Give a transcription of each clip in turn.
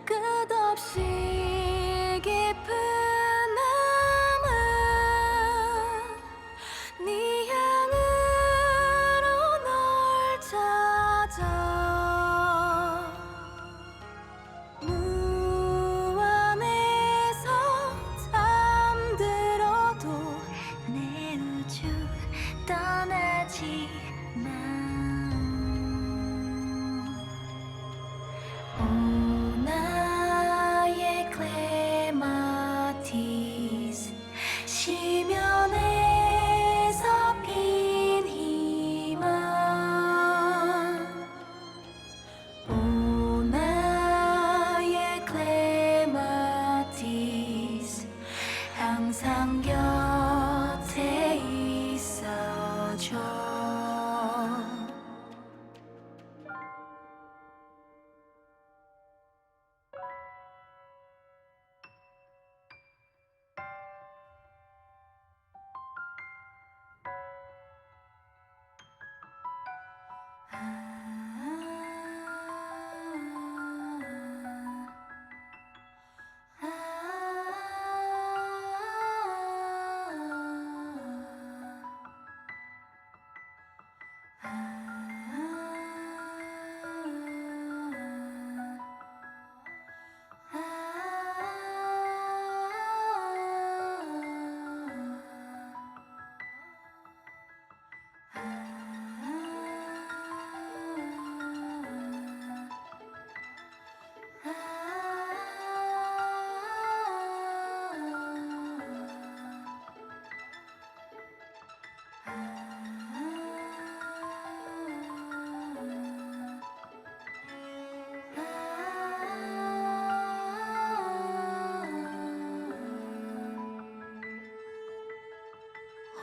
끝없이 깊은 남은 네 향으로 널 찾아 무안에서 잠들어도 내 우주 떠나지 마. 오 나의 클레마티스 시면에서 핀 희망. 오 나의 클레마티스 항상 곁에 있어줘.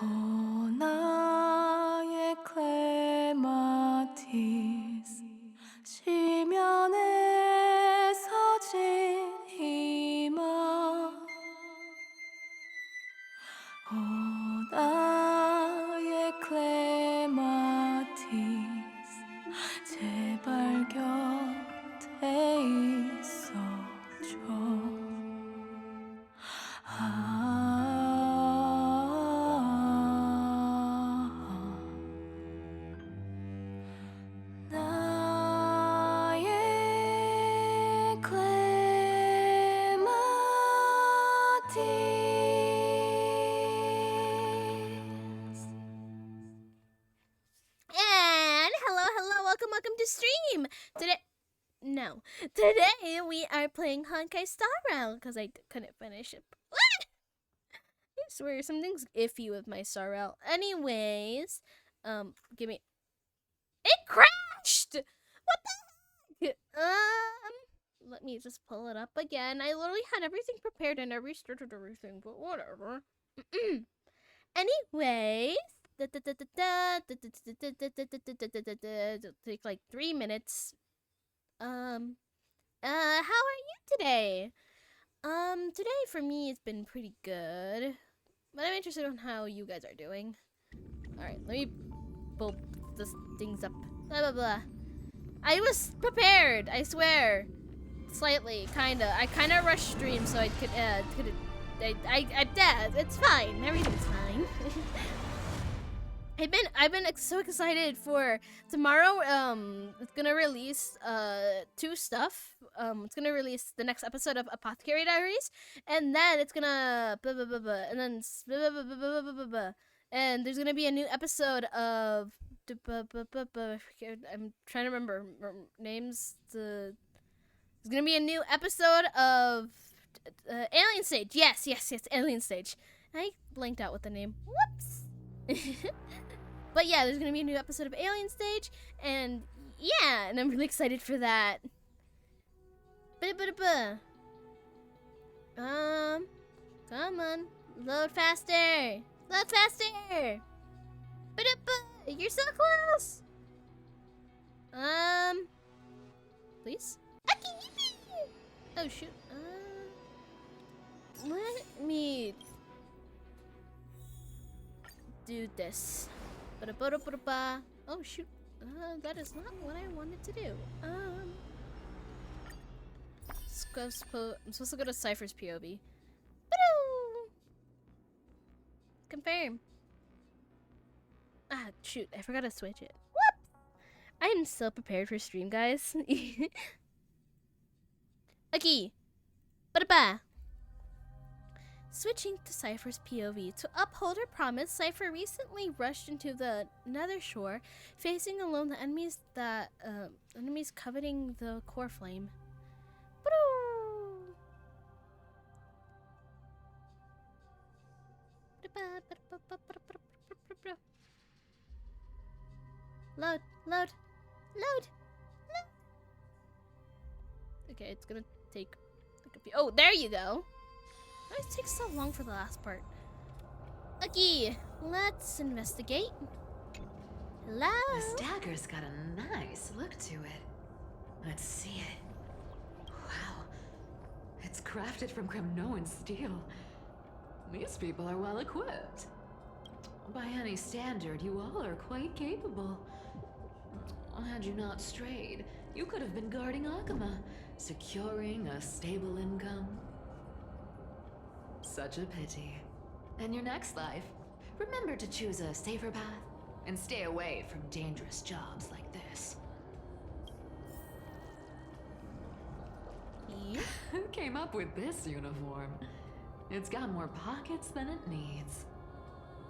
오 나의 클레마티스 시면에서 진 희망. 오 나의 클레마티스 제발 곁에 있어줘. 나의 클레마티스. And hello, welcome to stream. Today we are playing Honkai Star Rail because I couldn't finish it. What? I swear something's iffy with my Star Rail. Anyways, give me. It crashed. What the heck? Let me just pull it up again. I literally had everything prepared and I restarted everything, but whatever. Anyways. It'll take like 3 minutes. How are you today? Today for me it's been pretty good, but I'm interested in how you guys are doing. All right, let me pull this things up. Blah blah blah. I was prepared, I swear. Slightly, kinda. I kinda rushed stream so I could it's fine. Everything's fine. I've been so excited for tomorrow. It's gonna release 2 stuff. It's gonna release the next episode of Apothecary Diaries, and then it's gonna and then and there's gonna be a new episode of I'm trying to remember names. There's gonna be a new episode of Alien Stage. Yes, Alien Stage. I blanked out with the name. Whoops. But yeah, there's gonna be a new episode of Alien Stage, and yeah, and I'm really excited for that. Come on, load faster, You're so close. Please. Oh shoot. Let me do this. Oh shoot. that is not what I wanted to do. I'm supposed to go to Cypher's POV. Ba-doo! Confirm. Ah, shoot, I forgot to switch it. Whoops! I am so prepared for stream, guys. Okay. Ba-da-ba. Switching to Cypher's POV. To uphold her promise, Cypher recently rushed into the Nether Shore, facing alone the enemies coveting the core flame. Load, load, load, load. Okay, it's gonna take like a few. Oh, there you go. Why does it take so long for the last part? Okay, let's investigate. Hello? This dagger's got a nice look to it. Let's see it. Wow. It's crafted from Kremnoan steel. These people are well equipped. By any standard, you all are quite capable. Had you not strayed, you could have been guarding Akama, securing a stable income. Such a pity. In your next life, remember to choose a safer path and stay away from dangerous jobs like this. Yeah. Who came up with this uniform? It's got more pockets than it needs.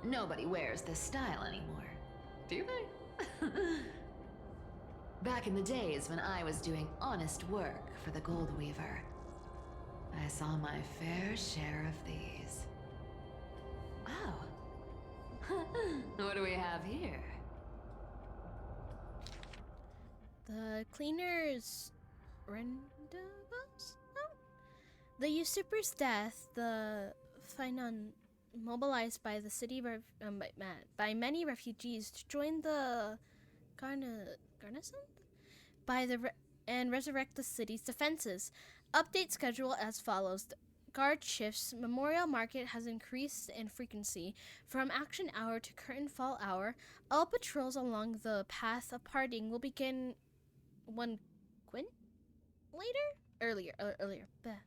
Nobody wears this style anymore, do they? Back in the days when I was doing honest work for the Gold Weaver, I saw my fair share of these. Oh. What do we have here? The cleaner's rendezvous? No? The usurper's death, the Finon mobilized by the city by many refugees to join the garrison and resurrect the city's defenses. Update schedule as follows. The guard shifts. Memorial Market has increased in frequency from action hour to curtain fall hour. All patrols along the path of parting will begin 1 quint earlier. Bleh.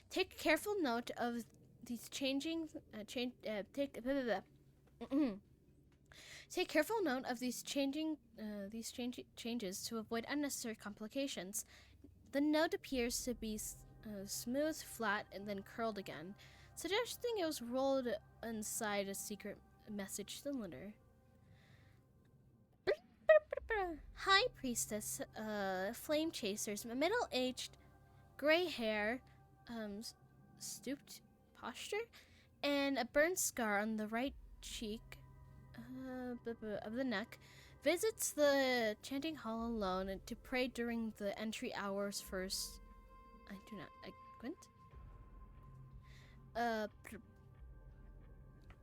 Take careful note of these Take careful note of these changes to avoid unnecessary complications. The note appears to be smooth, flat, and then curled again, suggesting it was rolled inside a secret message cylinder. High Priestess, Flame Chasers, middle-aged, gray hair, stooped posture, and a burn scar on the right cheek of the neck, visits the chanting hall alone to pray during the entry hours first. I do not. I quint.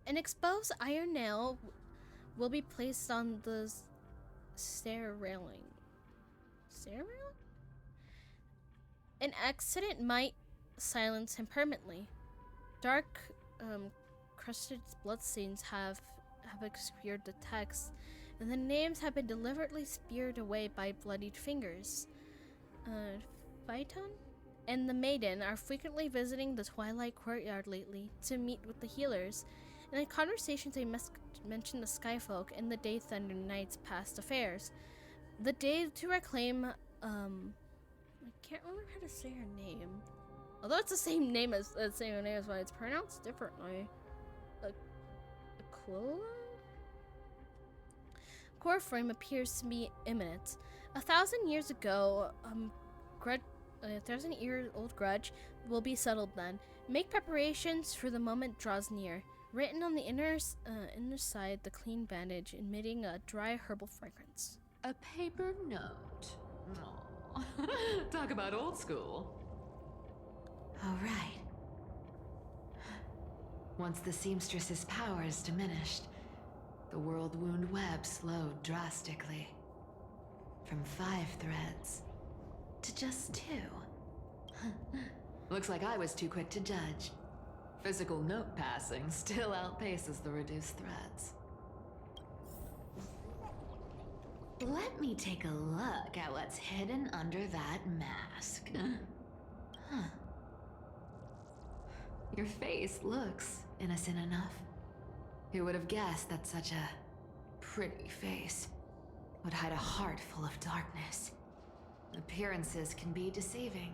An exposed iron nail will be placed on the stair railing. Stair railing? An accident might silence him permanently. Dark, crusted bloodstains have obscured the text, and the names have been deliberately speared away by bloodied fingers. Phaeton and the maiden are frequently visiting the Twilight Courtyard lately to meet with the healers. In the conversations, they mention the Skyfolk and the Day Thunder Knight's past affairs. The day to reclaim, I can't remember how to say her name. Although it's the same name as why it's pronounced differently. Aquila? Core frame appears to be imminent. 1,000 years ago, a 1,000-year-old grudge will be settled then. Make preparations for the moment draws near. Written on the inner side, the clean bandage, emitting a dry herbal fragrance. A paper note. Aw. Talk about old school. All right. Once the seamstress's power is diminished, the world wound web slowed drastically. From 5 threads to just 2. Looks like I was too quick to judge. Physical note passing still outpaces the reduced threads. Let me take a look at what's hidden under that mask. Huh. Your face looks innocent enough. Who would have guessed that such a pretty face would hide a heart full of darkness? Appearances can be deceiving.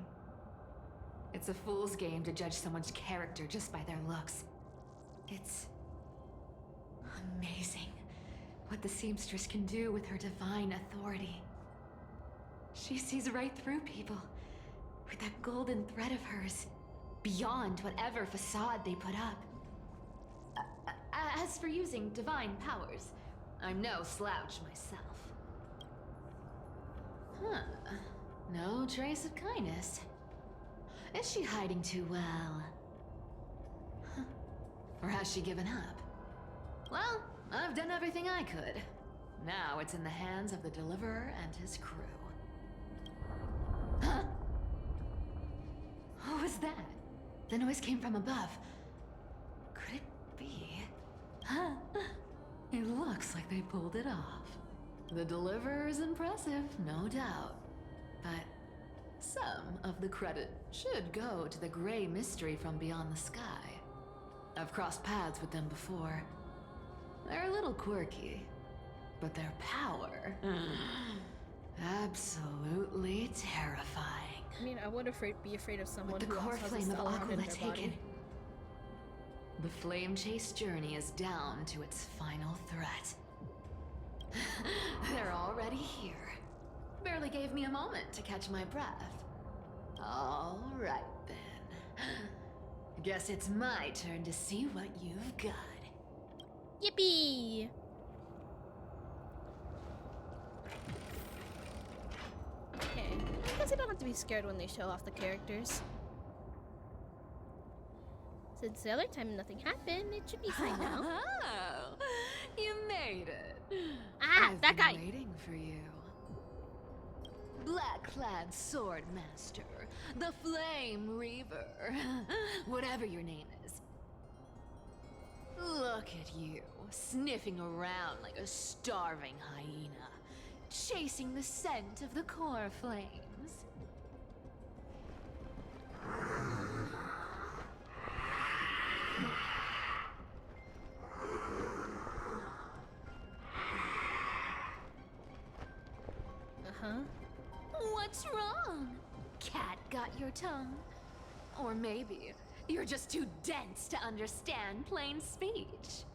It's a fool's game to judge someone's character just by their looks. It's amazing what the seamstress can do with her divine authority. She sees right through people with that golden thread of hers, beyond whatever facade they put up. As for using divine powers, I'm no slouch myself. Huh. No trace of kindness. Is she hiding too well? Huh. Or has she given up? Well, I've done everything I could. Now it's in the hands of the Deliverer and his crew. Huh? What was that? The noise came from above. Could it be? Huh? It looks like they pulled it off. The Deliverer is impressive, no doubt. But some of the credit should go to the gray mystery from beyond the sky. I've crossed paths with them before. They're a little quirky, but their power... absolutely terrifying. I mean, I would be afraid of someone With the who core also has a flame of spell around in Aquila their body. taken, the flame chase journey is down to its final threat. They're already here. Barely gave me a moment to catch my breath. All right then. Guess it's my turn to see what you've got. Yippee! Okay, I guess I don't have to be scared when they show off the characters. Since the other time nothing happened, it should be fine now. Oh, you made it. Ah, I've that been guy! waiting for you. Black-clad sword master, the Flame Reaver, whatever your name is. Look at you, sniffing around like a starving hyena, chasing the scent of the core flames. Uh-huh. What's wrong? Cat got your tongue? Or maybe you're just too dense to understand plain speech.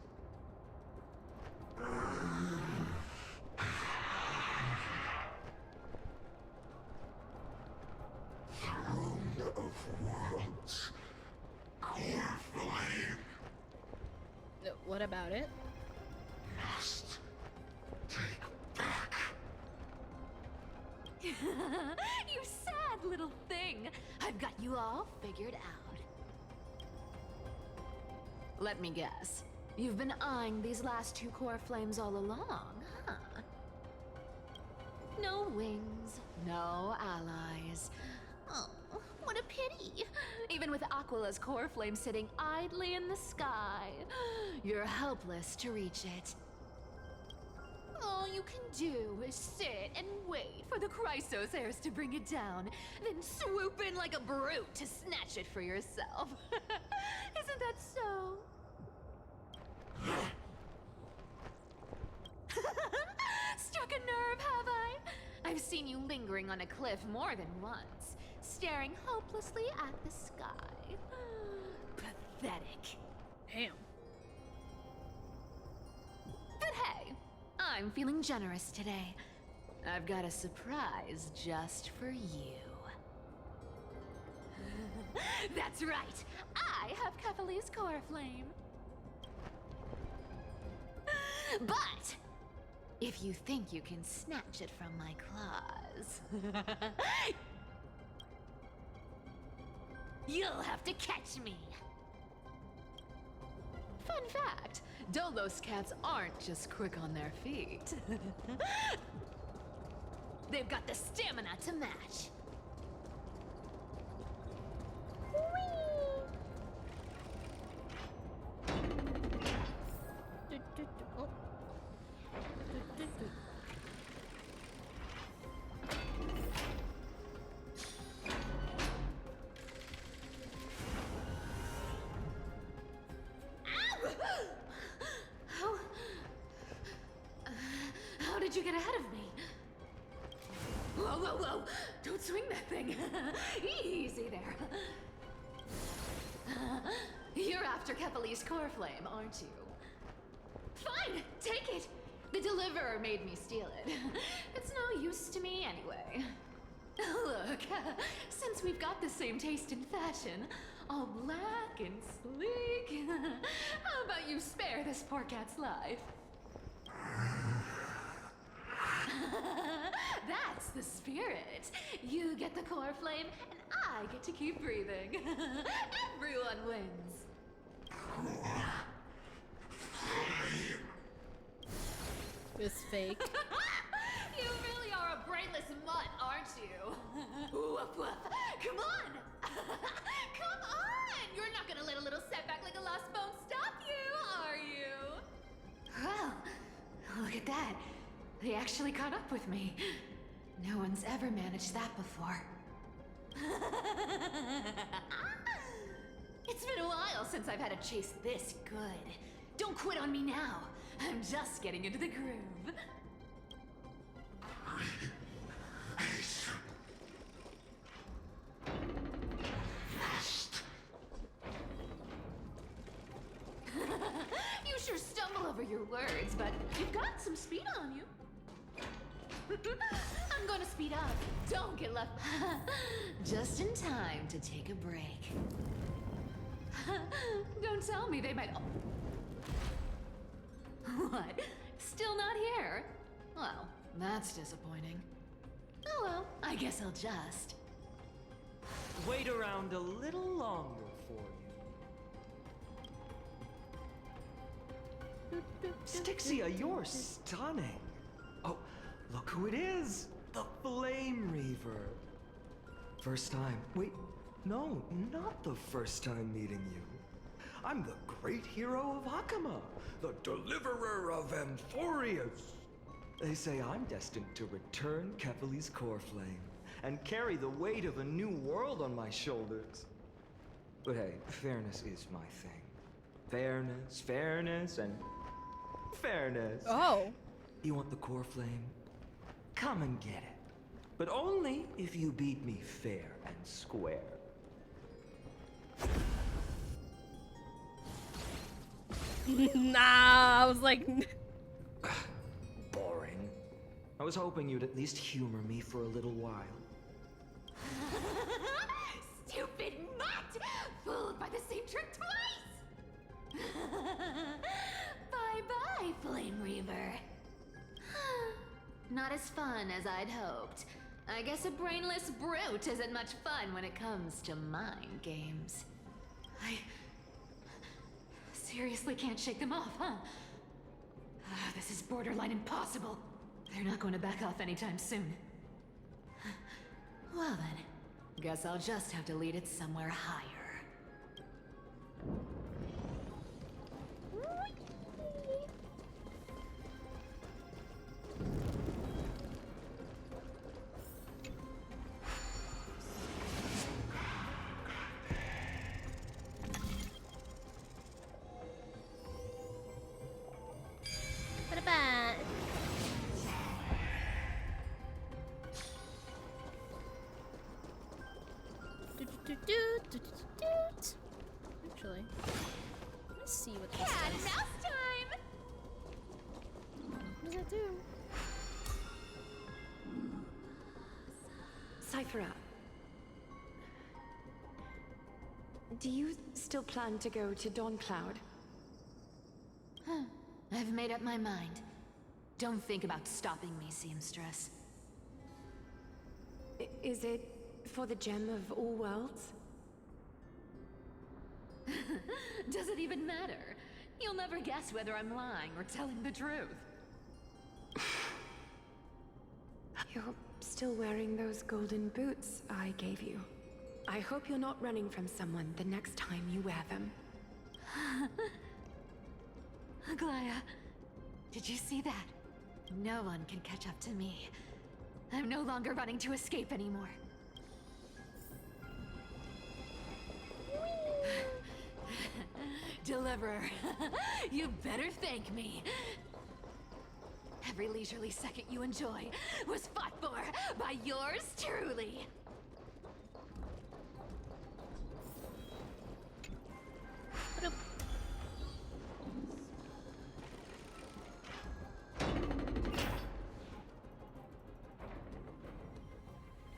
What about it? You sad little thing. I've got you all figured out. Let me guess. You've been eyeing these last two core flames all along, huh? No wings, no allies. Oh, what a pity. Even with Aquila's core flame sitting idly in the sky, you're helpless to reach it. All you can do is sit and wait for the Chrysos heirs to bring it down, then swoop in like a brute to snatch it for yourself. Isn't that so? Struck a nerve, have I? I've seen you lingering on a cliff more than once, staring hopelessly at the sky. Pathetic. Damn. But hey, I'm feeling generous today. I've got a surprise just for you. That's right! I have Kefali's core flame. But if you think you can snatch it from my claws, you'll have to catch me. Fun fact, Dolos cats aren't just quick on their feet. They've got the stamina to match. Oh. get ahead of me. Whoa, whoa, whoa! Don't swing that thing! Easy there. You're after Kepali's core flame, aren't you? Fine, take it! The deliverer made me steal it. It's no use to me anyway. Look, since we've got the same taste in fashion, all black and sleek, how about you spare this poor cat's life? That's the spirit. You get the core flame, and I get to keep breathing. Everyone wins. It's fake. You really are a brainless mutt, aren't you? Woof woof. Come on! Come on! You're not gonna let a little setback like a lost bone stop you, are you? Well, look at that. They actually caught up with me. No one's ever managed that before. It's been a while since I've had a chase this good. Don't quit on me now. I'm just getting into the groove. You sure stumble over your words, but you've got some speed on you. I'm gonna speed up. Don't get left. Just in time to take a break. Don't tell me they might. What? Still not here? Well, that's disappointing. Oh well, I guess I'll just. Wait around a little longer for you. Stixia, you're stunning. Oh, look who it is! The Flame Reaver. First time. Wait, no, not the first time meeting you. I'm the great hero of Hakama, the deliverer of Amphorius. They say I'm destined to return Kepali's core flame and carry the weight of a new world on my shoulders. But hey, fairness is my thing. Fairness, and fairness. Oh. You want the core flame? Come and get it. But only if you beat me fair and square. Nah, I was like... Boring. I was hoping you'd at least humor me for a little while. Stupid mutt! Fooled by the same trick twice! Bye-bye, Flame Reaver. Not as fun as I'd hoped. I guess a brainless brute isn't much fun when it comes to mind games. I seriously can't shake them off, huh? This is borderline impossible. They're not going to back off anytime soon. Well then, guess I'll just have to lead it somewhere higher. Ba-da-ba. Actually, let's see what this Cat and does. mouse time! What does that do? Cyphera, do you still plan to go to Dawncloud? I've made up my mind. Don't think about stopping me, seamstress. Is it for the gem of all worlds? Does it even matter? You'll never guess whether I'm lying or telling the truth. You're still wearing those golden boots I gave you. I hope you're not running from someone the next time you wear them. Aglaya, did you see that? No one can catch up to me. I'm no longer running to escape anymore. Deliverer, you better thank me. Every leisurely second you enjoy was fought for by yours truly.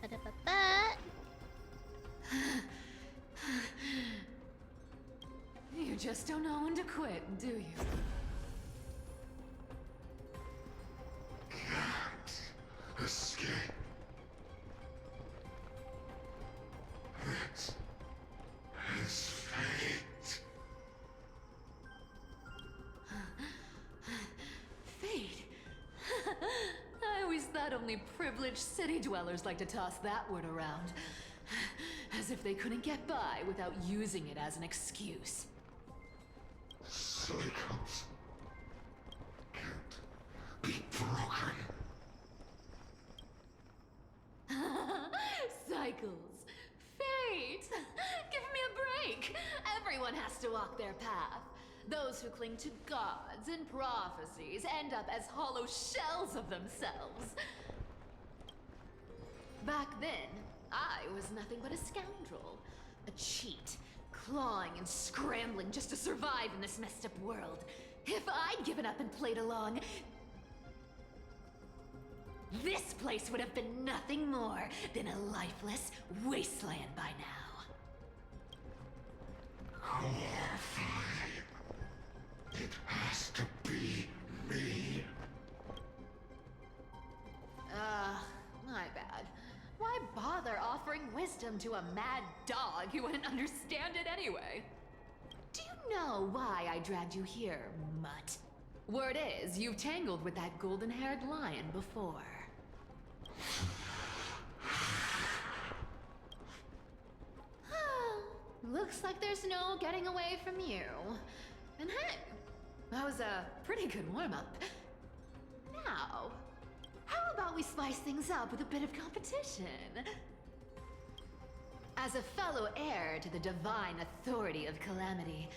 Ba-da-ba-ba. You just don't know when to quit, do you? Can't escape. It is fate. Fate? I always thought only privileged city dwellers like to toss that word around. As if they couldn't get by without using it as an excuse. Cycles can't be broken. Cycles. Fate. Give me a break. Everyone has to walk their path. Those who cling to gods and prophecies end up as hollow shells of themselves. Back then, I was nothing but a scoundrel. A cheat. Clawing and scrambling just to survive in this messed up world. If I'd given up and played along, this place would have been nothing more than a lifeless wasteland by now. Horrifying. It has to be me. My bad. Why bother offering wisdom to a mad dog who wouldn't understand it anyway? Do you know why I dragged you here, mutt? Word is, you've tangled with that golden-haired lion before. Looks like there's no getting away from you. And hey, that was a pretty good warm-up. Now, how about we spice things up with a bit of competition? As a fellow heir to the divine authority of Calamity,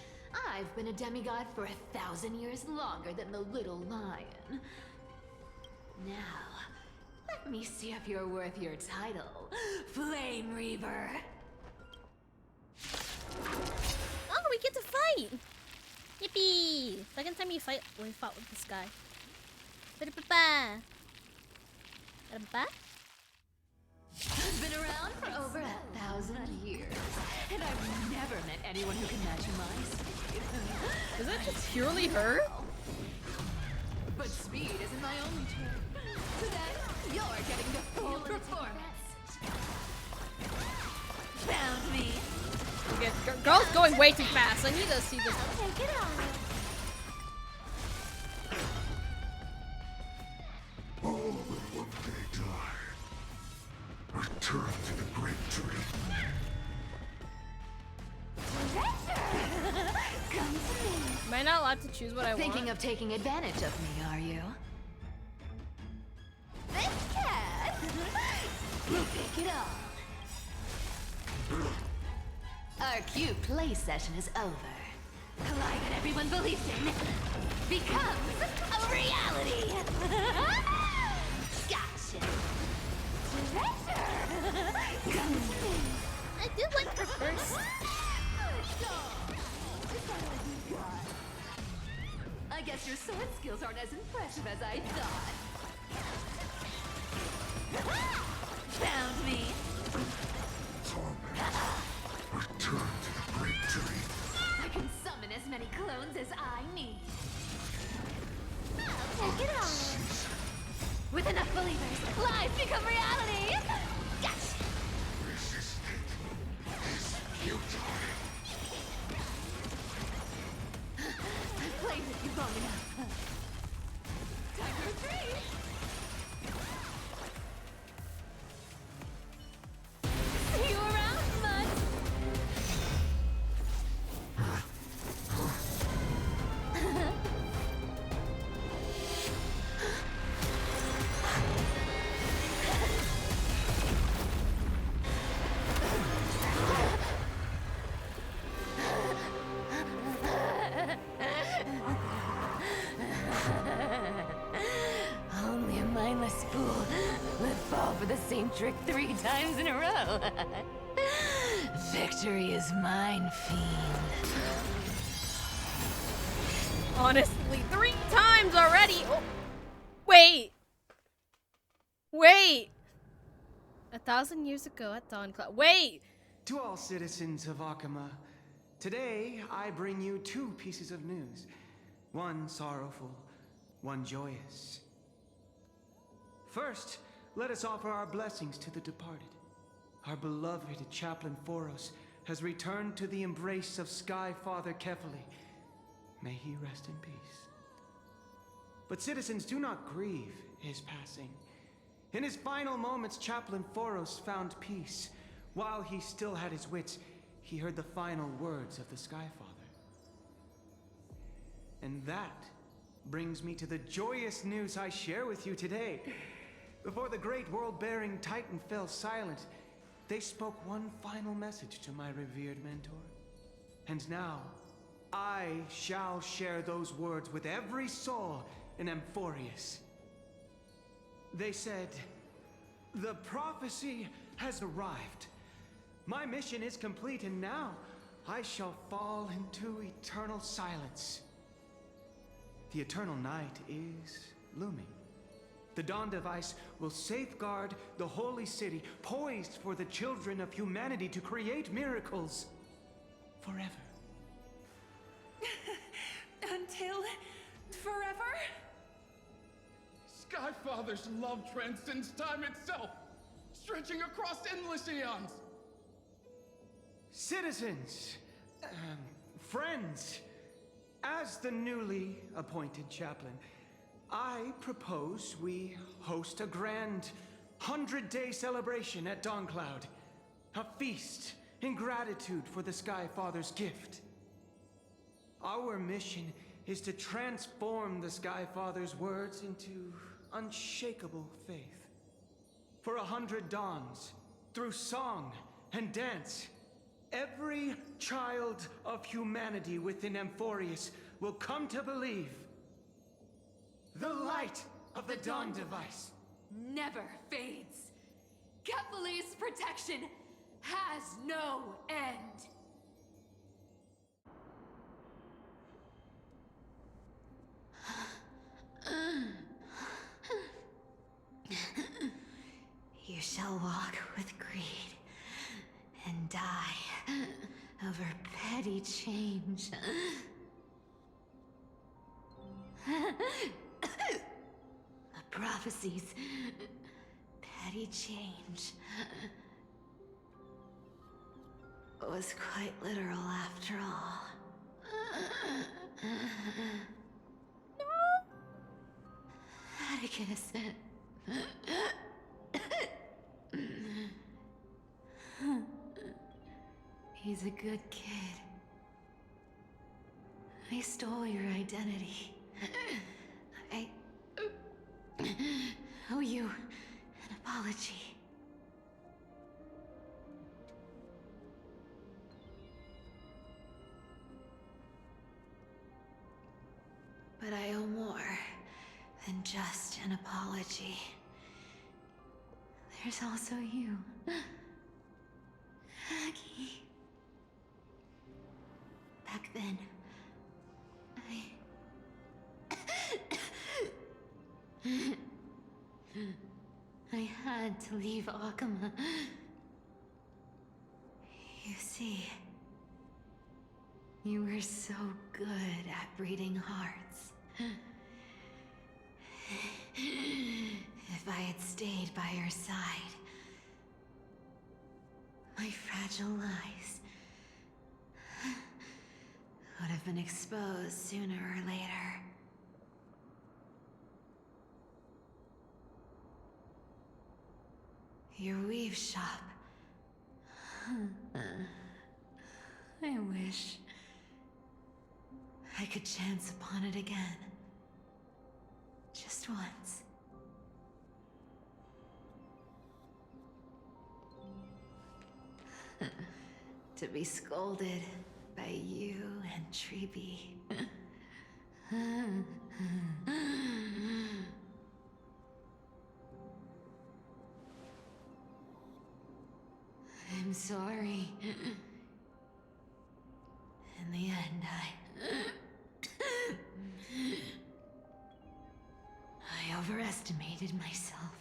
I've been a demigod for 1,000 years longer than the little lion. Now, let me see if you're worth your title, Flame Reaver. Oh, we get to fight! Yippee! Second time we fought with this guy. Ba-da-ba-ba. Ba-da-ba? I've been around for over 1,000 years, and I've never met anyone who can match my speed. Is it just purely her? But speed isn't my only trait. Today, you're getting the full performance. Found me. Okay, girl's going way too fast. I need to see this. Take it on. All but one day die. Return to the great tree. Come to me. Am I not allowed to choose what I Thinking want? of taking advantage of me, are you? This cat will pick it up. Our cute play session is over. The lie that everyone believes in becomes a reality. Gotcha. Treasure. Come to me. I did like her first. I guess your sword skills aren't as impressive as I thought. Found me. Torment. Return to the great tree. I can summon as many clones as I need. Take it on. With enough believers, lies become reality. Gotcha. Resisting is futile. I've played with you long enough. Time for three. See you around, bud. same trick 3 times in a row. Victory is mine, fiend. Honestly, 3 times already. Oh, wait. Wait. 1,000 years ago at Dawncloud. Wait. To all citizens of Akama, today I bring you 2 pieces of news. One sorrowful, one joyous. First, let us offer our blessings to the departed. Our beloved Chaplain Foros has returned to the embrace of Sky Father Kefali. May he rest in peace. But citizens, do not grieve his passing. In his final moments, Chaplain Foros found peace. While he still had his wits, he heard the final words of the Sky Father. And that brings me to the joyous news I share with you today. Before the great world-bearing Titan fell silent, they spoke one final message to my revered mentor. And now, I shall share those words with every soul in Amphorius. They said, "The prophecy has arrived. My mission is complete, and now I shall fall into eternal silence." The eternal night is looming. The Dawn Device will safeguard the holy city, poised for the children of humanity to create miracles forever. Until forever? Skyfather's love transcends time itself, stretching across endless eons. Citizens, friends, as the newly appointed chaplain, I propose we host a grand 100-day celebration at Dawncloud. A feast in gratitude for the Sky Father's gift. Our mission is to transform the Sky Father's words into unshakable faith. For 100 dawns, through song and dance, every child of humanity within Amphorius will come to believe the light of the Dawn Device Never fades. Kefali's protection has no end. You shall walk with greed and die over petty change. The prophecies, petty change, was quite literal after all. Atticus. He's a good kid. I stole your identity. I owe you an apology. But I owe more than just an apology. There's also you, Aggie. Back then, I had to leave Akama. You see, you were so good at breeding hearts. If I had stayed by your side, my fragile lies would have been exposed sooner or later. Your weave shop. I wish I could chance upon it again. Just once. To be scolded by you and Treeby. sorry. In the end, I overestimated myself.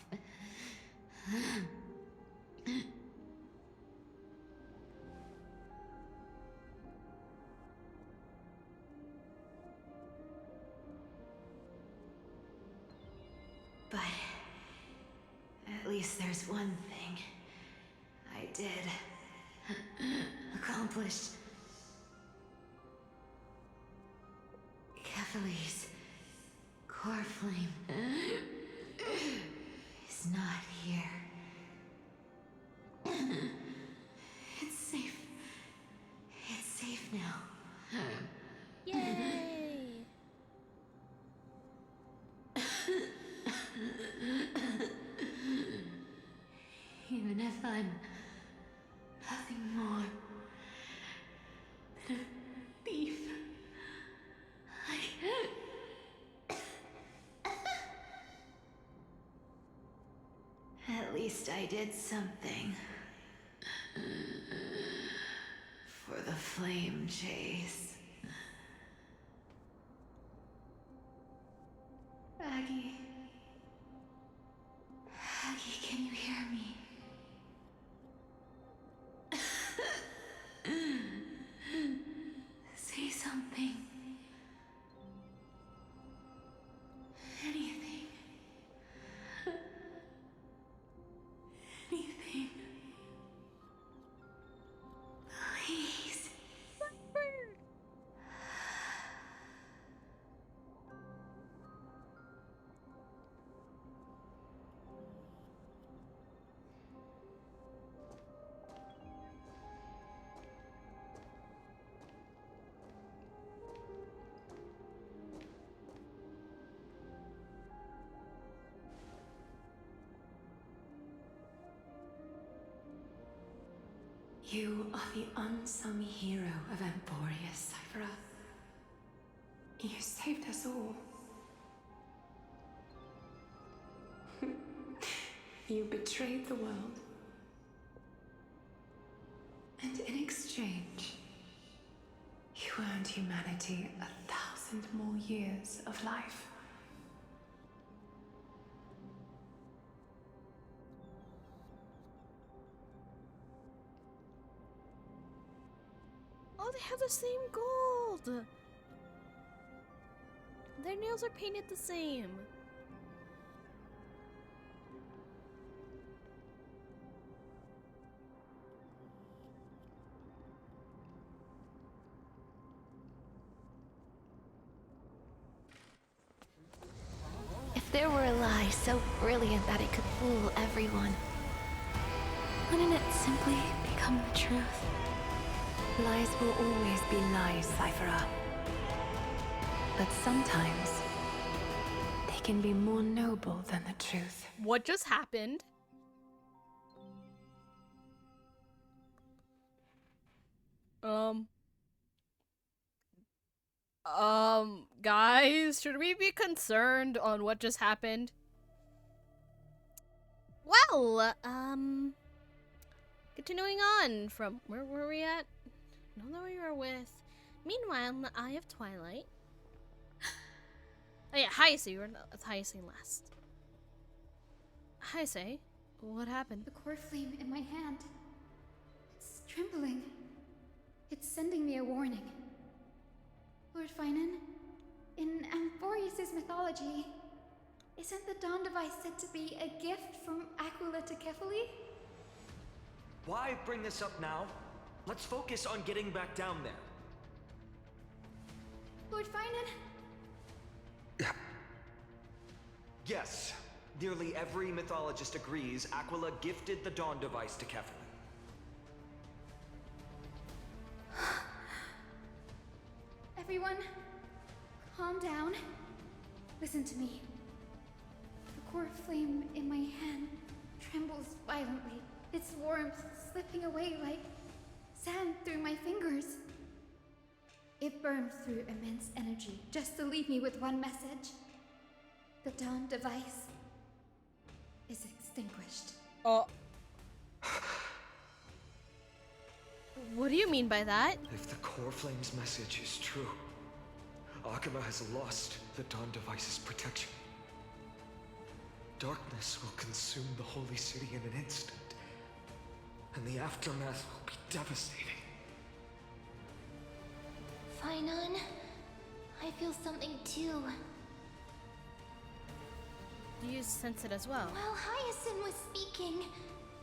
But at least there's one thing I did accomplish. Kephalie's core flame is not here. It's safe. It's safe now. Yay! Even if I'm nothing more than a thief, at least I did something for the flame chase. Aggie. Aggie, can you hear me? Say something. Anything. Anything. Please. You are the unsung hero of Emporius, Cyphera. You saved us all. You betrayed the world. And in exchange, you earned humanity 1,000 more years of life. Oh, they have the same gold! Their nails are painted the same. If there were a lie so brilliant that it could fool everyone, wouldn't it simply become the truth? Lies will always be lies, Cyphera. But sometimes, they can be more noble than the truth. What just happened? Guys, should we be concerned on what just happened? Well, continuing on from where were we at? I don't know where you were with. Meanwhile, in the Eye of Twilight. Oh yeah, Heise, you were with Heise last. Heise, what happened? The core flame in my hand. It's trembling. It's sending me a warning. Lord Finan, in Amphorius' mythology, isn't the Dawn device said to be a gift from Aquila to Kephalie? Why bring this up now? Let's focus on getting back down there. Lord Finan? Yes. Nearly every mythologist agrees Aquila gifted the Dawn device to Kephalie. Everyone, calm down. Listen to me. The core flame in my hand trembles violently. Its warmth slipping away like sand through my fingers. It burns through immense energy just to leave me with one message. The Dawn device is extinguished. Oh. What do you mean by that? If the Core Flame's message is true, Akuma has lost the Dawn Device's protection. Darkness will consume the Holy City in an instant, and the aftermath will be devastating. Fainan, I feel something too. You sense it as well. While Hyacinth was speaking,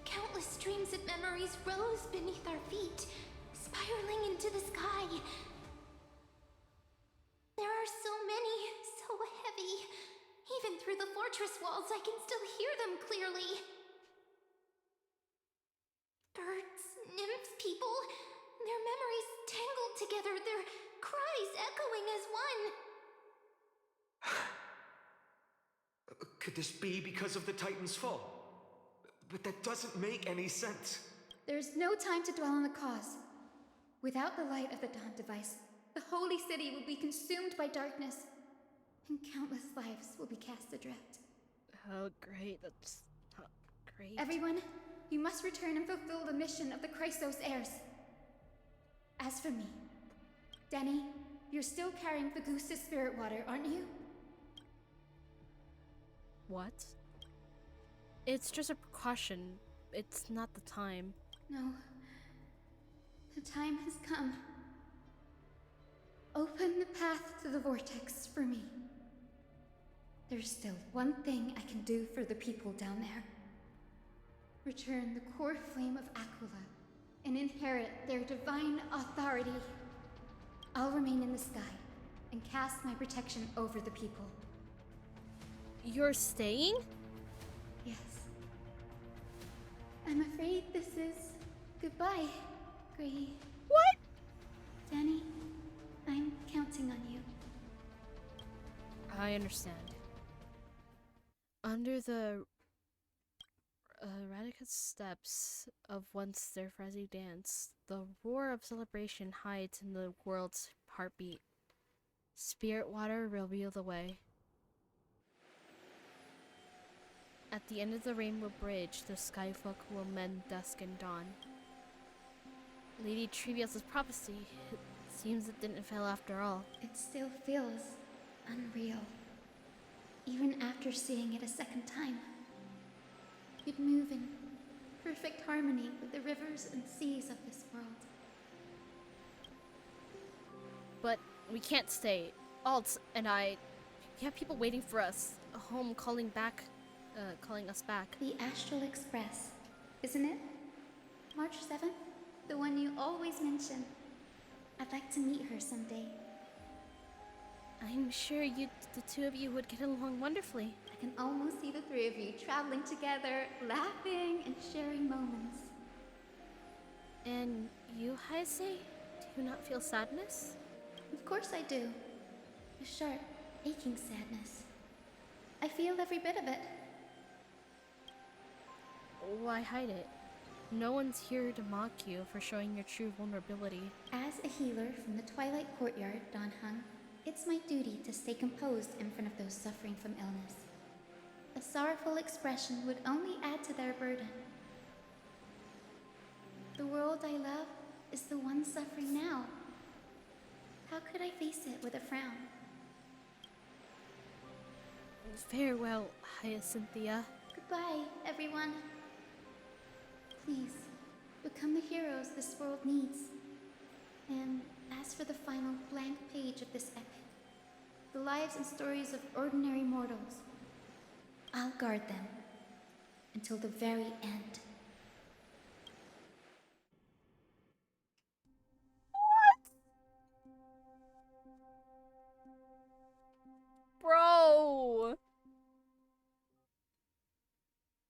countless streams of memories rose beneath our feet, spiraling into the sky. There are so many, so heavy. Even through the fortress walls, I can still hear them clearly. Birds, nymphs, people, their memories tangled together, their cries echoing as one. Could this be because of the Titan's fall? But that doesn't make any sense. There's no time to dwell on the cause. Without the light of the Dawn Device, the Holy City will be consumed by darkness, and countless lives will be cast adrift. Oh, great. That's not great. Everyone, you must return and fulfill the mission of the Chrysos heirs. As for me, Denny, you're still carrying the Goose's spirit water, aren't you? What? It's just a precaution. It's not the time. No. The time has come. Open the path to the vortex for me. There's still one thing I can do for the people down there. Return the core flame of Aquila and inherit their divine authority. I'll remain in the sky and cast my protection over the people. You're staying? Yes. I'm afraid this is goodbye, Gray. What? Danny, I'm counting on you. I understand. Under the Radicus steps of once their frenzied dance, the roar of celebration hides in the world's heartbeat. Spirit water reveal the way. At the end of the Rainbow Bridge, the skyfolk will mend dusk and dawn. Lady Trevios's prophecy, it seems it didn't fail after all. It still feels unreal. Even after seeing it a second time. You'd move in perfect harmony with the rivers and seas of this world. But we can't stay. Alt and I, we have people waiting for us. A home calling us back. The Astral Express, isn't it? March 7th? The one you always mention. I'd like to meet her someday. I'm sure the two of you would get along wonderfully. I can almost see the three of you traveling together, laughing and sharing moments. And you, Heise, do you not feel sadness? Of course I do. A sharp, aching sadness. I feel every bit of it. Why hide it? No one's here to mock you for showing your true vulnerability. As a healer from the Twilight Courtyard, Dan Heng, it's my duty to stay composed in front of those suffering from illness. A sorrowful expression would only add to their burden. The world I love is the one suffering now. How could I face it with a frown? Farewell, Hyacinthia. Goodbye, everyone. Please, become the heroes this world needs. And as for the final blank page of this epic, the lives and stories of ordinary mortals, I'll guard them until the very end. Bro!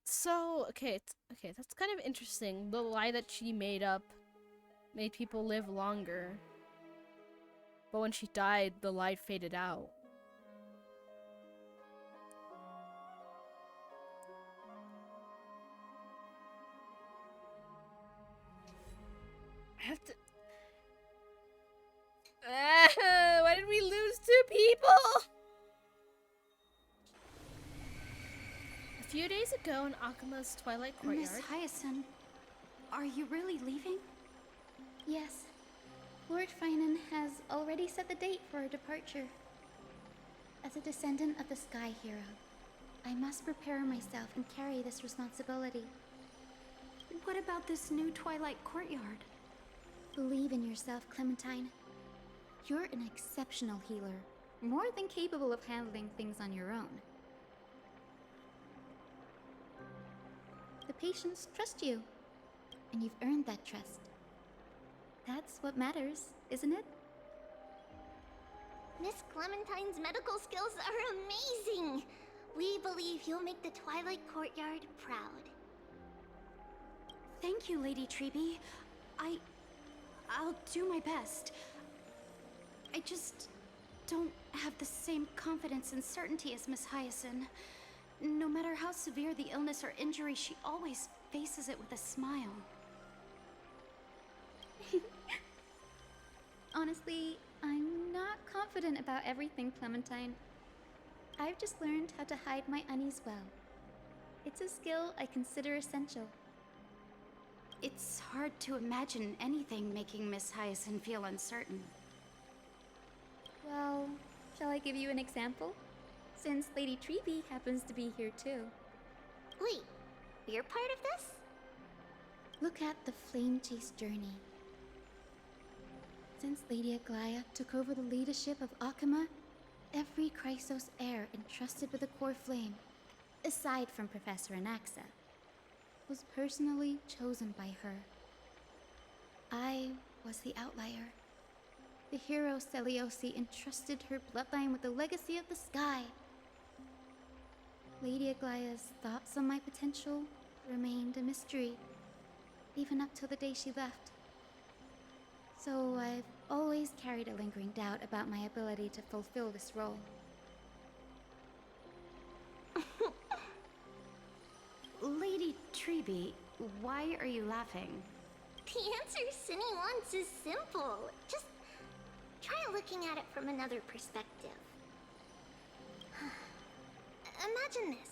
So, okay, that's kind of interesting. The lie that she made up made people live longer. But when she died, the light faded out. I have to... why did we lose 2 people? A few days ago in Akuma's Twilight Courtyard... Miss Hyacinth, are you really leaving? Yes. Lord Finan has already set the date for our departure. As a descendant of the Sky Hero, I must prepare myself and carry this responsibility. What about this new Twilight Courtyard? Believe in yourself, Clementine. You're an exceptional healer, more than capable of handling things on your own. The patients trust you, and you've earned that trust. That's what matters, isn't it? Miss Clementine's medical skills are amazing! We believe you'll make the Twilight Courtyard proud. Thank you, Lady Treby. I'll do my best. I just don't have the same confidence and certainty as Miss Hyacinth. No matter how severe the illness or injury, she always faces it with a smile. Honestly, I'm not confident about everything, Clementine. I've just learned how to hide my unease well. It's a skill I consider essential. It's hard to imagine anything making Miss Hyacinth feel uncertain. Well, shall I give you an example? Since Lady Treby happens to be here too. Wait, you're part of this? Look at the Flame Chase journey. Since Lady Aglaya took over the leadership of Akama, every Chrysos heir entrusted with the core flame, aside from Professor Anaxa, was personally chosen by her. I was the outlier. The hero Celiosi entrusted her bloodline with the legacy of the sky. Lady Aglaya's thoughts on my potential remained a mystery, even up till the day she left. So I've always carried a lingering doubt about my ability to fulfill this role. Lady Treby, why are you laughing? The answer Cindy wants is simple. Just try looking at it from another perspective. Imagine this.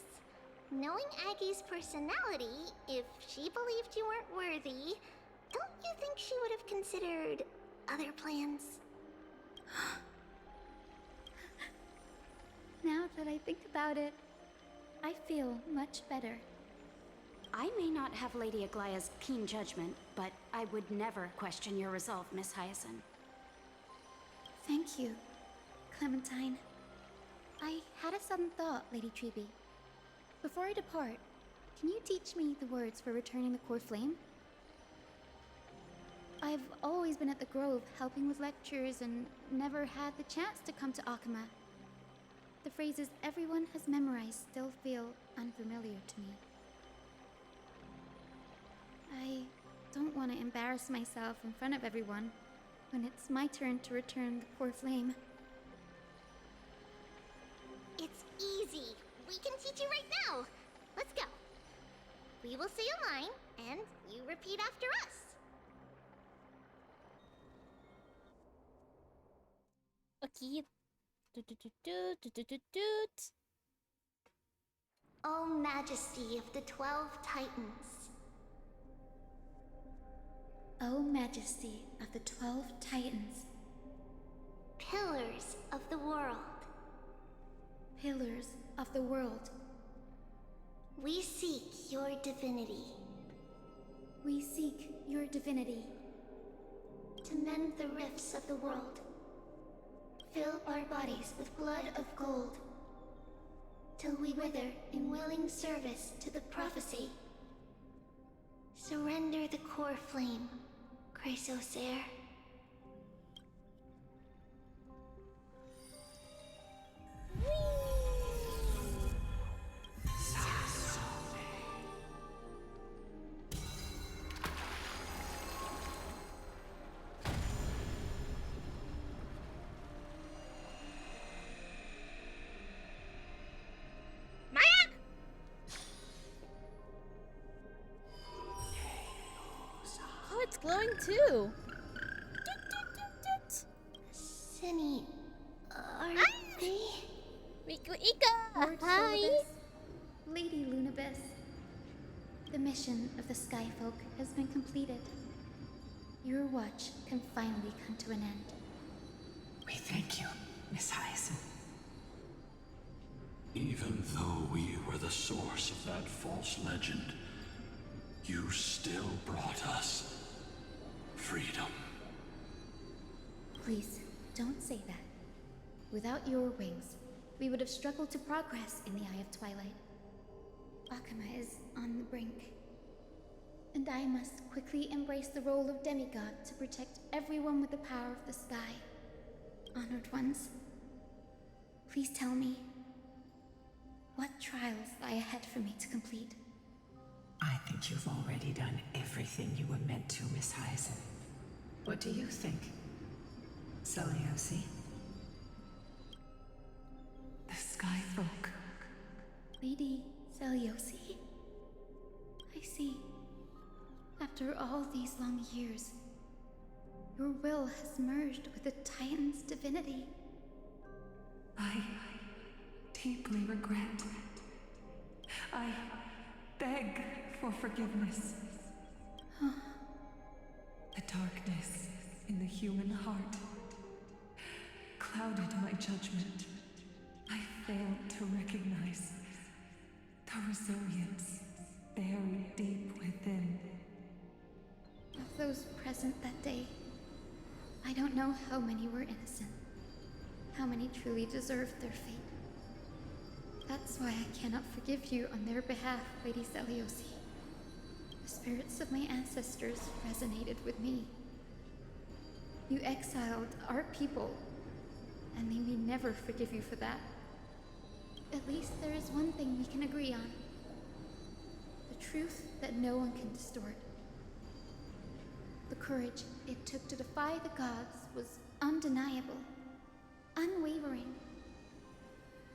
Knowing Aggie's personality, if she believed you weren't worthy, don't you think she would have considered other plans? Now that I think about it, I feel much better. I may not have Lady Aglaya's keen judgment, but I would never question your resolve, Miss Hyacinth. Thank you, Clementine. I had a sudden thought, Lady Treby. Before I depart, can you teach me the words for returning the core flame? I've always been at the Grove helping with lectures and never had the chance to come to Akama. The phrases everyone has memorized still feel unfamiliar to me. I don't want to embarrass myself in front of everyone when it's my turn to return the core flame. It's easy. We can teach you right now. Let's go. We will say a line, and you repeat after us. Okay. Doot. O Majesty of the 12 Titans. O Majesty of the 12 Titans, Pillars of the world. pillars of the world, We seek your divinity. we seek your divinity. To mend the rifts of the world. Fill our bodies with blood of gold. Till we wither in willing service to the prophecy. Surrender the core flame, Chrysos heir. Oh, it's glowing too. Cindy, are they? Riku Ika! Lord Hi! Solidus, Lady Lunabis, the mission of the Skyfolk has been completed. your watch can finally come to an end. We thank you, Miss Hyacinth. Even though we were the source of that false legend, you still brought us freedom. Please, don't say that. Without your wings, we would have struggled to progress in the Eye of Twilight. Akama is on the brink. And I must quickly embrace the role of demigod to protect everyone with the power of the sky. Honored ones, please tell me, what trials lie ahead for me to complete? I think you've already done everything you were meant to, Miss Hyacinth. What do you think, Celiosi? The Sky Folk. Lady Celiosi? I see. After all these long years, your will has merged with the Titan's divinity. I deeply regret. I beg for forgiveness. The darkness in the human heart clouded my judgment. I failed to recognize the resilience buried deep within. Of those present that day, I don't know how many were innocent, how many truly deserved their fate. That's why I cannot forgive you on their behalf, Lady Celiosi. The spirits of my ancestors resonated with me. You exiled our people, and they may never forgive you for that. At least there is one thing we can agree on. The truth that no one can distort. The courage it took to defy the gods was undeniable, unwavering.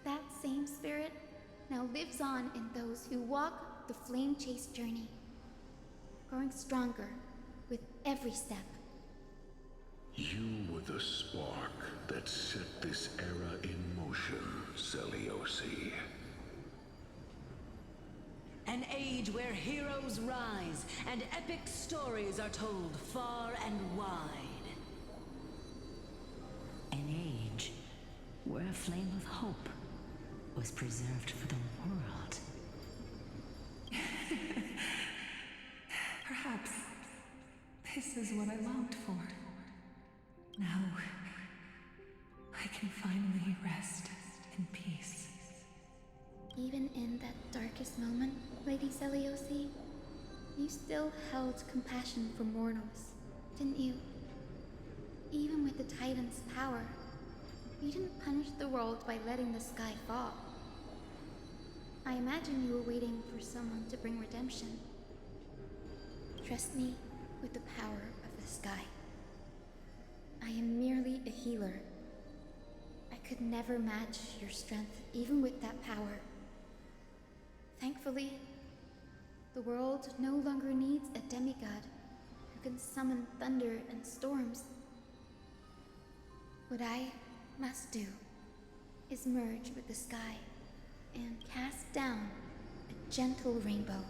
That same spirit now lives on in those who walk the flame chase journey, growing stronger with every step. You were the spark that set this era in motion, Celiosi. An age where heroes rise and epic stories are told far and wide. An age where a flame of hope was preserved for the world. Perhaps this is what I longed for. Now, I can finally rest in peace. Even in that darkest moment, Lady Celiosi, you still held compassion for mortals, didn't you? Even with the Titan's power, you didn't punish the world by letting the sky fall. I imagine you were waiting for someone to bring redemption. Trust me with the power of the sky. I am merely a healer. I could never match your strength, even with that power. Thankfully, the world no longer needs a demigod who can summon thunder and storms. What I must do is merge with the sky and cast down a gentle rainbow,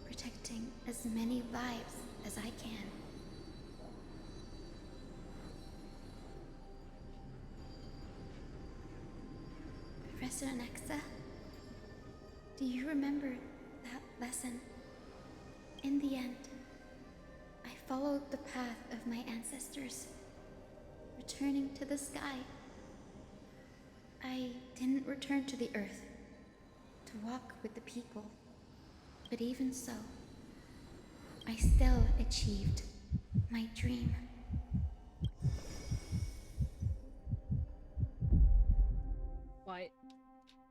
protecting as many lives as I can. Professor Nexa, do you remember that lesson? In the end, I followed the path of my ancestors, returning to the sky. I didn't return to the earth to walk with the people, but even so, I still achieved my dream.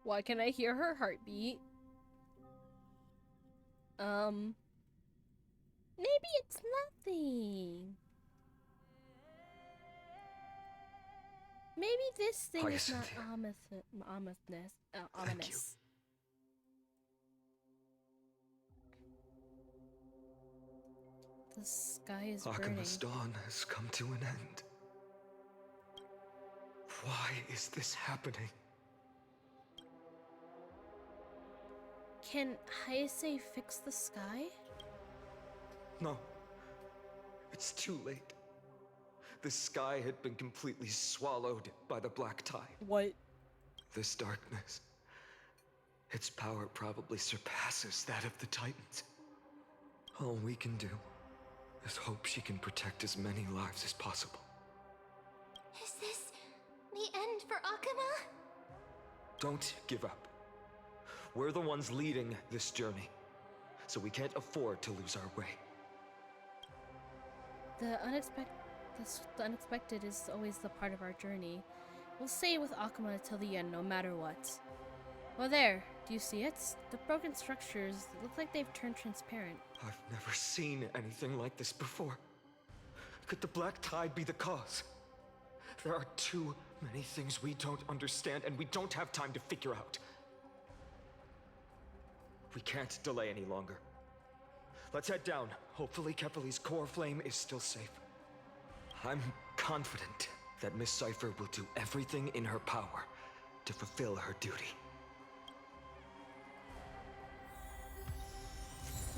Why can I hear her heartbeat? Maybe it's nothing. Maybe this thing is not ominous. Ominous. The sky is burning. Akama's dawn has come to an end. Why is this happening? Can Hayase fix the sky? No. It's too late. The sky had been completely swallowed by the black tide. What? This darkness, its power probably surpasses that of the Titans. All we can do is hope she can protect as many lives as possible. Is this the end for Akuma? Don't give up. We're the ones leading this journey, so we can't afford to lose our way. The unexpected is always the part of our journey. We'll stay with Akuma till the end, no matter what. Well, there. Do you see it? The broken structures look like they've turned transparent. I've never seen anything like this before. Could the black tide be the cause? There are too many things we don't understand, and we don't have time to figure out. We can't delay any longer. Let's head down. Hopefully Kefali's core flame is still safe. I'm confident that Miss Cypher will do everything in her power to fulfill her duty.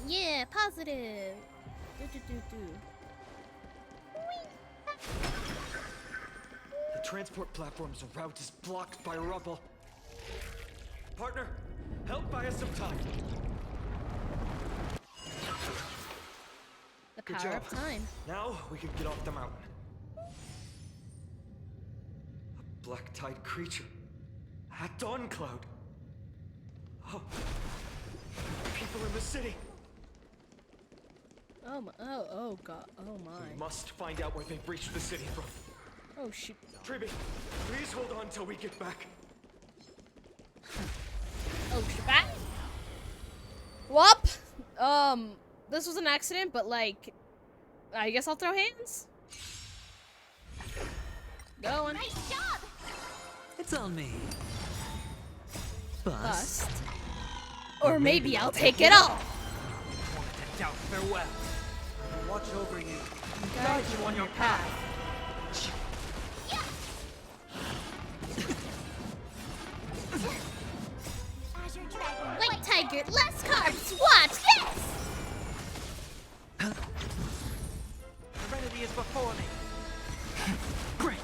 Yeah, positive. The transport platform's route is blocked by rubble. Partner, help buy us some time. The Good power job. of time. Now we can get off the mountain. A black tide creature. At Dawn Cloud. Oh. People in the city. Oh my, oh god, oh We my. must find out where they've reached the city from. Oh shoot. Triby, please hold on till we get back. Oh shit. Whoop! This was an accident, but like, I guess I'll throw hands. Going. Nice job! It's on me. Bust. Or maybe I'll take it all. Doubt farewell. Watch over you. Guide you on your path. Azure Dragon, White Tiger, less carbs. Watch this. Serenity is before me. Break.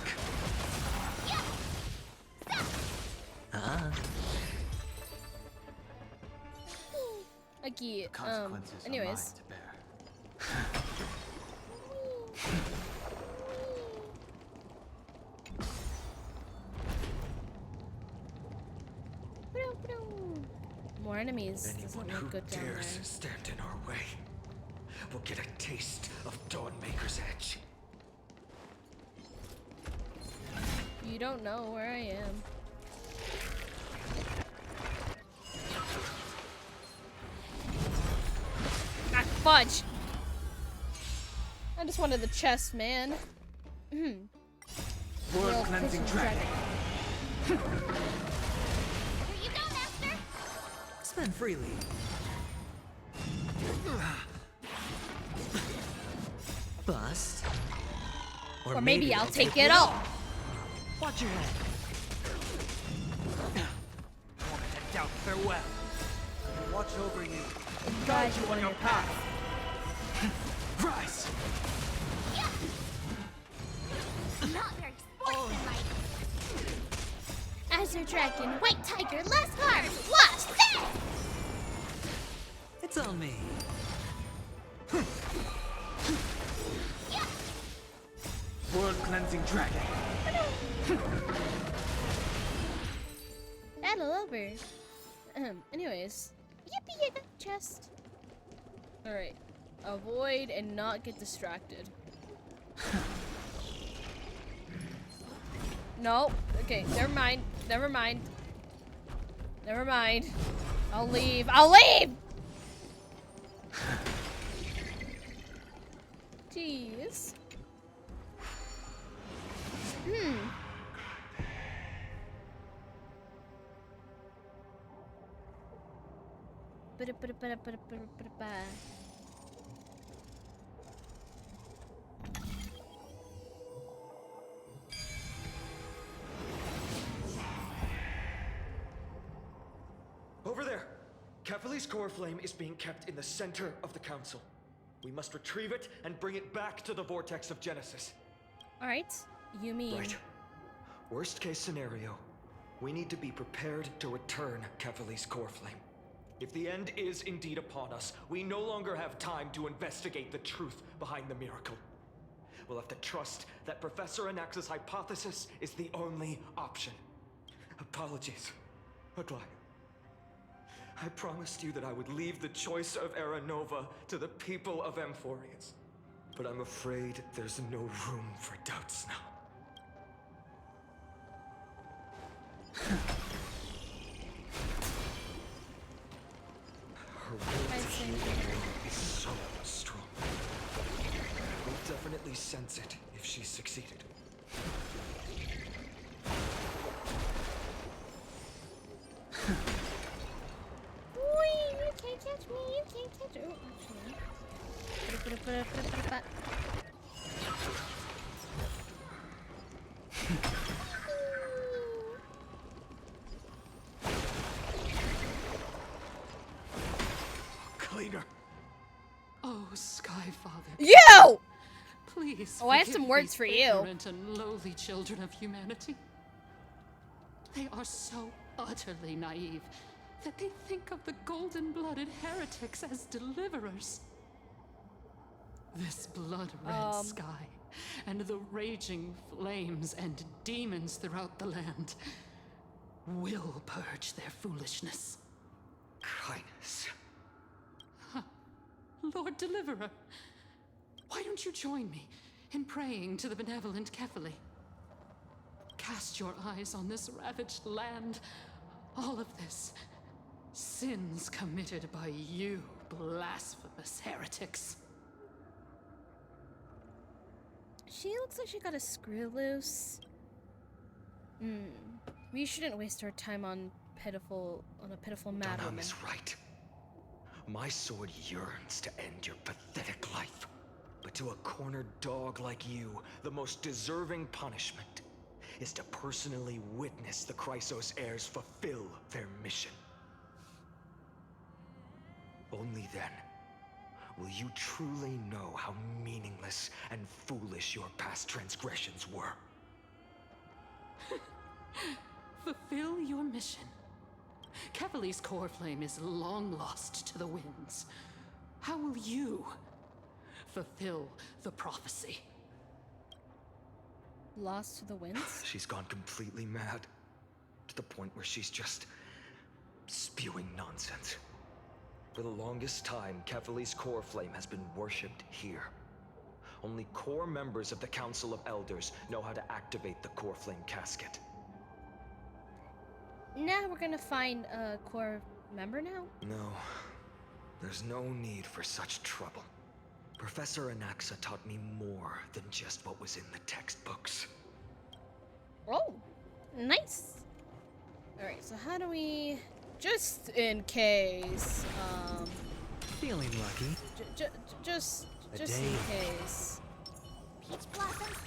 Okay, Consequences are anyways. mine to bear. More enemies. Doesn't Anyone who look good down dares there. stand in our way will get a taste of Dawnmaker's edge. You don't know where I am. Ah, fudge! I just wanted the chest, man. World cleansing dragon. here you go, Master! Spend freely. Bust. Or maybe I'll take it all. Watch your head. Doubt farewell. Watch over you. Guide you on your path. Rise. Not very sportsmanlike. Azure Dragon, White Tiger, less carbs. Watch this! It's on me. World cleansing dragon. Battle over. Anyways. Yippee, I got the chest. Alright. Avoid and not get distracted. No. Okay, never mind. Never mind. Never mind. I'll leave. I'll leave! Jeez. Ba-da-ba-da-ba-da-ba-da-ba-da-ba. Over there! Kefali's core flame is being kept in the center of the council. We must retrieve it and bring it back to the vortex of Genesis. Alright, you mean... Right. Worst case scenario, we need to be prepared to return Kefali's core flame. If the end is indeed upon us, we no longer have time to investigate the truth behind the miracle. We'll have to trust that Professor Anaxa's hypothesis is the only option. Apologies, Aglaia. I promised you that I would leave the choice of Era Nova to the people of Amphorius. But I'm afraid there's no room for doubts now. Her will to heal is so strong. We'll definitely sense it if she's succeeded. Wee, you can't catch me, you can't catch me. Oh, actually. Cleaner. Oh, Sky Father. You! Please. Oh, I have some forgive words these for you. ignorant and lowly children of humanity. They are so utterly naive that they think of the golden-blooded heretics as deliverers. This blood-red sky and the raging flames and demons throughout the land will purge their foolishness. Kindness. Lord Deliverer, why don't you join me in praying to the benevolent Kefali? Cast your eyes on this ravaged land. All of this, sins committed by you, blasphemous heretics. She looks like she got a screw loose. We shouldn't waste our time on a pitiful madwoman. Dunham is right. My sword yearns to end your pathetic life. But to a cornered dog like you, the most deserving punishment is to personally witness the Chrysos heirs fulfill their mission. Only then will you truly know how meaningless and foolish your past transgressions were. Fulfill your mission. Kefali's core flame is long lost to the winds. How will you fulfill the prophecy? Lost to the winds? She's gone completely mad. To the point where she's just spewing nonsense. For the longest time, Kefali's core flame has been worshipped here. Only core members of the Council of Elders know how to activate the core flame casket. Now we're gonna find a core member now? No, there's no need for such trouble. Professor Anaxa taught me more than just what was in the textbooks. Oh, nice. Alright, so how do we... Just in case, Feeling lucky. just A in day. case. Peach blossoms.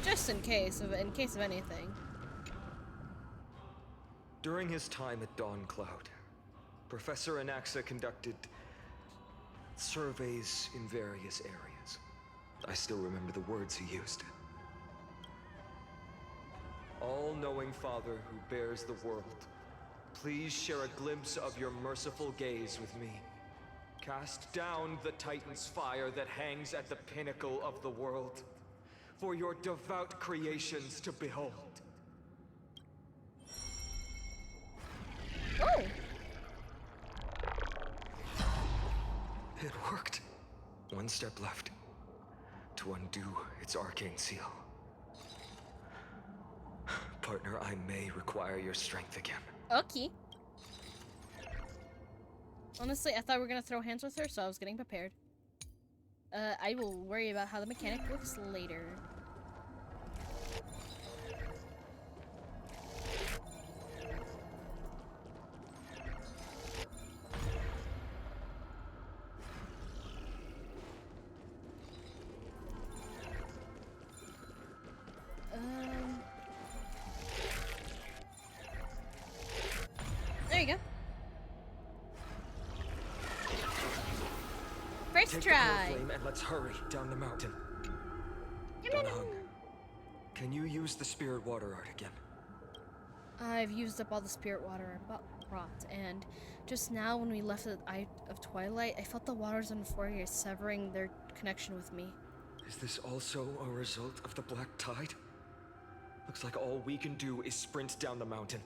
Just in case of anything. During his time at Dawn Cloud, Professor Anaxa conducted surveys in various areas. I still remember the words he used. All-knowing Father who bears the world, please share a glimpse of your merciful gaze with me. Cast down the Titan's fire that hangs at the pinnacle of the world, for your devout creations to behold. Oh! It worked. One step left to undo its arcane seal. Partner, I may require your strength again. Okay. Honestly, I thought we were gonna throw hands with her, so I was getting prepared. I will worry about how the mechanic looks later. There you go. First Take try. the flame and let's hurry down the mountain. Dunhung, can you use the spirit water art again? I've used up all the spirit water I brought, and just now when we left the Eye of Twilight, I felt the waters on Euphoria severing their connection with me. Is this also a result of the black tide? Looks like all we can do is sprint down the mountain.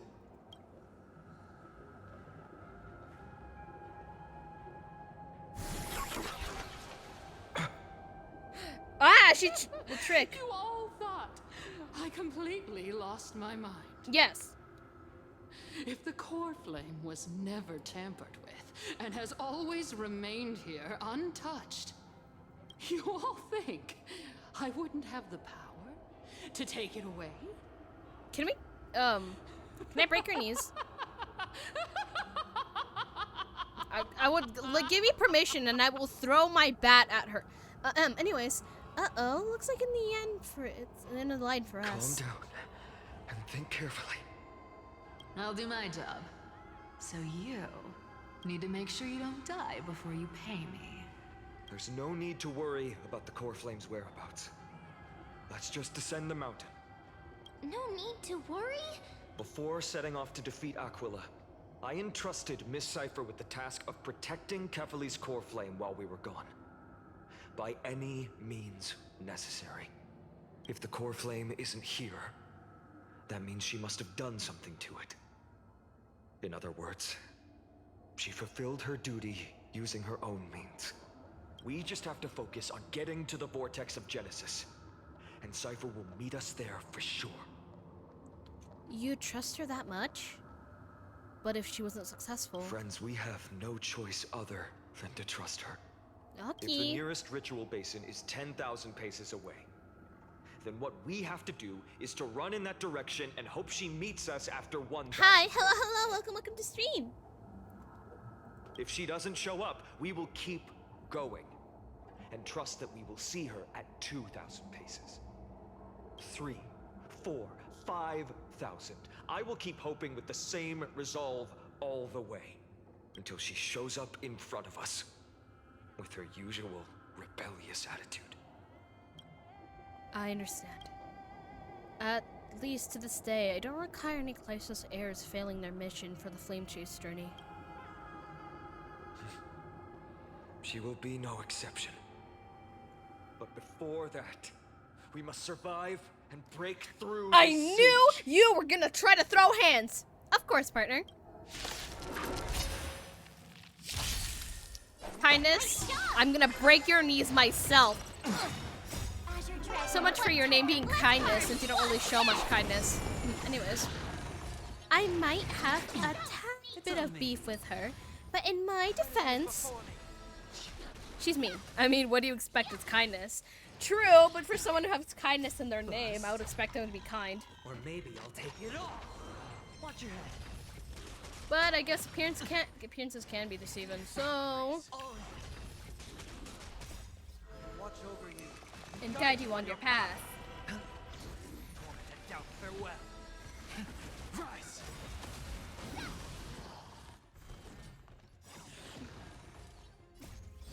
Ah, the trick. You all thought I completely lost my mind. Yes. If the core flame was never tampered with and has always remained here untouched, you all think I wouldn't have the power to take it away? Can I break your knees? I would, like, give me permission and I will throw my bat at her. Anyways, looks like in the end it's an end of the line for us. Calm down and think carefully. I'll do my job. So you need to make sure you don't die before you pay me. There's no need to worry about the core flame's whereabouts. Let's just descend the mountain. No need to worry? Before setting off to defeat Aquila, I entrusted Miss Cipher with the task of protecting Kefali's core flame while we were gone. By any means necessary. If the core flame isn't here, that means she must have done something to it. In other words, she fulfilled her duty using her own means. We just have to focus on getting to the vortex of Genesis, and Cipher will meet us there for sure. You trust her that much? But if she wasn't successful... Friends, we have no choice other than to trust her. Okay. If the nearest ritual basin is 10,000 paces away, then what we have to do is to run in that direction and hope she meets us after 1,000. Hi, hello, welcome to stream. If she doesn't show up, we will keep going and trust that we will see her at 2,000 paces. 3, 4, 5,000. I will keep hoping with the same resolve all the way until she shows up in front of us with her usual rebellious attitude. I understand. At least to this day, I don't require any Clysos heirs failing their mission for the Flame Chase journey. She will be no exception. But before that, we must survive and break through I the knew siege. you were gonna try to throw hands! Of course, partner. Kindness, I'm gonna break your knees myself. So much for your name being Kindness, since you don't really show much kindness. Anyways, I might have a tad bit of beef with her, but in my defense, she's mean. I mean, what do you expect? It's Kindness. True, but for someone who has kindness in their name, I would expect them to be kind. Or maybe I'll take it all. Watch your head. But I guess appearances can be deceiving, so... Watch over you. And guide you on your path. Doubt farewell. Rise.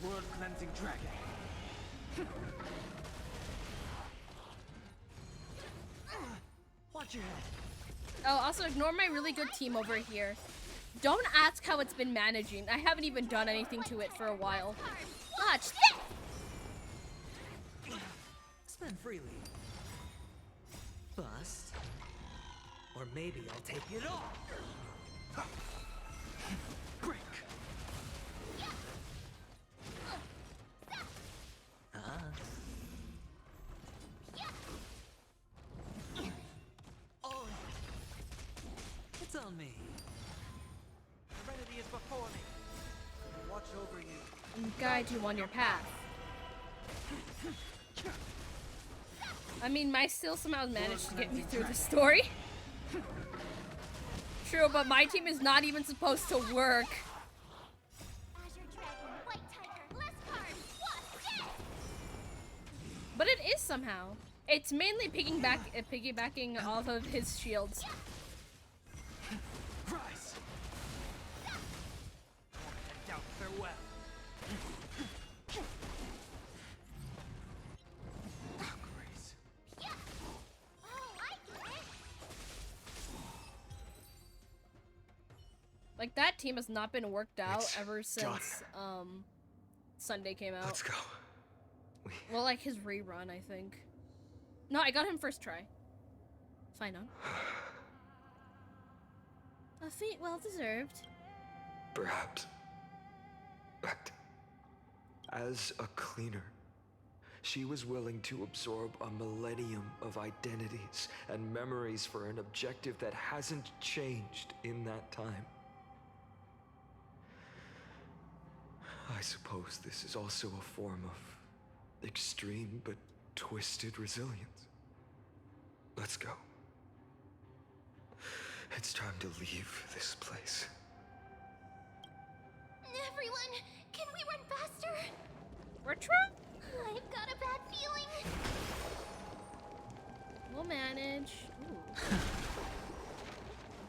World cleansing dragon. Watch your head. Oh, also ignore my really good team over here. Don't ask how it's been managing. I haven't even done anything to it for a while. Watch this! Spend freely. Bust. Or maybe I'll take it all. Break. Oh. It's on me. Serenity is before me. Watch over you. And guide you on your path. I mean, my still somehow managed to get me through the story. True, but my team is not even supposed to work. But it is somehow. It's mainly piggybacking off of his shields. Rise. Doubt farewell. Like, that team has not been worked out It's ever done. since, Sunday came out. Let's go. Well, like, his rerun, I think. No, I got him first try. Fine on. A feat well deserved. Perhaps. But as a cleaner, she was willing to absorb a millennium of identities and memories for an objective that hasn't changed in that time. I suppose this is also a form of extreme but twisted resilience. Let's go. It's time to leave this place. Everyone, can we run faster? We're trying. I've got a bad feeling. We'll manage. Ooh.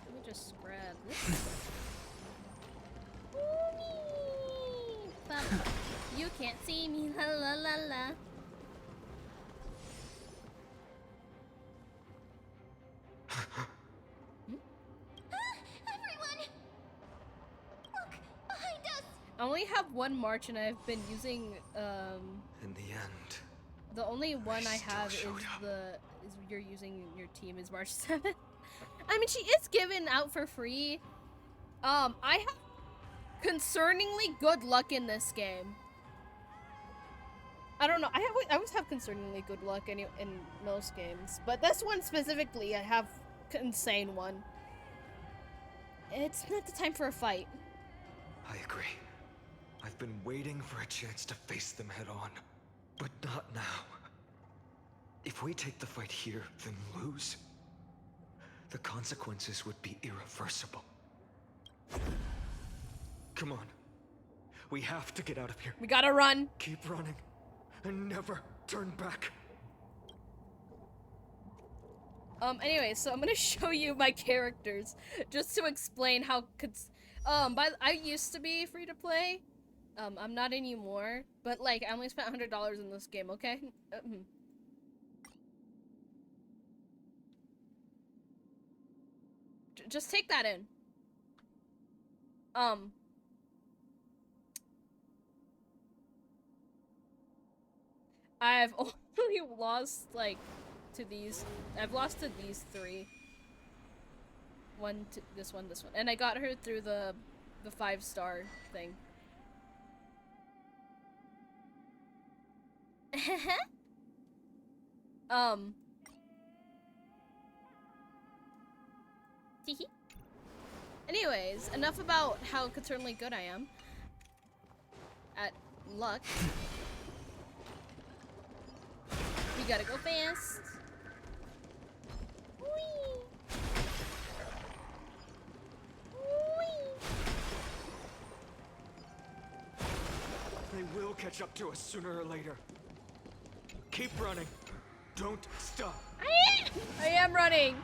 Let me just grab this. Ooh-wee. Bum. You can't see me, la la la la. Everyone! Look, behind us! I only have one march and I've been using, In the end, the only one I have is you're using in your team is March 7th. I mean, she is given out for free. I have concerningly good luck in this game. I don't know. I always have concerningly good luck in most games, but this one specifically, I have insane one. It's not the time for a fight. I agree. I've been waiting for a chance to face them head on, but not now. If we take the fight here, then lose, the consequences would be irreversible. Come on. We have to get out of here. We gotta run. Keep running, and never turn back. Anyway, so I'm gonna show you my characters, just to explain how I used to be free to play. I'm not anymore, but like, I only spent $100 in this game, okay? Just take that in. I've only lost, like, to these. I've lost to these three. This one. And I got her through the 5-star thing. Anyways, enough about how concerningly good I am at luck. We gotta go fast. Whee! Whee! They will catch up to us sooner or later. Keep running. Don't stop. I am running.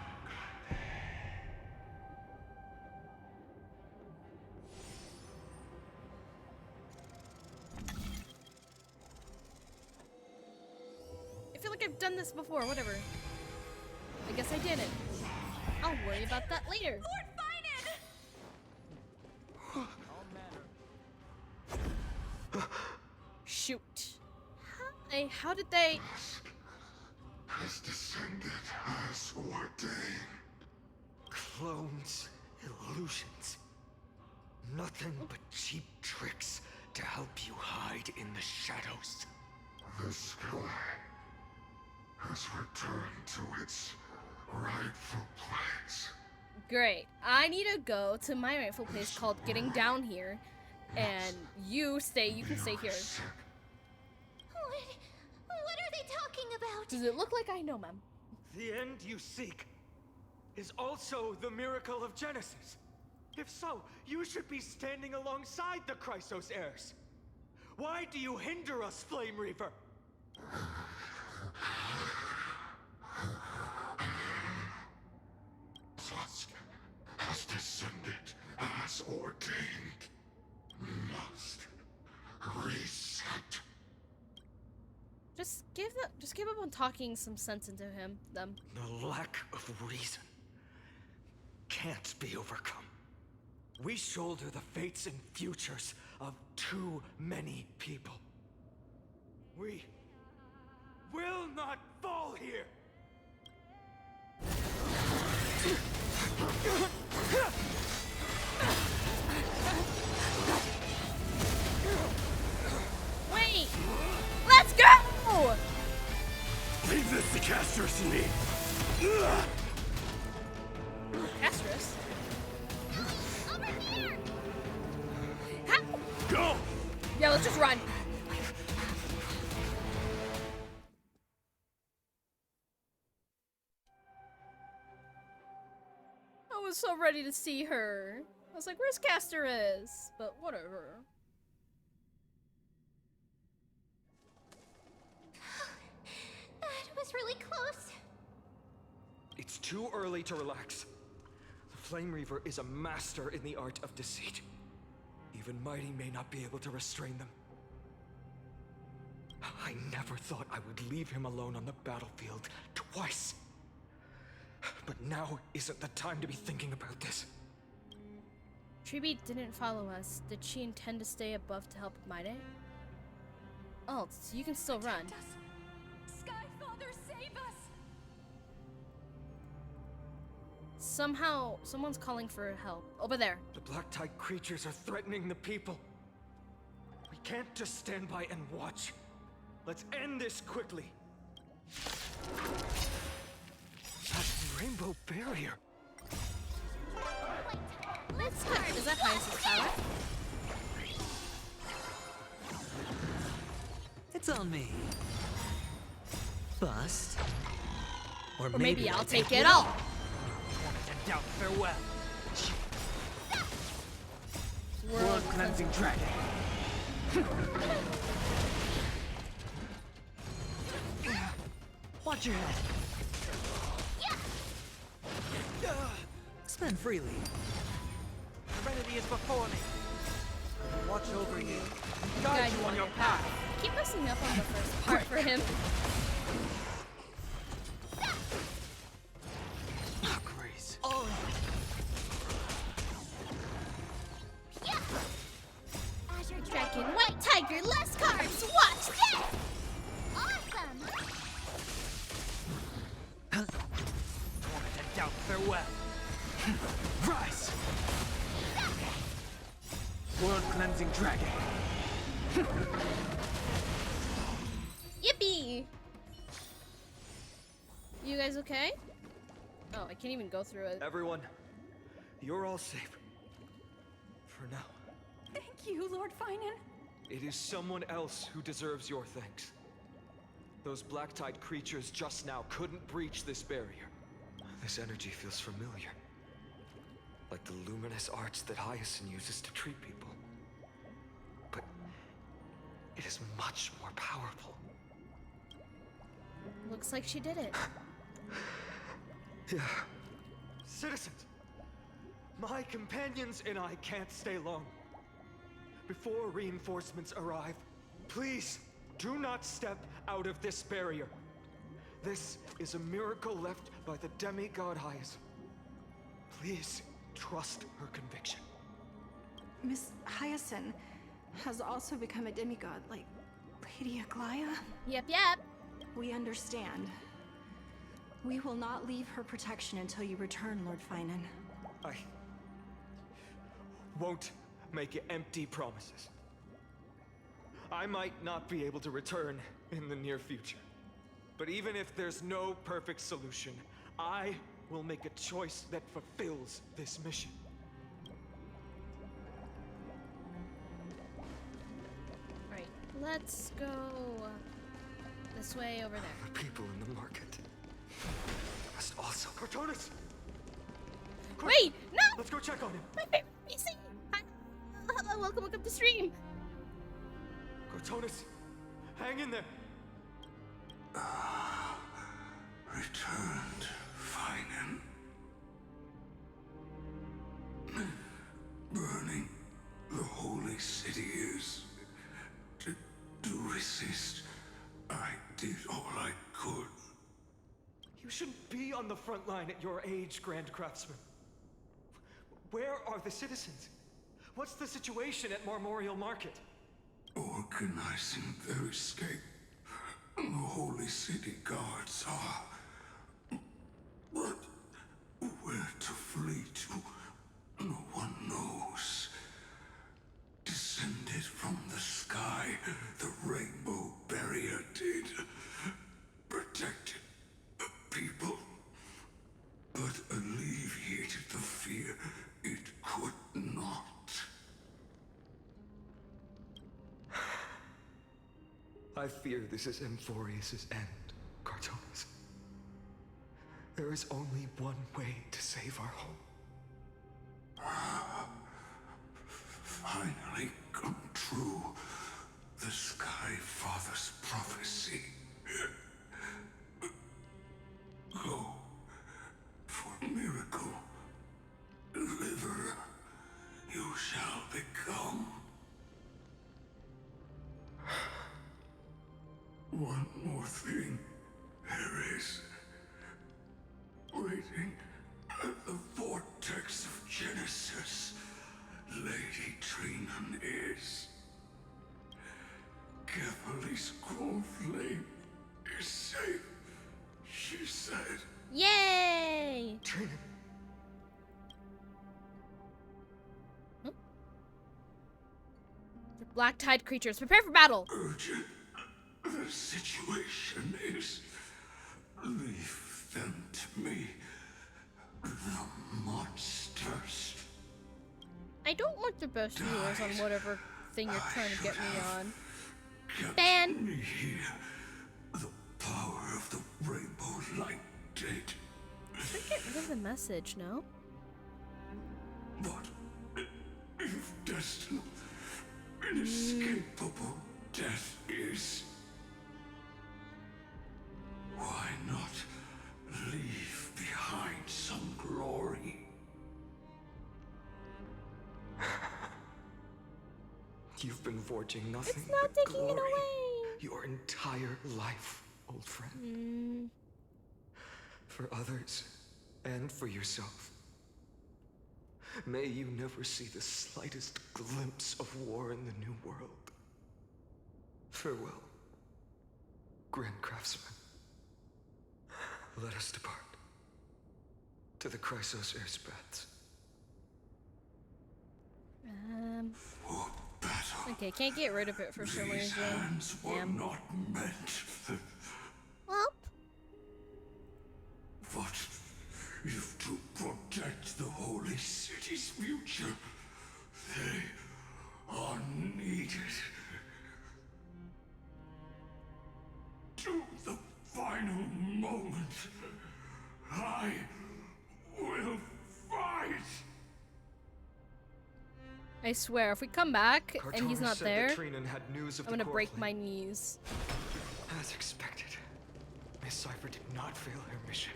I feel like I've done this before, whatever. I guess I didn't. I'll worry about that later. Shoot. How did they... Has descended as ordained. Clones, illusions. Nothing but cheap tricks to help you hide in the shadows. The sky has returned to its rightful place. Great. I need to go to my rightful place called Getting Down Here. And you can stay here. What are they talking about? Does it look like I know, ma'am? The end you seek is also the miracle of Genesis. If so, you should be standing alongside the Chrysos heirs. Why do you hinder us, Flame Reaver? Dusk has descended as ordained. Must reset. Just give up on talking some sense into The lack of reason can't be overcome. We shoulder the fates and futures of too many people. We will not fall here! Wait! Let's go! Leave this to Castros and me. Castros? Over here! Go! Yeah, let's just run. I was so ready to see her. I was like, where's Castorus? But whatever. That was really close. It's too early to relax. The Flame Reaver is a master in the art of deceit. Even Mighty may not be able to restrain them. I never thought I would leave him alone on the battlefield twice. But now isn't the time to be thinking about this. Triby didn't follow us. Did she intend to stay above to help Maide? Oh, so you can still run. Skyfather, save us! Somehow, someone's calling for help. Over there. The Black Tide creatures are threatening the people. We can't just stand by and watch. Let's end this quickly. That rainbow barrier. Let's go. Is that Hyacinth's power? It's on me. Bust. Or maybe I'll take it all. And doubt farewell. World cleansing dragon. Watch your head. Spend freely. Serenity is before me. Watch over you. Guide you on your path. Keep messing up on the first part for him. Grace. Oh. Azure Dragon, White Tiger, less cards. Watch this. Awesome! Torment and doubt farewell. Rise! World cleansing dragon. Yippee! You guys okay? Oh, I can't even go through it. Everyone, you're all safe. For now. Thank you, Lord Finan. It is someone else who deserves your thanks. Those Black Tide creatures just now couldn't breach this barrier. This energy feels familiar. Like the luminous arts that Hyacinth uses to treat people. But it is much more powerful. Looks like she did it. Yeah. Citizens! My companions and I can't stay long. Before reinforcements arrive, please do not step out of this barrier. This is a miracle left by the demigod Hyacinth. Please trust her conviction. Miss Hyacinth has also become a demigod, like Lady Aglaya? Yep. We understand. We will not leave her protection until you return, Lord Finan. I won't make empty promises. I might not be able to return in the near future. But even if there's no perfect solution, I will make a choice that fulfills this mission. Right, let's go this way over there. The people in the market must also. Cortonis! Wait, no! Let's go check on him. My favorite PC! Hello, welcome to stream. Cortonis, hang in there. Returned, Finan. Burning the holy city is. To resist, I did all I could. You shouldn't be on the front line at your age, Grand Craftsman. Where are the citizens? What's the situation at Marmorial Market? Organizing their escape. The Holy City guards are. But where to flee to, no one knows. Descended from the sky, the rainbow barrier did. Protected people, but alleviated the fear it could not. I fear this is Amphorius' end, Cartonis. There is only one way to save our home. Finally come true. The Sky Father's prophecy. Go for miracle. Deliverer, you shall become. One more thing. There is. Waiting at the vortex of Genesis, Lady Trinan is. Kephalie's core flame is safe, she said. Yay! Trinan. The black tide creatures, prepare for battle! Urgent. The situation is. Leave them to me. The monsters. I don't want the best viewers on whatever thing you're trying to get me on. Ban! Me here. The power of the rainbow light did. Should get rid of the message, no? But if destined, inescapable death is. Why not leave behind some glory? You've been forging nothing It's not but taking it glory away! your entire life, old friend. For others, and for yourself. May you never see the slightest glimpse of war in the New World. Farewell, Grand Craftsman. Let us depart to the Chrysos Air's paths. Okay, can't get rid of it for some reason. Hands were Damn. not meant. Well. But if to protect the Holy City's future, they are needed. To the final moment, I will fight. I swear, if we come back and he's Cartonis not said there, that Trinan had news of I'm the gonna core break flame. my knees. As expected, Miss Cipher did not fail her mission.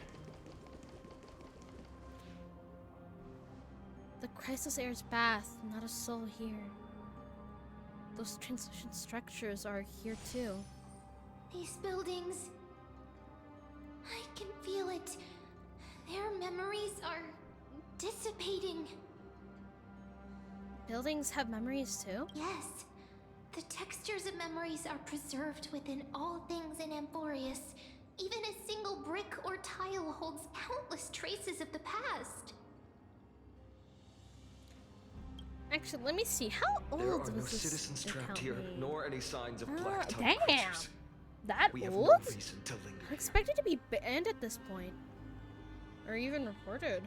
The Chrysos Air's bath, not a soul here. Those transition structures are here too. These buildings. I can feel it. Their memories are dissipating. Buildings have memories too? Yes. The textures of memories are preserved within all things in Amphorius. Even a single brick or tile holds countless traces of the past. Actually, let me see. How old There are was no this citizens trapped account here, made? nor any signs of Ah, black tide damn. creatures. That We have old? no reason to linger. I expected to be banned at this point. Or even reported.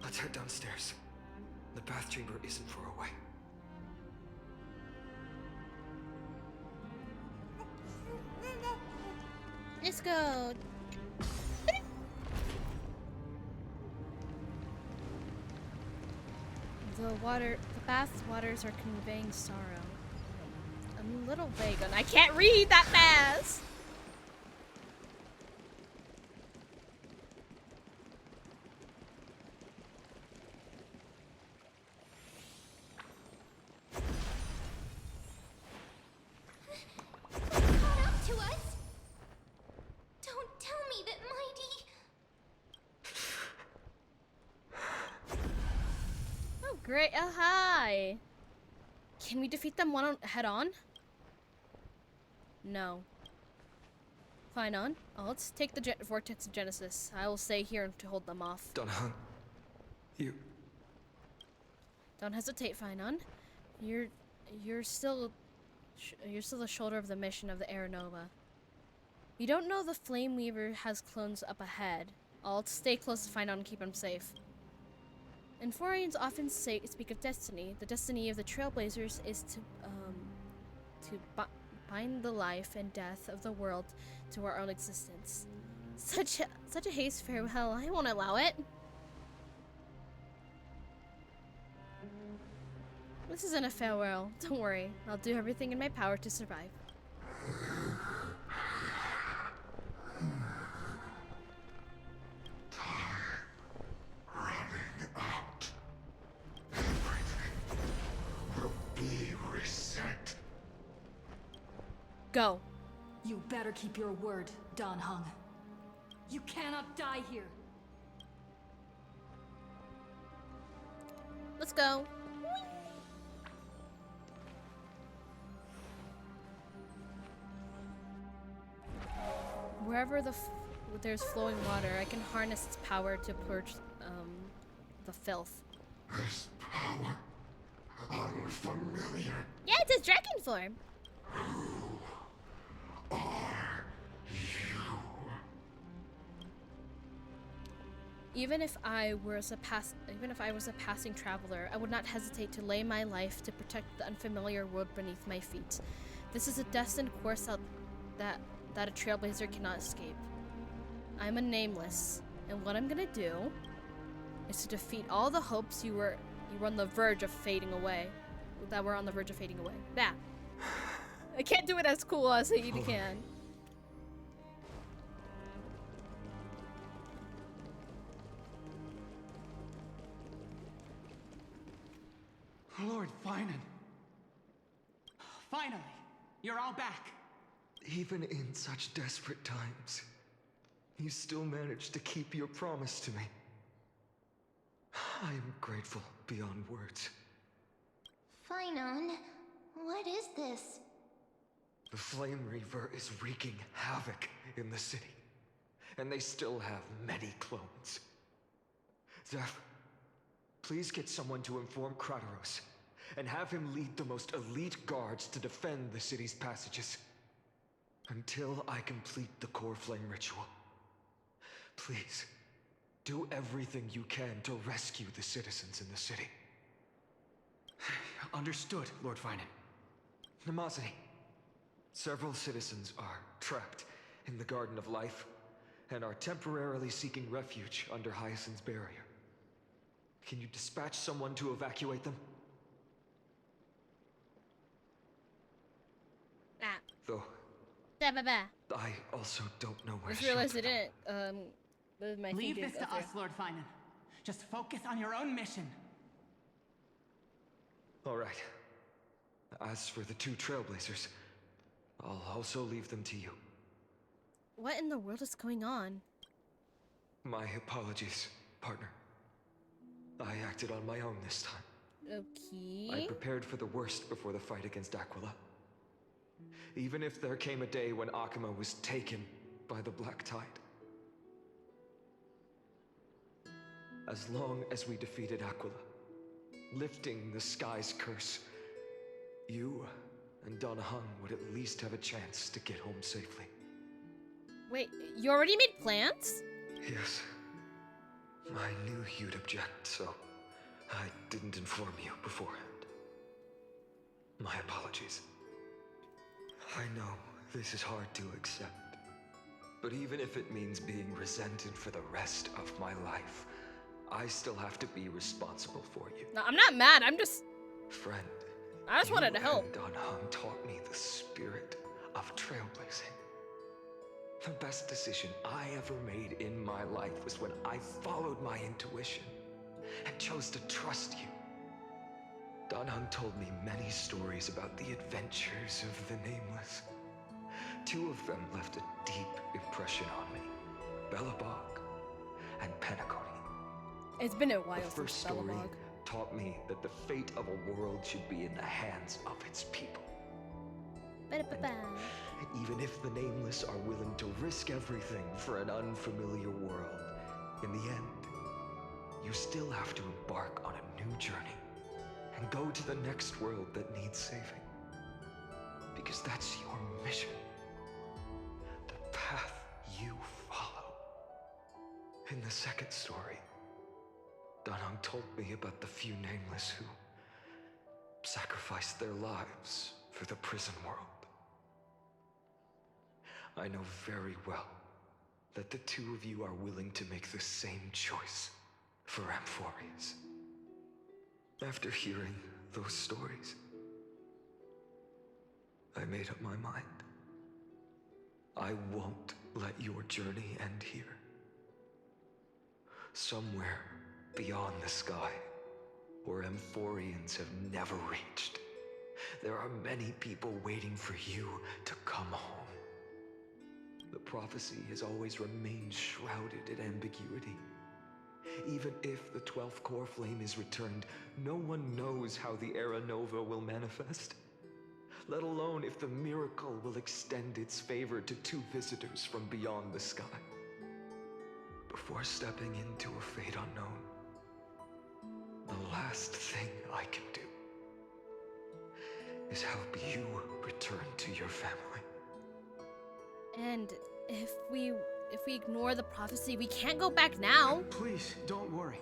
Let's head downstairs. The bath chamber isn't far away. Let's go. The bath waters are conveying sorrow. I'm a little vague and I can't read that fast. Caught up to us? Don't tell me that Great. Oh, hi. Can we defeat them head on? No. Fine on. Oh, let's take the Vortex of Genesis. I will stay here to hold them off. Danheng, you... Don't hesitate, Finon. You're still the shoulder of the mission of the Aeronova. You don't know the Flame Weaver has clones up ahead. I'll stay close to Finon and keep him safe. Enforians often speak of destiny. The destiny of the Trailblazers is to bind the life and death of the world to our own existence. Such a haste farewell. I won't allow it. This isn't a farewell. Don't worry. I'll do everything in my power to survive. Running out. Everything will be reset. Go. You better keep your word, Danheng. You cannot die here. Let's go. Wherever there's flowing water, I can harness its power to purge the filth. This power, unfamiliar. Yeah, it's a dragon form. Who are you? Even if I was a passing traveler, I would not hesitate to lay my life to protect the unfamiliar world beneath my feet. This is a destined course that a trailblazer cannot escape. I'm a nameless, and what I'm gonna do is to defeat all the hopes you were on the verge of fading away. That were on the verge of fading away. That. I can't do it as cool as you can. Lord Finan. Finally, you're all back. Even in such desperate times, you still managed to keep your promise to me. I am grateful beyond words. Finon, what is this? The Flame Reaver is wreaking havoc in the city, and they still have many clones. Zeph, please get someone to inform Kratos, and have him lead the most elite guards to defend the city's passages. Until I complete the Core Flame ritual. Please, do everything you can to rescue the citizens in the city. Understood, Lord Finan. Nemazini, several citizens are trapped in the Garden of Life and are temporarily seeking refuge under Hyacinth's barrier. Can you dispatch someone to evacuate them? Though, I also don't know where I just realized I didn't, move my Leave fingers this to up there. us, Lord Finan. Just focus on your own mission. All right. As for the two Trailblazers, I'll also leave them to you. What in the world is going on? My apologies, partner. I acted on my own this time. Okay. I prepared for the worst before the fight against Aquila. Even if there came a day when Akuma was taken by the Black Tide. As long as we defeated Aquila, lifting the sky's curse, you and Danheng would at least have a chance to get home safely. Wait, you already made plans? Yes. I knew you'd object, so I didn't inform you beforehand. My apologies. I know this is hard to accept, but even if it means being resented for the rest of my life, I still have to be responsible for you. No, I'm not mad, I'm just... Friend, I just wanted to help. Danheng taught me the spirit of trailblazing. The best decision I ever made in my life was when I followed my intuition and chose to trust you. Danheng told me many stories about the adventures of the Nameless. Two of them left a deep impression on me. Belobog and Penacony. It's been a while The first since story Belobog. taught me that the fate of a world should be in the hands of its people. Ba-da-ba-ba. Even if the Nameless are willing to risk everything for an unfamiliar world, in the end, you still have to embark on a new journey and go to the next world that needs saving. Because that's your mission. The path you follow. In the second story, Danang told me about the few Nameless who sacrificed their lives for the prison world. I know very well that the two of you are willing to make the same choice for Amphorius. After hearing those stories, I made up my mind. I won't let your journey end here. Somewhere beyond the sky, where Amphorians have never reached, there are many people waiting for you to come home. The prophecy has always remained shrouded in ambiguity. Even if the 12th core flame is returned, no one knows how the Era Nova will manifest, let alone if the miracle will extend its favor to two visitors from beyond the sky. Before stepping into a fate unknown, the last thing I can do is help you return to your family. And if we ignore the prophecy, we can't go back now. Please, don't worry.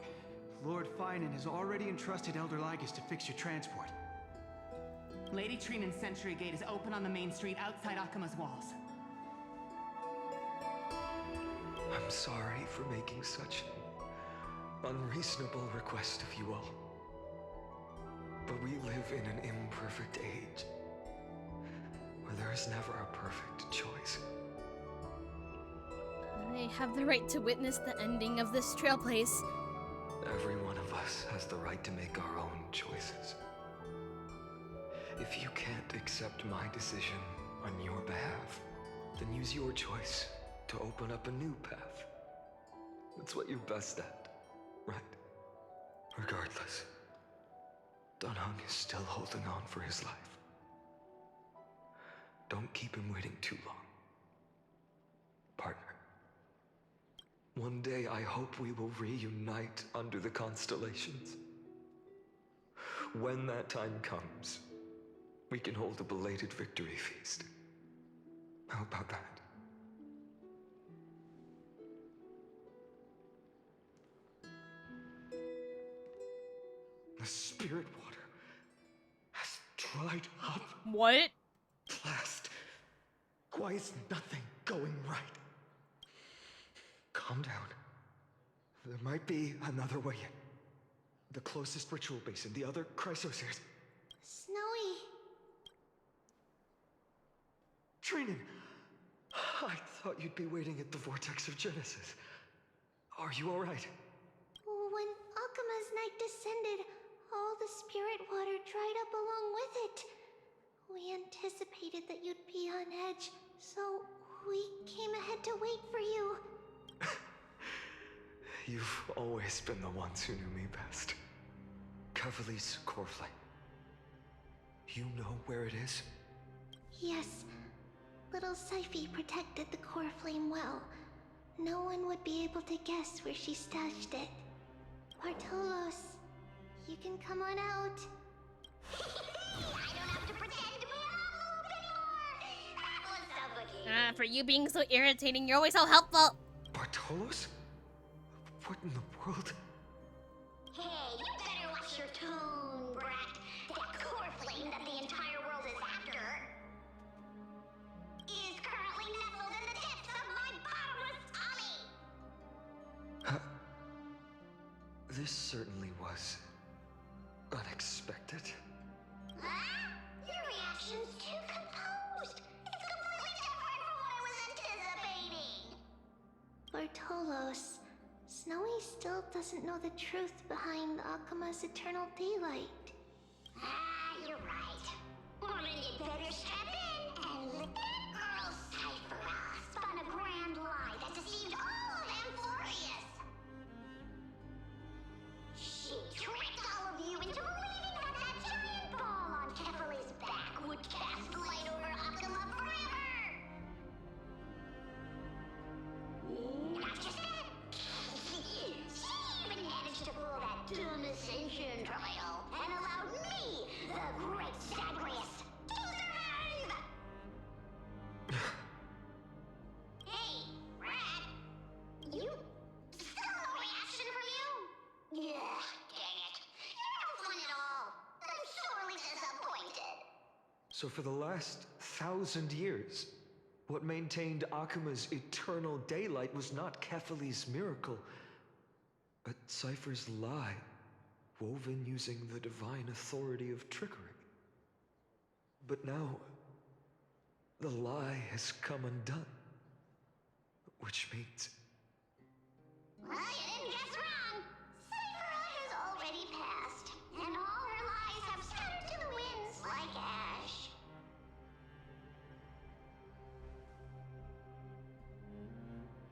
Lord Finan has already entrusted Elder Lygus to fix your transport. Lady Trinan's Sentry Gate is open on the main street outside Akima's walls. I'm sorry for making such an unreasonable request of you all. But we live in an imperfect age, where there is never a perfect choice. I have the right to witness the ending of this trail place. Every one of us has the right to make our own choices. If you can't accept my decision on your behalf, then use your choice to open up a new path. That's what you're best at, right? Regardless, Danang is still holding on for his life. Don't keep him waiting too long. Partner. One day I hope we will reunite under the constellations. When that time comes, we can hold a belated victory feast. How about that? The spirit water has dried up. What? Last. Why is nothing going right? Calm down. There might be another way in. The closest ritual basin, the other Chrysoseers. Snowy. Trinan! I thought you'd be waiting at the Vortex of Genesis. Are you alright? When Akima's night descended, all the spirit water dried up along with it. We anticipated that you'd be on edge, so we came ahead to wait for you. You've always been the ones who knew me best. Cavalier's core flame. You know where it is? Yes. Little Syphi protected the core flame well. No one would be able to guess where she stashed it. Bartolos, you can come on out. For you being so irritating, you're always so helpful. Bartolos? What in the world? Hey, you better watch your tone, brat. That core flame that the entire world is after is currently nestled in the depths of my bottomless tummy. This certainly was unexpected. Huh? Your reaction's too composed. It's completely different from what I was anticipating. Bartolos, Snowy still doesn't know the truth behind Akima's eternal daylight. You're right. Well, then you'd better step in and let that girl Cyphera spun a grand lie that deceived all of Amphorius. She tricked all of you ascension trial and allowed me, the great Zagreus, to survive! Hey, Rat! You... still no reaction from you? Yeah, dang it. You're no fun at all. I'm sorely disappointed. So for the last 1,000 years, what maintained Akuma's eternal daylight was not Kefali's miracle, but Cypher's lie, woven using the divine authority of trickery. But now, the lie has come undone. Which means... Well, you didn't guess wrong. Cypher has already passed, and all her lies have scattered to the winds like ash.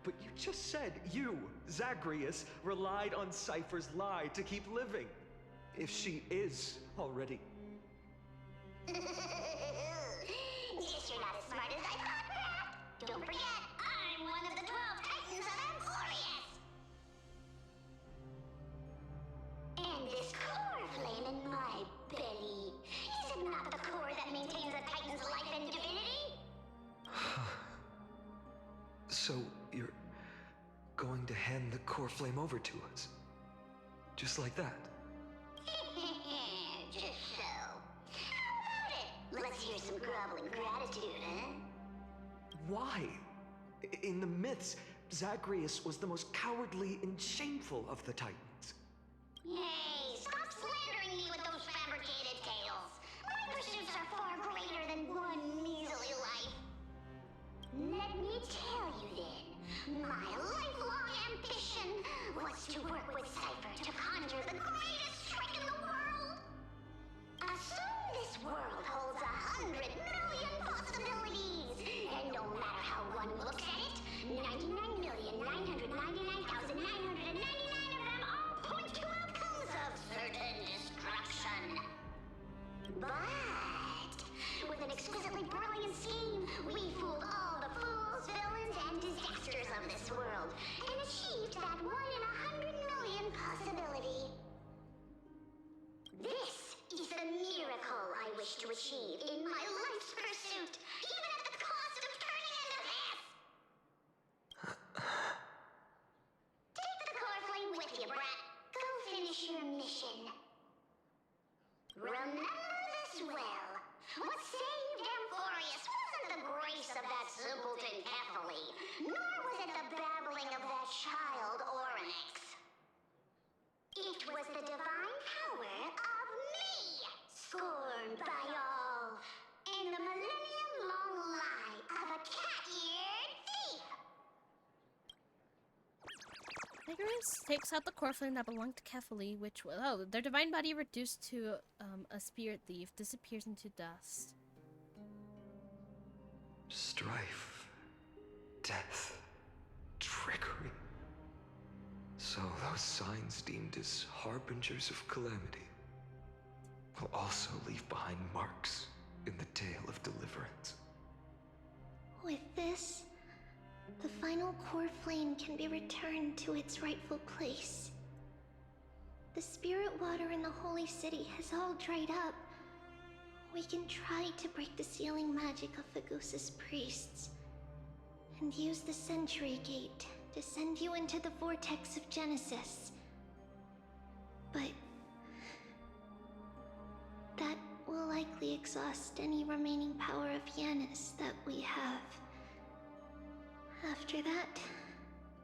But you just said you, Zagreus, relied on Cypher's lie to keep living. If she is already... Guess you're not as smart as I thought, Rat. Don't forget, I'm one of the 12 Titans of Amphorius. And this core flame in my belly, is it not the core that maintains a Titan's life and divinity? So, you're going to hand the core flame over to us? Just like that? Just so. How about it? Let's hear some groveling gratitude, huh? Why? In the myths, Zagreus was the most cowardly and shameful of the Titans. Hey, stop slandering me with those fabricated tales. My pursuits are far greater than one measly life. Let me tell you then, my lifelong ambition was to work with Cypher to conjure the greatest trick in the world. Assume this world holds 100 million possibilities, and no matter how one looks at it, 99,999,999 of them all point to outcomes of certain destruction. But with an exquisitely brilliant scheme, we fooled all the fools, villains, and disasters of this world, and achieved that 1 in 100 million possibility. This is the miracle I wish to achieve in my life's pursuit, even at the cost of turning into this! Take the core flame with you, Brat. Go finish your mission. Remember this well. What saved Amphorius wasn't the grace of that simpleton Kefali, nor was it the babbling of that child Oryx. It was the divine power of me, scorned by all, and the millennium-long lie of a cat-eared thief. Zagreus takes out the core flame that belonged to Kefali, which was their divine body reduced to a spirit thief disappears into dust. Strife, death, trickery. So those signs deemed as harbingers of calamity will also leave behind marks in the tale of deliverance. With this, the final core flame can be returned to its rightful place. The spirit water in the holy city has all dried up. We can try to break the sealing magic of Fagusa's priests and use the Century Gate to send you into the vortex of Genesis. But that will likely exhaust any remaining power of Yanis that we have. After that,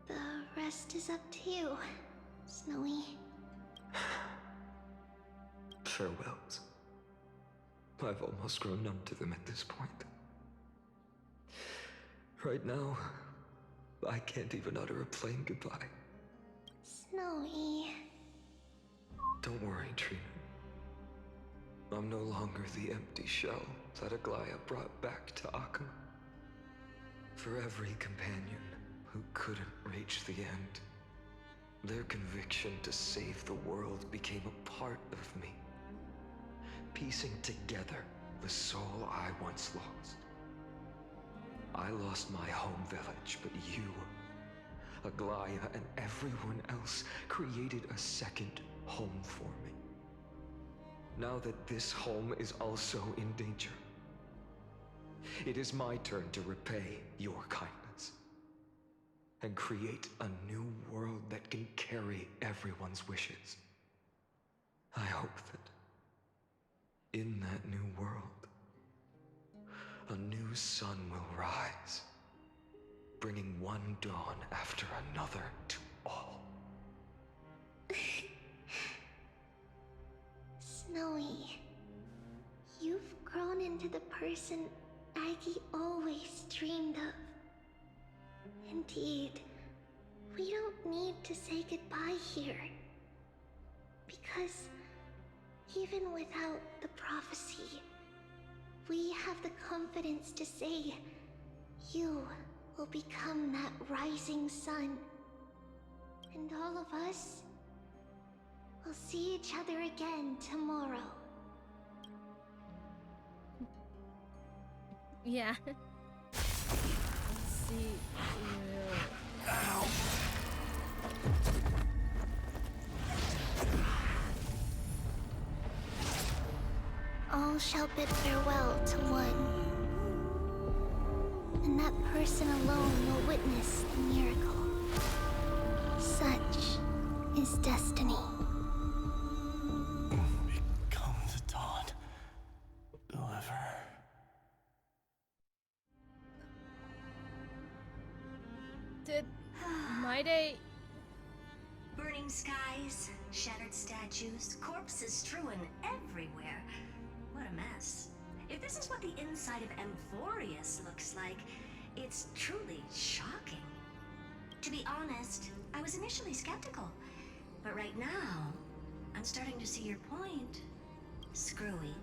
the rest is up to you, Snowy. Farewells. I've almost grown numb to them at this point. Right now, I can't even utter a plain goodbye. Snowy. Don't worry, Trina. I'm no longer the empty shell that Aglaya brought back to Akuma. For every companion who couldn't reach the end, their conviction to save the world became a part of me, piecing together the soul I once lost. I lost my home village, but you, Aglaya, and everyone else created a second home for me. Now that this home is also in danger, it is my turn to repay your kindness and create a new world that can carry everyone's wishes. I hope that in that new world, a new sun will rise, bringing one dawn after another to all. Snowy, you've grown into the person Aggie always dreamed of. Indeed, we don't need to say goodbye here. Because even without the prophecy, we have the confidence to say you will become that rising sun. And all of us will see each other again tomorrow. Yeah. Let's see. Ow. All shall bid farewell to one, and that person alone will witness the miracle. Such is destiny. Become the dawn. Whoever. Did my day? Burning skies, shattered statues, corpses strewn everywhere. What a mess. If this is what the inside of Amphorius looks like, it's truly shocking. To be honest, I was initially skeptical, but right now, I'm starting to see your point. Screwy.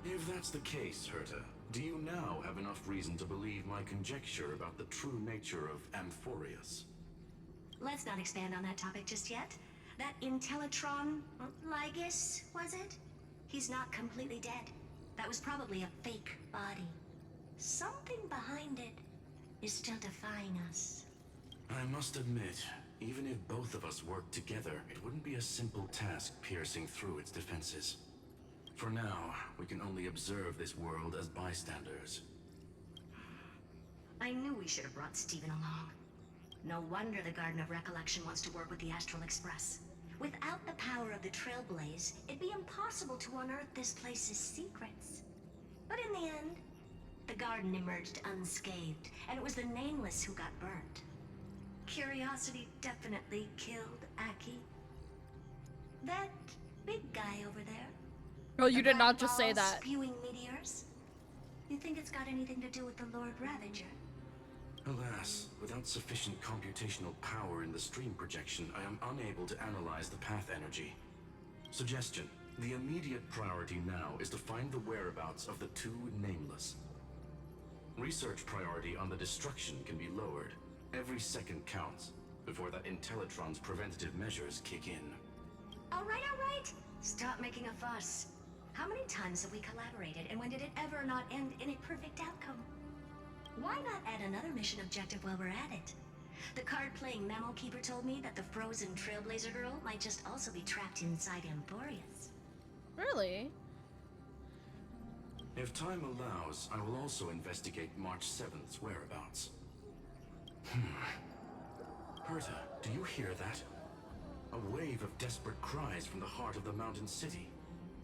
If that's the case, Herta, do you now have enough reason to believe my conjecture about the true nature of Amphorius? Let's not expand on that topic just yet. That Intellitron, Lygus, was it? He's not completely dead. That was probably a fake body. Something behind it is still defying us. I must admit, even if both of us worked together, it wouldn't be a simple task piercing through its defenses. For now, we can only observe this world as bystanders. I knew we should have brought Steven along. No wonder the Garden of Recollection wants to work with the Astral Express. Without the power of the Trailblaze, it'd be impossible to unearth this place's secrets. But in the end, the garden emerged unscathed, and it was the Nameless who got burnt. Curiosity definitely killed Aki. That big guy over there. Oh, you did not just say that. Spewing meteors. You think it's got anything to do with the Lord Ravager? Alas, without sufficient computational power in the stream projection, I am unable to analyze the path energy. Suggestion: the immediate priority now is to find the whereabouts of the two Nameless. Research priority on the destruction can be lowered. Every second counts before that Intellitron's preventative measures kick in. All right. Stop making a fuss. How many times have we collaborated, and when did it ever not end in a perfect outcome? Why not add another mission objective while we're at it? The card-playing memo keeper told me that the frozen Trailblazer girl might just also be trapped inside Amphorius. Really? If time allows, I will also investigate March 7th's whereabouts. Herta, do you hear that? A wave of desperate cries from the heart of the mountain city.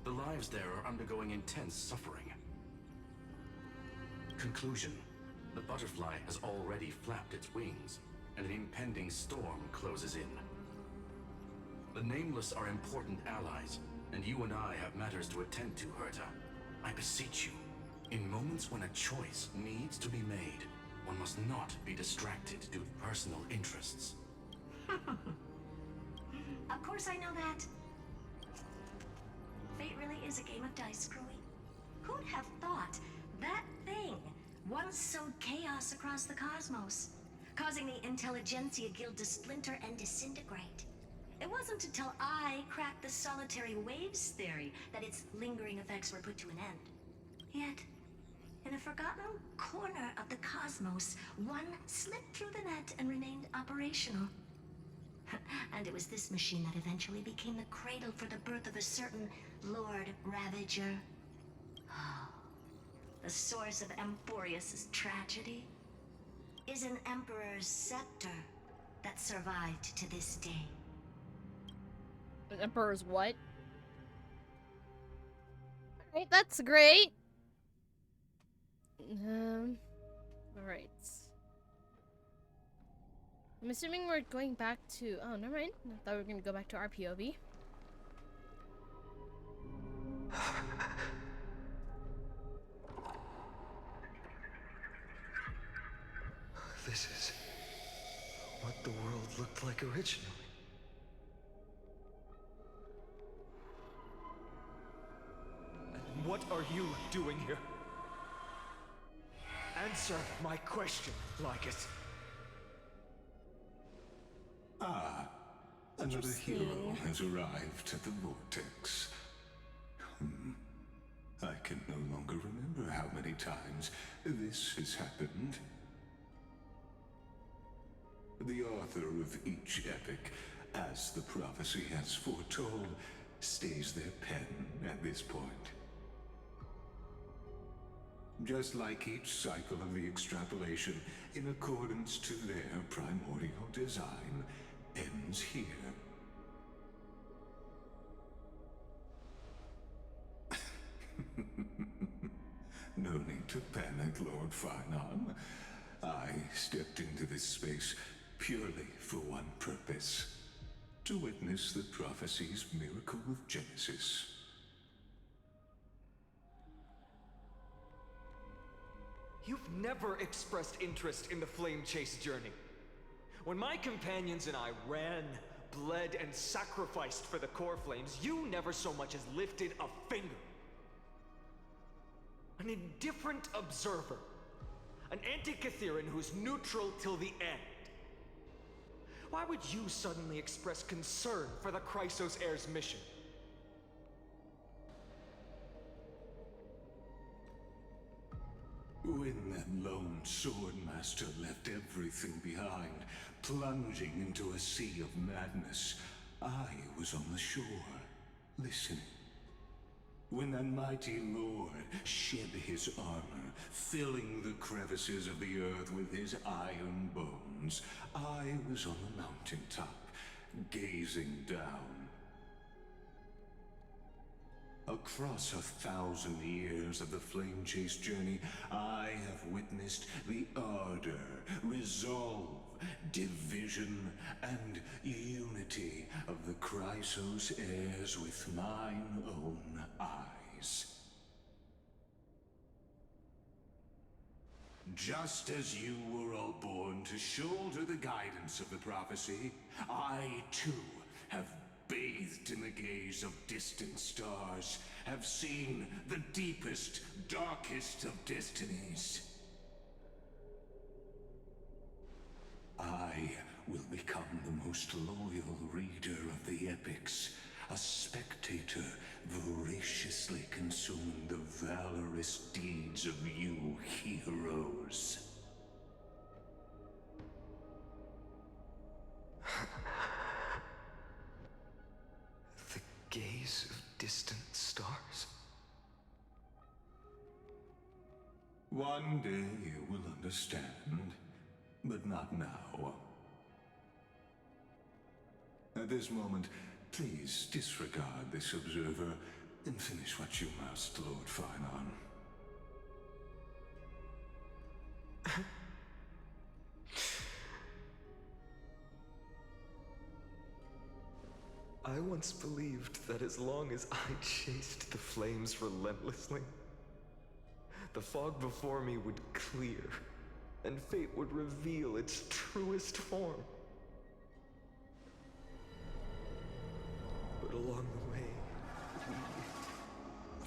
The lives there are undergoing intense suffering. Conclusion: the butterfly has already flapped its wings, and an impending storm closes in. The Nameless are important allies, and you and I have matters to attend to, Herta. I beseech you, in moments when a choice needs to be made, one must not be distracted due to personal interests. Of course I know that. Fate really is a game of dice, Screwy. Who'd have thought that thing once sowed chaos across the cosmos, causing the Intelligentsia Guild to splinter and disintegrate? It wasn't until I cracked the solitary waves theory that its lingering effects were put to an end. Yet, in a forgotten corner of the cosmos, one slipped through the net and remained operational. And it was this machine that eventually became the cradle for the birth of a certain Lord Ravager. The source of Emporius' tragedy is an Emperor's scepter that survived to this day. An Emperor's what? Alright, that's great. Alright. I'm assuming we're going back to... Oh, never mind. I thought we were going to go back to our POV. This is what the world looked like originally. And what are you doing here? Answer my question, Lycus. Ah, another hero has arrived at the Vortex. I can no longer remember how many times this has happened. The author of each epic, as the prophecy has foretold, stays their pen at this point. Just like each cycle of the extrapolation, in accordance to their primordial design, ends here. No need to panic, Lord Finon. I stepped into this space purely for one purpose: to witness the prophecy's miracle of Genesis. You've never expressed interest in the Flame Chase journey. When my companions and I ran, bled, and sacrificed for the Core Flames, you never so much as lifted a finger. An indifferent observer. An anti-Catheran who's neutral till the end. Why would you suddenly express concern for the Chrysos Heir's mission? When that lone swordmaster left everything behind, plunging into a sea of madness, I was on the shore, listening. When that mighty lord shed his armor, filling the crevices of the earth with his iron bones, I was on the mountaintop, gazing down. Across 1,000 years of the Flame Chase journey, I have witnessed the ardor, resolve, division, and unity of the Chrysos Heirs with mine own eyes. Just as you were all born to shoulder the guidance of the prophecy, I too have bathed in the gaze of distant stars, have seen the deepest, darkest of destinies. I will become the most loyal reader of the epics, a spectator voraciously consuming the valorous deeds of you heroes. The gaze of distant stars? One day you will understand, but not now. At this moment, please disregard this observer and finish what you must, Lord Finon. I once believed that as long as I chased the flames relentlessly, the fog before me would clear, and fate would reveal its truest form. But along the way,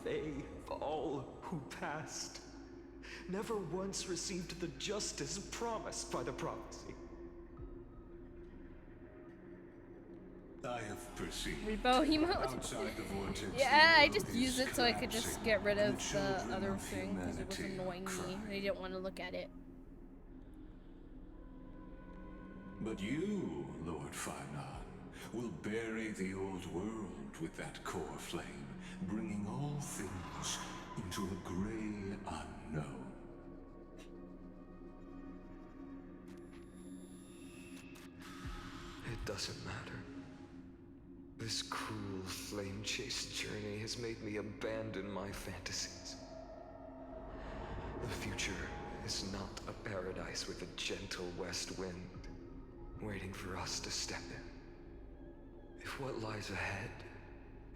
they, all who passed, never once received the justice promised by the prophecy. I have perceived. Repo emote. Outside the vortex, Yeah, I the just world used is it so I could just get rid of collapsing, and the other children of thing because it was humanity annoying me. cry. I didn't want to look at it. But you Lord Farnan, will bury the old world with that core flame, bringing all things into a gray unknown. It doesn't matter. This cruel flame-chased journey has made me abandon my fantasies. The future is not a paradise with a gentle west wind waiting for us to step in. If what lies ahead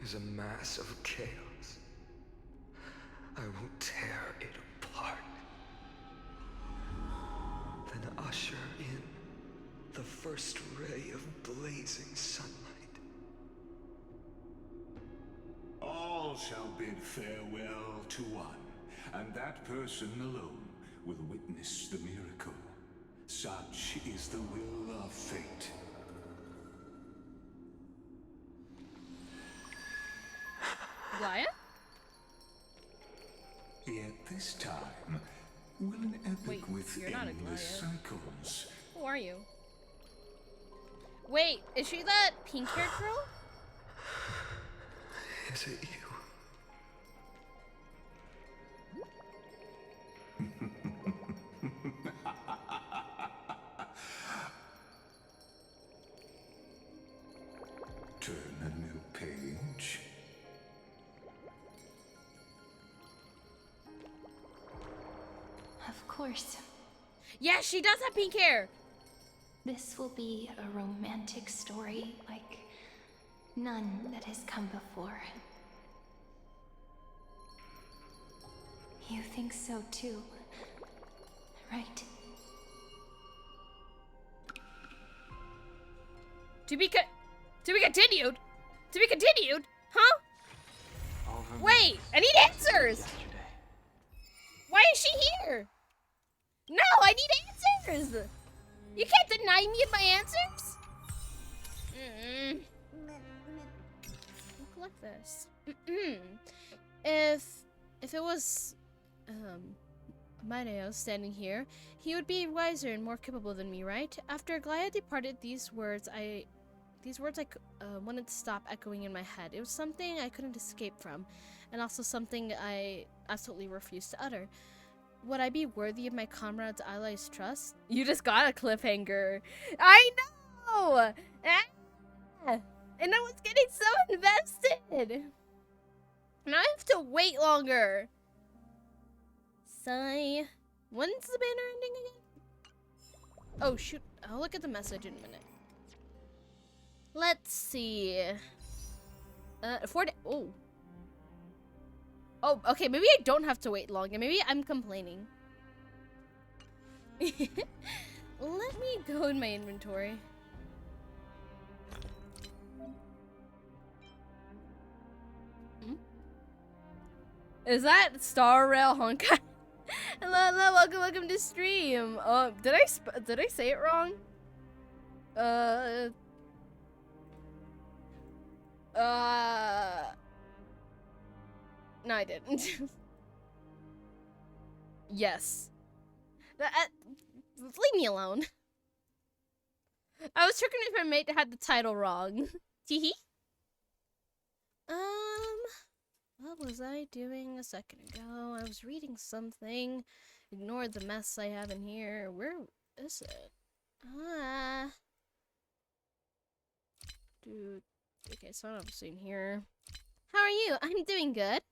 is a mass of chaos, I will tear it apart. Then usher in the first ray of blazing sunlight. All shall bid farewell to one, and that person alone will witness the miracle. Such is the will of fate. Glaya? Yet this time, will an epic Wait, with you're not a endless Glaya. cycles. Who are you? Wait, is she that pink-haired girl? Is it you? Turn a new page. Of course. Yeah, she does have pink hair. This will be a romantic story like none that has come before. You think so too, right? To be continued? To be continued? Huh? Wait, I need answers! Why is she here? No, I need answers! You can't deny me of my answers! I'll collect this. If it was, Maideo standing here, he would be wiser and more capable than me, right? After Glaya departed, these words I wanted to stop echoing in my head. It was something I couldn't escape from, and also something I absolutely refused to utter. Would I be worthy of my comrade's allies' trust? You just got a cliffhanger. I know! Ah! And I was getting so invested! Now I have to wait longer. Sigh. When's the banner ending again? Oh shoot, I'll look at the message in a minute. Let's see. 4 days. Oh. Oh, okay, maybe I don't have to wait long, and maybe I'm complaining. Let me go in my inventory. Is that Star Rail Honkai? Hello, welcome to stream. Did I say it wrong? No, I didn't. Yes. Leave me alone. I was checking if my mate had the title wrong. Teehee. What was I doing a second ago? I was reading something. Ignore the mess I have in here. Where is it? Dude. Okay, so I'm obviously in here. How are you? I'm doing good.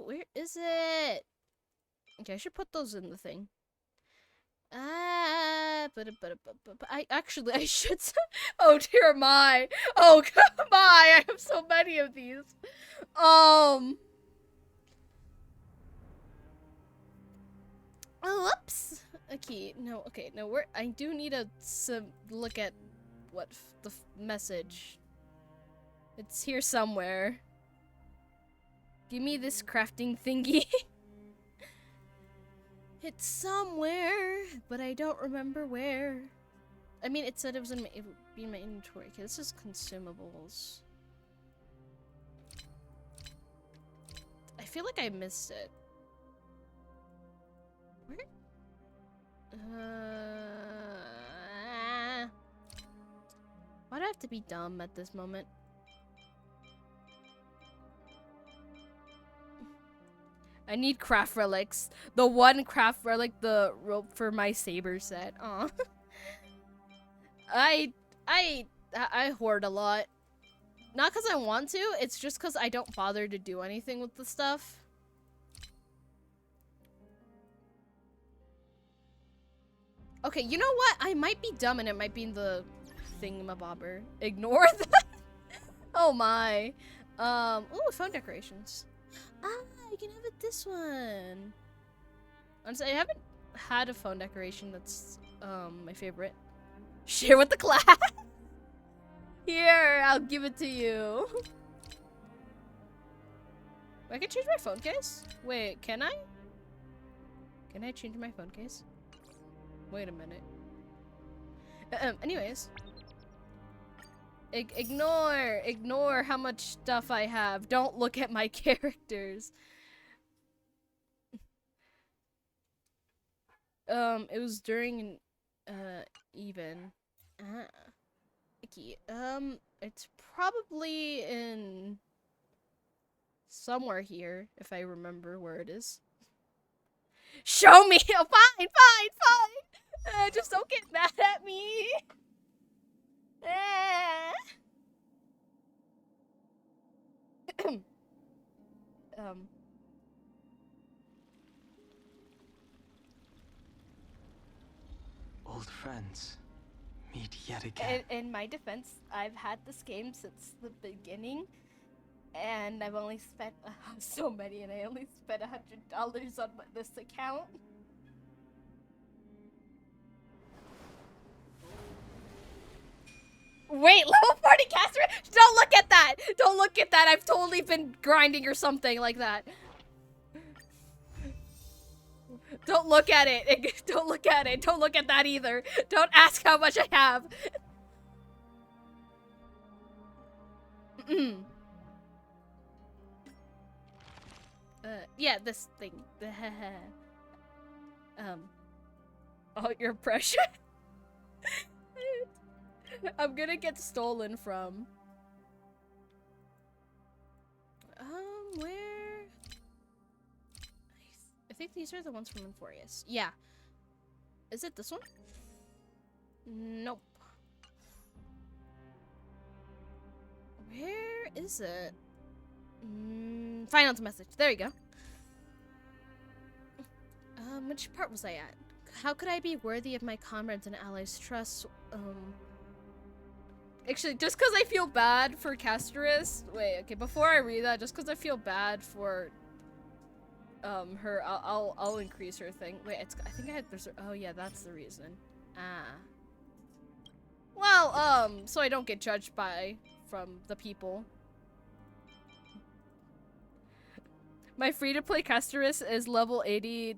Where is it? Okay, I should put those in the thing. I should. Oh dear my. Oh come on. I have so many of these. Whoops. Okay, no. I do need to look at what the message. It's here somewhere. Give me this crafting thingy. It's somewhere, but I don't remember where. I mean, it said it would be in my inventory. Okay, this is consumables. I feel like I missed it. Where? Why'd I have to be dumb at this moment? I need craft relics. The one craft relic, the rope for my saber set. Aw. I hoard a lot. Not because I want to, it's just because I don't bother to do anything with the stuff. Okay, you know what? I might be dumb and it might be in the thingamabobber. Ignore that. Oh my. Ooh, phone decorations. Ah, you can have it this one. Honestly, I haven't had a phone decoration that's my favorite. Share with the class. Here, I'll give it to you. I can change my phone case? Wait, can I? Can I change my phone case? Wait a minute. Anyways. Ignore how much stuff I have. Don't look at my characters. It was during even. It's probably in somewhere here, if I remember where it is. Show me! Oh, fine! Just don't get mad at me! Old friends. Meet yet again. In my defense, I've had this game since the beginning, and I've only spent so many, and I only spent $100 on this account. Wait, level 40 caster? Don't look at that! Don't look at that! I've totally been grinding or something like that. Don't look at it. Don't look at it. Don't look at that either. Don't ask how much I have. Yeah, this thing. Oh, you're precious. I'm gonna get stolen from. Where? I think these are the ones from Inforius. Yeah. Is it this one? Nope. Where is it? Final message. There you go. Which part was I at? How could I be worthy of my comrades and allies' trust? Actually, just because I feel bad for Casterus. Wait, okay, before I read that, just because I feel bad for her, I'll increase her thing. Wait, I think I had oh yeah, that's the reason. Well, so I don't get judged from the people. My free-to-play Casterus is level 80.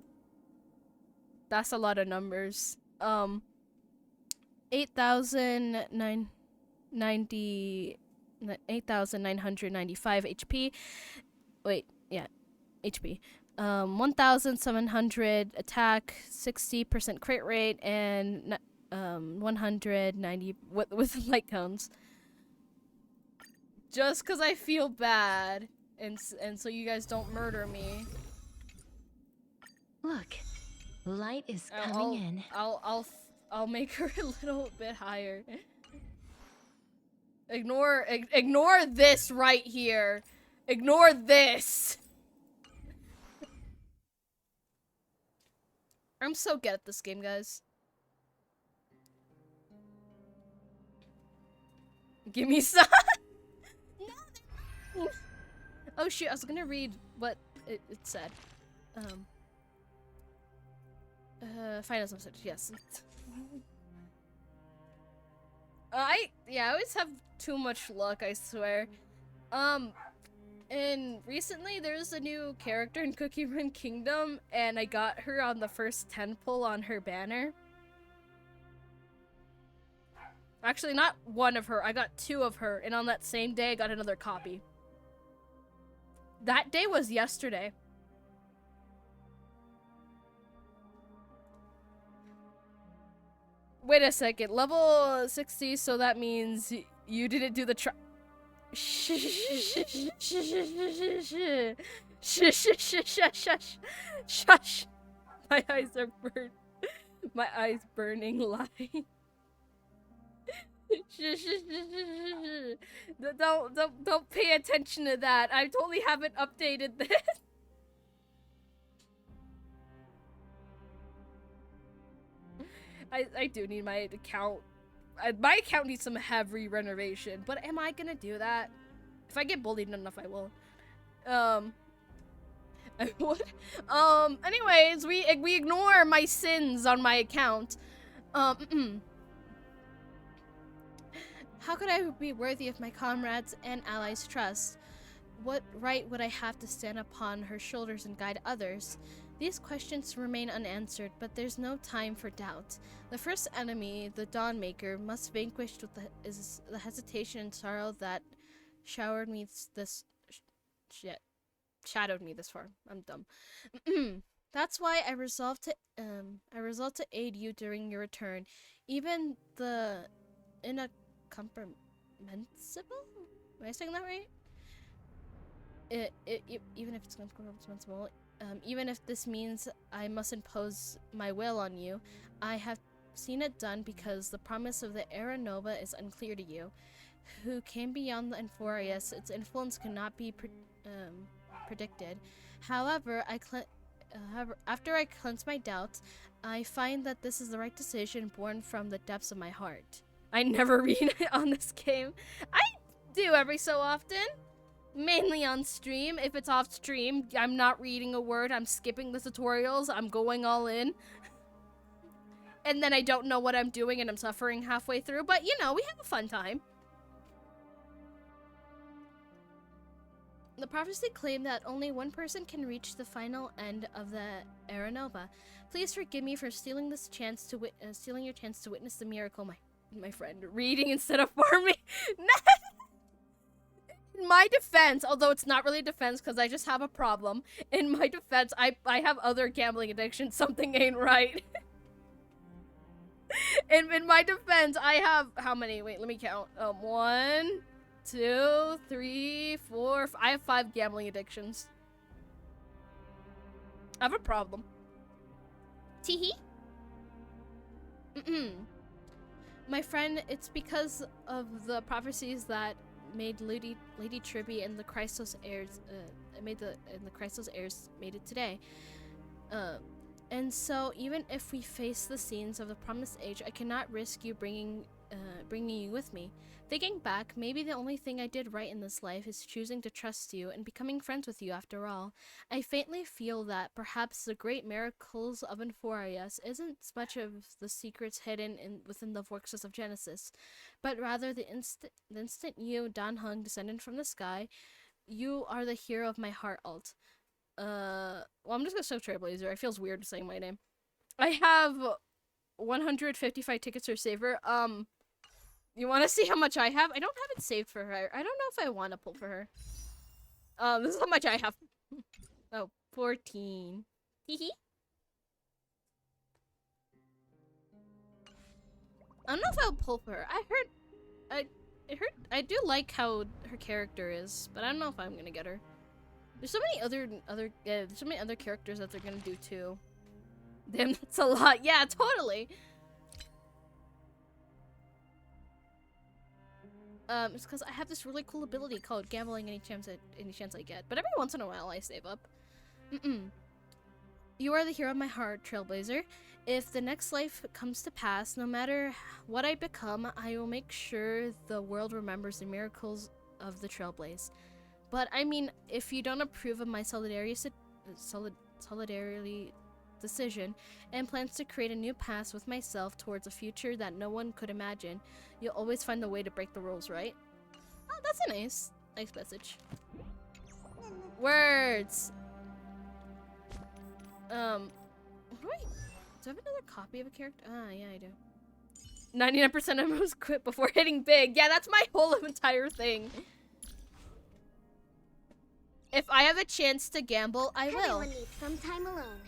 That's a lot of numbers. 8,995 HP. Wait, yeah, HP. 1,700 attack, 60% crit rate, and 190 with light cones. Just because I feel bad, and so you guys don't murder me. Look, light is coming in. I'll make her a little bit higher. Ignore this right here. Ignore this. I'm so good at this game, guys. Give me some. No, oh shoot, I was gonna read what it said. Final message, yes. I always have too much luck, I swear. And recently there's a new character in Cookie Run Kingdom, and I got her on the first 10 pull on her banner. Actually, not one of her, I got 2 of her, and on that same day I got another copy. That day was yesterday. Wait a second. Level 60, so that means you didn't do the Shush. My eyes are burned. My eyes burning lie. Don't pay attention to that. I totally haven't updated this. I do need my account. My account needs some heavy renovation, but am I gonna do that? If I get bullied enough, I will. I would. Anyways, we ignore my sins on my account. How could I be worthy of my comrades' and allies' trust? What right would I have to stand upon her shoulders and guide others? These questions remain unanswered, but there's no time for doubt. The first enemy, the Dawnmaker, must vanquish with the hesitation and sorrow that shadowed me this far. I'm dumb. That's why I resolved to aid you during your return, even the incomprehensible. Am I saying that right? Even if it's incomprehensible. Even if this means I must impose my will on you, I have seen it done because the promise of the Era Nova is unclear to you. Who came beyond the Enforius, its influence cannot be predicted. However, after I cleanse my doubts, I find that this is the right decision born from the depths of my heart. I never read on this game. I do every so often. Mainly on stream. If it's off stream, I'm not reading a word. I'm skipping the tutorials. I'm going all in. And then I don't know what I'm doing and I'm suffering halfway through. But, you know, we have a fun time. The prophecy claimed that only one person can reach the final end of the Era Nova. Please forgive me for stealing this chance to stealing your chance to witness the miracle, my friend. Reading instead of farming. In my defense, although it's not really defense because I just have a problem. In my defense, I have other gambling addictions. Something ain't right. in my defense, I have how many? Wait, let me count. 1, 2, 3, 4. I have 5 gambling addictions. I have a problem. Teehee. My friend, it's because of the prophecies that made Lady Tribby and the Christos heirs made it today. And so even if we face the scenes of the promised age, I cannot risk you bringing you with me. Thinking back, maybe the only thing I did right in this life is choosing to trust you and becoming friends with you after all. I faintly feel that perhaps the great miracles of Enforius isn't so much of the secrets hidden within the vortexes of Genesis, but rather the instant you, Dan Heng, descended from the sky, you are the hero of my heart, Alt. Well, I'm just gonna show Trailblazer. It feels weird saying my name. I have 155 tickets for Saver. You want to see how much I have? I don't have it saved for her. I don't know if I want to pull for her. This is how much I have. Oh, 14. Hehe. I don't know if I'll pull for her. I do like how her character is, but I don't know if I'm gonna get her. There's so many other characters that they're gonna do too. Damn, that's a lot. Yeah, totally. It's because I have this really cool ability called gambling any chance I get. But every once in a while I save up. You are the hero of my heart, Trailblazer. If the next life comes to pass, no matter what I become, I will make sure the world remembers the miracles of the Trailblaze. But I mean, if you don't approve of my solidarity decision and plans to create a new past with myself towards a future that no one could imagine, you'll always find a way to break the rules, right? Oh, that's a nice message. Words. Do I have another copy of a character? Ah, yeah, I do. 99% of most quit before hitting big. Yeah, that's my whole entire thing. If I have a chance to gamble, I will. Everyone needs some time alone.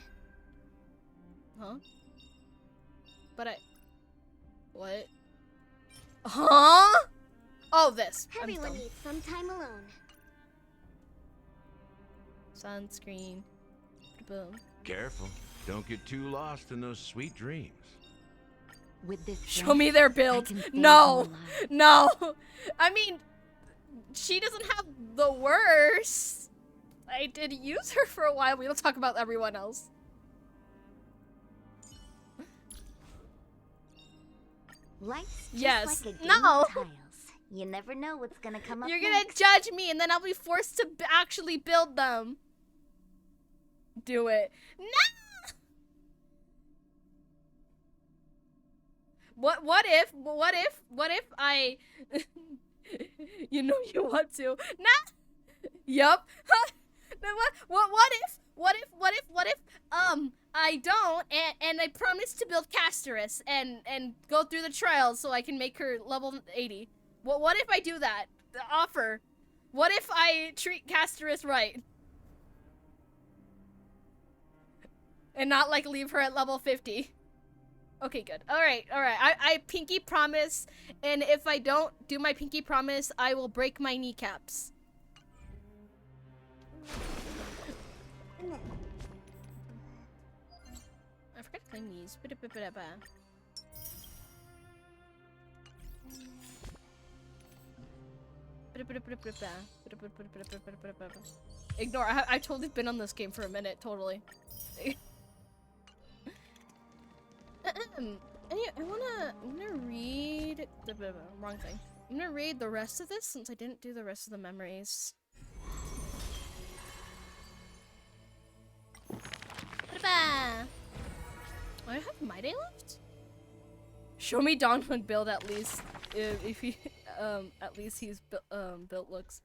Huh? But What? Huh? Oh, this. I'm Everyone dumb. needs some time alone. Sunscreen. Boom. Careful. Don't get too lost in those sweet dreams. With this Show me their build. No. No. I mean, she doesn't have the worst. I did use her for a while. We don't talk about everyone else. Life's just Yes. like a game No. of tiles. You never know what's gonna come up You're next. gonna judge me and then I'll be forced to actually build them. Do it. No! What if I you know you want to. Nah. Yup. What if I don't and I promise to build Casterus and go through the trials so I can make her level 80. What if I do that? The offer. What if I treat Casterus right? And not like leave her at level 50. Okay, good. Alright. I pinky promise, and if I don't do my pinky promise, I will break my kneecaps. I forgot to claim these. Ignore. I've totally been on this game for a minute. Totally. Anyway, I'm gonna read the wrong thing. I'm gonna read the rest of this since I didn't do the rest of the memories. Ba-da-ba. Do I have my day left? Show me Donhun build at least. If he at least he's built looks.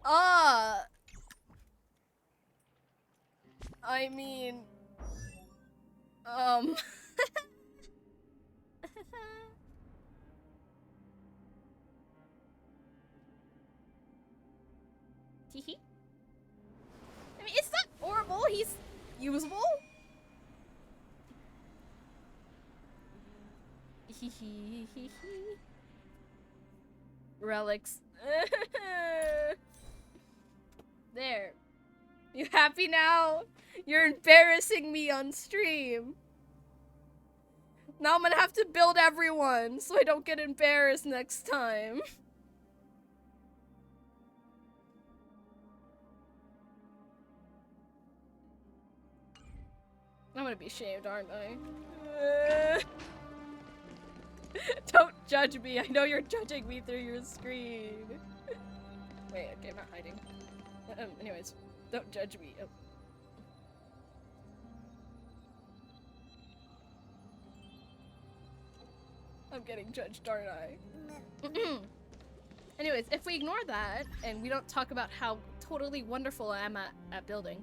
I mean Teehee. I mean, it's not horrible. He's usable. Relics. There. You happy now? You're embarrassing me on stream. Now I'm gonna have to build everyone so I don't get embarrassed next time. I'm gonna be shamed, aren't I? Don't judge me. I know you're judging me through your screen. Wait, okay, I'm not hiding. Anyways, don't judge me. Oh. I'm getting judged, aren't I? Anyways, if we ignore that and we don't talk about how totally wonderful I am at building.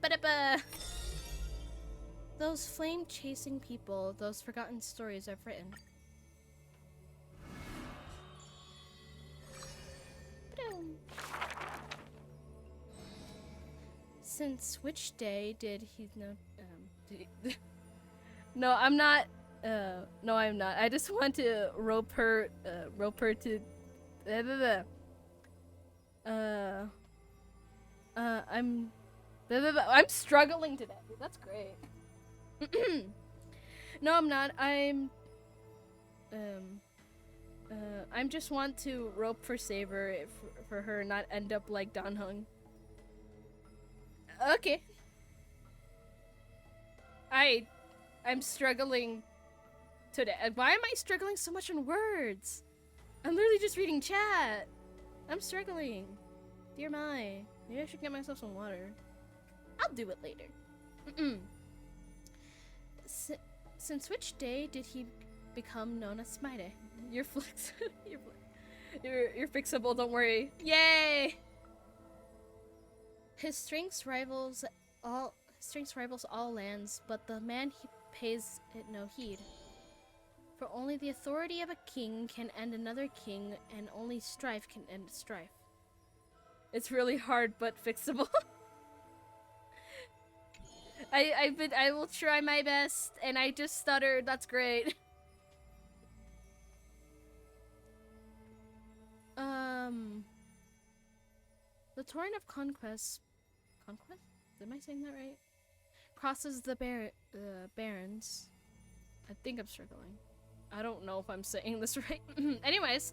Ba-da-ba! Those flame-chasing people, those forgotten stories I've written. Ba-dum. Since which day did he know? No, I'm not. No, I'm not. I just want to rope her to. I'm struggling today. That's great. No, I'm not. I'm just want to rope for Saber for her not end up like Danhung. Okay. I'm struggling today. Why am I struggling so much in words? I'm literally just reading chat. I'm struggling. Dear my. Maybe I should get myself some water. I'll do it later. Since which day did he become known as Smite? You're you're fixable, don't worry. Yay! His strength rivals all lands, but the man he pays it no heed. For only the authority of a king can end another king, and only strife can end strife. It's really hard but fixable. I will try my best, and I just stuttered. That's great. The torrent of conquest. Conquest? Am I saying that right? Crosses the barrens. I think I'm struggling. I don't know if I'm saying this right. Anyways,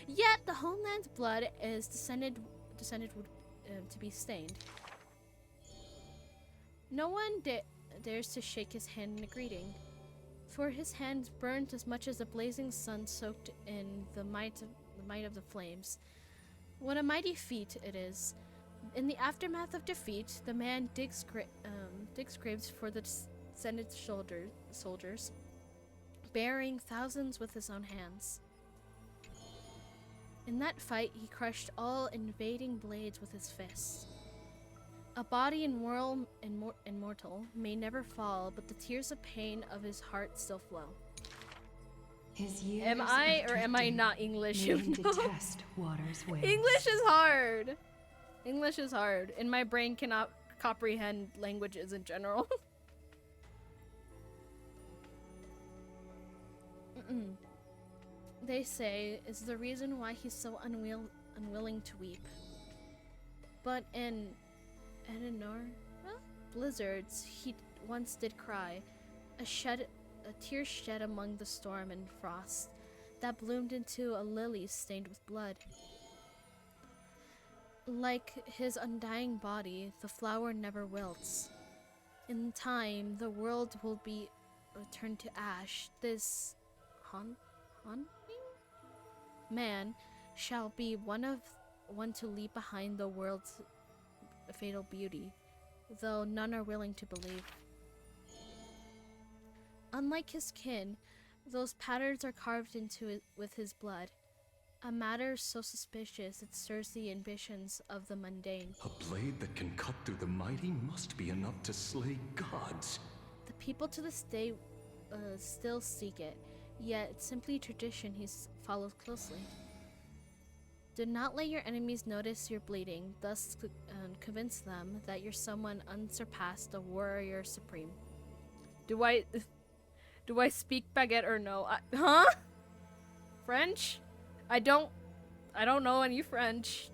yet the homeland's blood is descended to be stained. No one dares to shake his hand in a greeting, for his hands burnt as much as the blazing sun soaked in the might of the flames. What a mighty feat it is! In the aftermath of defeat, the man digs graves for the descended soldiers, burying thousands with his own hands. In that fight, he crushed all invading blades with his fists. A body immortal may never fall, but the tears of pain of his heart still flow. Am I or am I not English? You know? Detest water's waves. English is hard. English is hard, and my brain cannot comprehend languages in general. They say is the reason why he's so unwilling to weep. But in Edenor, blizzards, he once did cry, a tear shed among the storm and frost that bloomed into a lily stained with blood. Like his undying body, the flower never wilts. In time, the world will be turned to ash. This haunting man shall be one to leave behind the world's fatal beauty, though none are willing to believe. Unlike his kin, those patterns are carved into it with his blood. A matter so suspicious it stirs the ambitions of the mundane. A blade that can cut through the mighty must be enough to slay gods. The people to this day still seek it, yet it's simply tradition he follows closely. Do not let your enemies notice your bleeding, thus convince them that you're someone unsurpassed, a warrior supreme. Do I speak baguette or no? Huh? French? I don't know any French.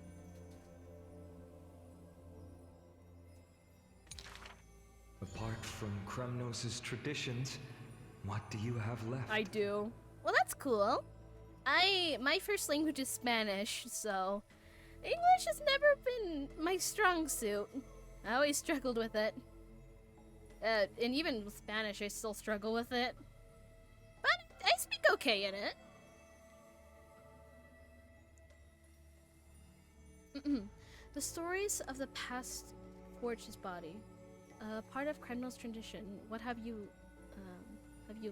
Apart from Kremnos' traditions, what do you have left? I do. Well, that's cool. My first language is Spanish, so English has never been my strong suit. I always struggled with it. And even with Spanish, I still struggle with it. But I speak okay in it. The stories of the past forged his body. Part of Kremnos' tradition. What have you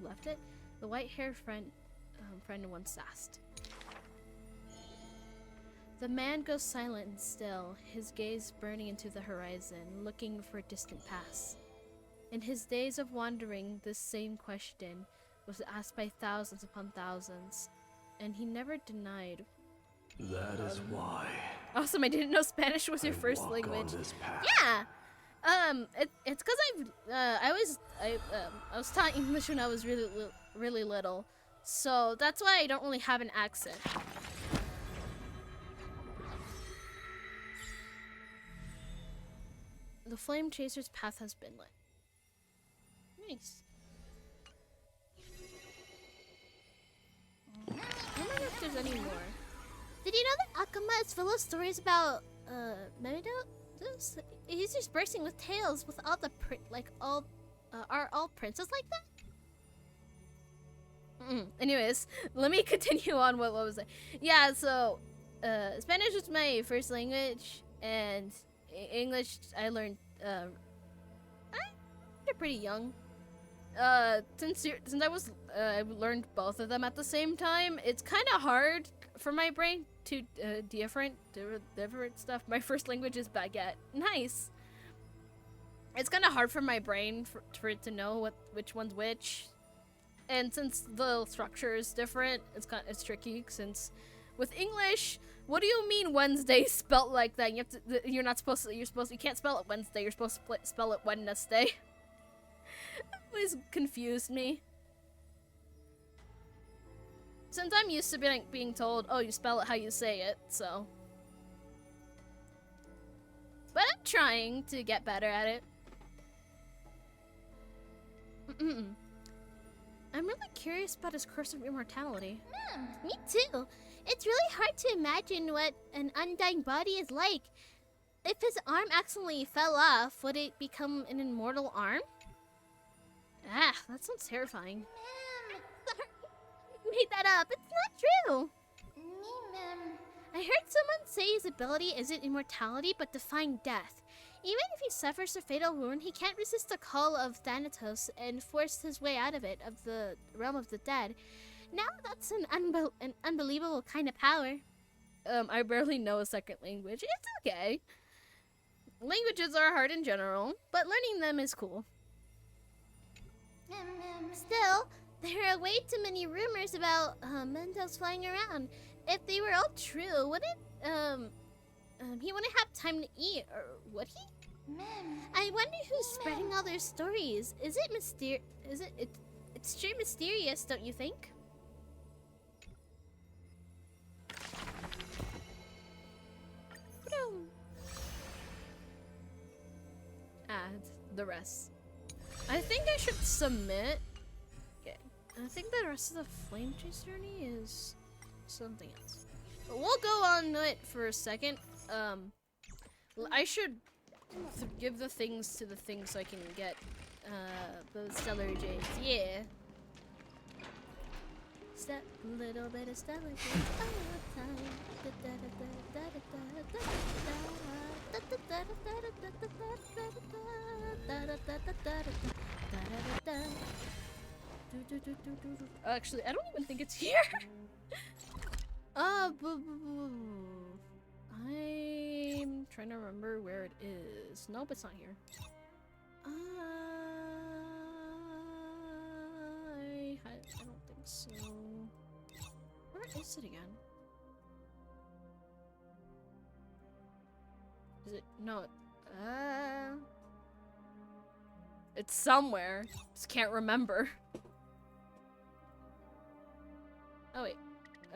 left it? The white-haired friend once asked. The man goes silent and still, his gaze burning into the horizon, looking for a distant past. In his days of wandering, this same question was asked by thousands upon thousands, and he never denied. That is why. Awesome! I didn't know Spanish was your first walk language. on this path. Yeah. It's because I was taught English when I was really little, so that's why I don't really have an accent. The Flame Chaser's path has been lit. Nice. I wonder if there's any more. Did you know that Akuma is full of stories about Memedos? He's just bursting with tales with all the are all princes like that? Anyways, let me continue on what was I? Yeah, so Spanish was my first language, and English I learned pretty young. Since I learned both of them at the same time, it's kind of hard for my brain to different stuff. My first language is baguette. Nice. It's kind of hard for my brain for it to know which one's which, and since the structure is different, it's tricky. Since with English, What do you mean Wednesday spelt like that? You have to. You're not supposed to. You can't spell it Wednesday. You're supposed to spell it Wednesday. It always confused me. Since I'm used to being told, oh, you spell it how you say it, so. But I'm trying to get better at it. I'm really curious about his curse of immortality. Me too. It's really hard to imagine what an undying body is like. If his arm accidentally fell off, would it become an immortal arm? Ah, that sounds terrifying. Sorry. I made that up. It's not true. I heard someone say his ability isn't immortality, but defying death. Even if he suffers a fatal wound, he can't resist the call of Thanatos and force his way out of it, of the realm of the dead. Now that's an unbelievable kind of power. I barely know a second language. It's okay. Languages are hard in general, but learning them is cool. Still, there are way too many rumors about Mentos flying around. If they were all true, wouldn't he wouldn't have time to eat, or would he? I wonder who's spreading all their stories. Is it it's sure mysterious, don't you think? Add the rest. I think I should submit. Okay. I think the rest of the Flame Chase journey is something else. But we'll go on it for a second. I should give the things to the thing so I can get the Stellar Jades. Yeah. Step, little bit of Stellar Jades all the time. Actually, I don't even think it's here. I'm trying to remember where it is. Nope, it's not here. I don't think so. Where is it again? Is it? No. It's somewhere. Just can't remember. Oh wait.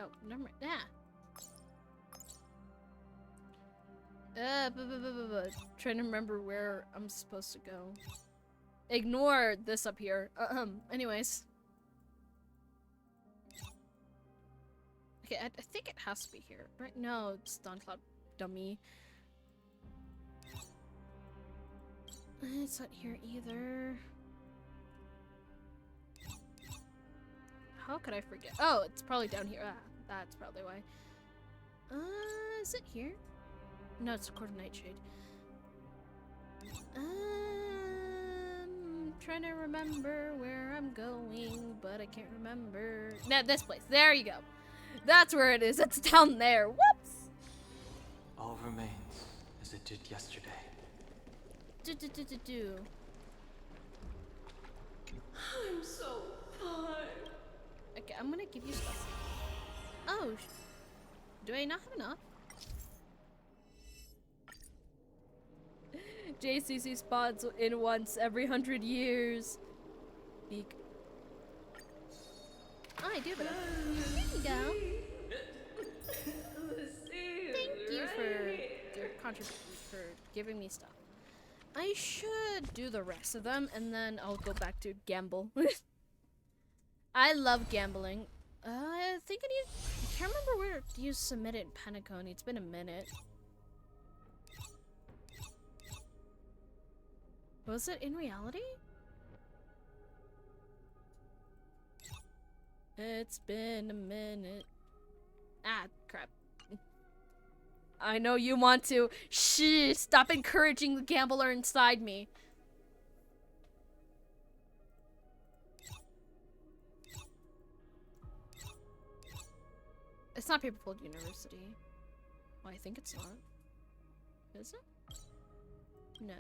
Oh, never mind. Trying to remember where I'm supposed to go. Ignore this up here. Anyways. Okay, I think it has to be here. Right? No, it's Dawn-Cloud, dummy. It's not here either. How could I forget? Oh, it's probably down here. Ah, that's probably why. Is it here? No, it's a Court of Nightshade. Trying to remember where I'm going, but I can't remember. Nah, this place. There you go. That's where it is. It's down there. Whoops! All remains as it did yesterday. I'm so tired. Okay, I'm gonna give you stuff. Oh, do I not have enough? JCC spawns in once every 100 years. Beak. Oh, I do have enough. There you go. Thank you for your contribution, for giving me stuff. I should do the rest of them, and then I'll go back to gamble. I love gambling. I think I can't remember where you submitted in Penacony. It's been a minute. Was it in reality? It's been a minute. Ah, crap. I know you want to. Shh, stop encouraging the gambler inside me. It's not Paperfold University. Well, I think it's not. Is it? No.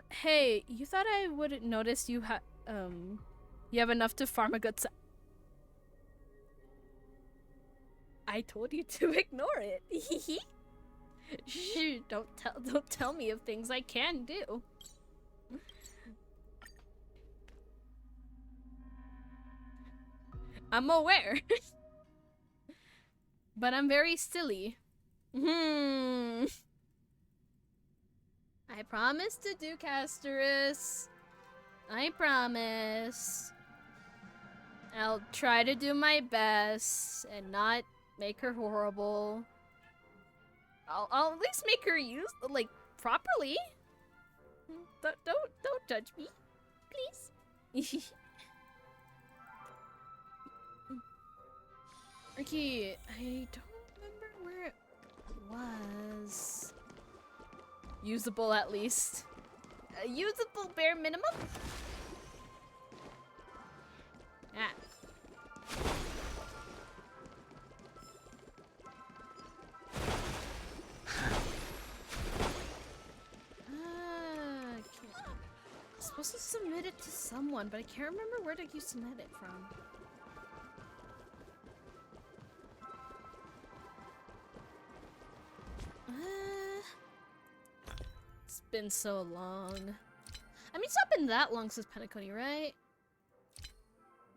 Hey, you thought I wouldn't notice you have enough to farm a good I told you to ignore it. Shh, don't tell me of things I can do. I'm aware. But I'm very silly. I promise to do Casterus. I promise. I'll try to do my best and not make her horrible. I'll at least make her use like properly. Don't judge me, please. Okay, I don't remember where it was. Usable at least. Usable bare minimum? Ah. I'm supposed to submit it to someone, but I can't remember where did you submit it from. It's been so long. I mean, it's not been that long since Penacony, right?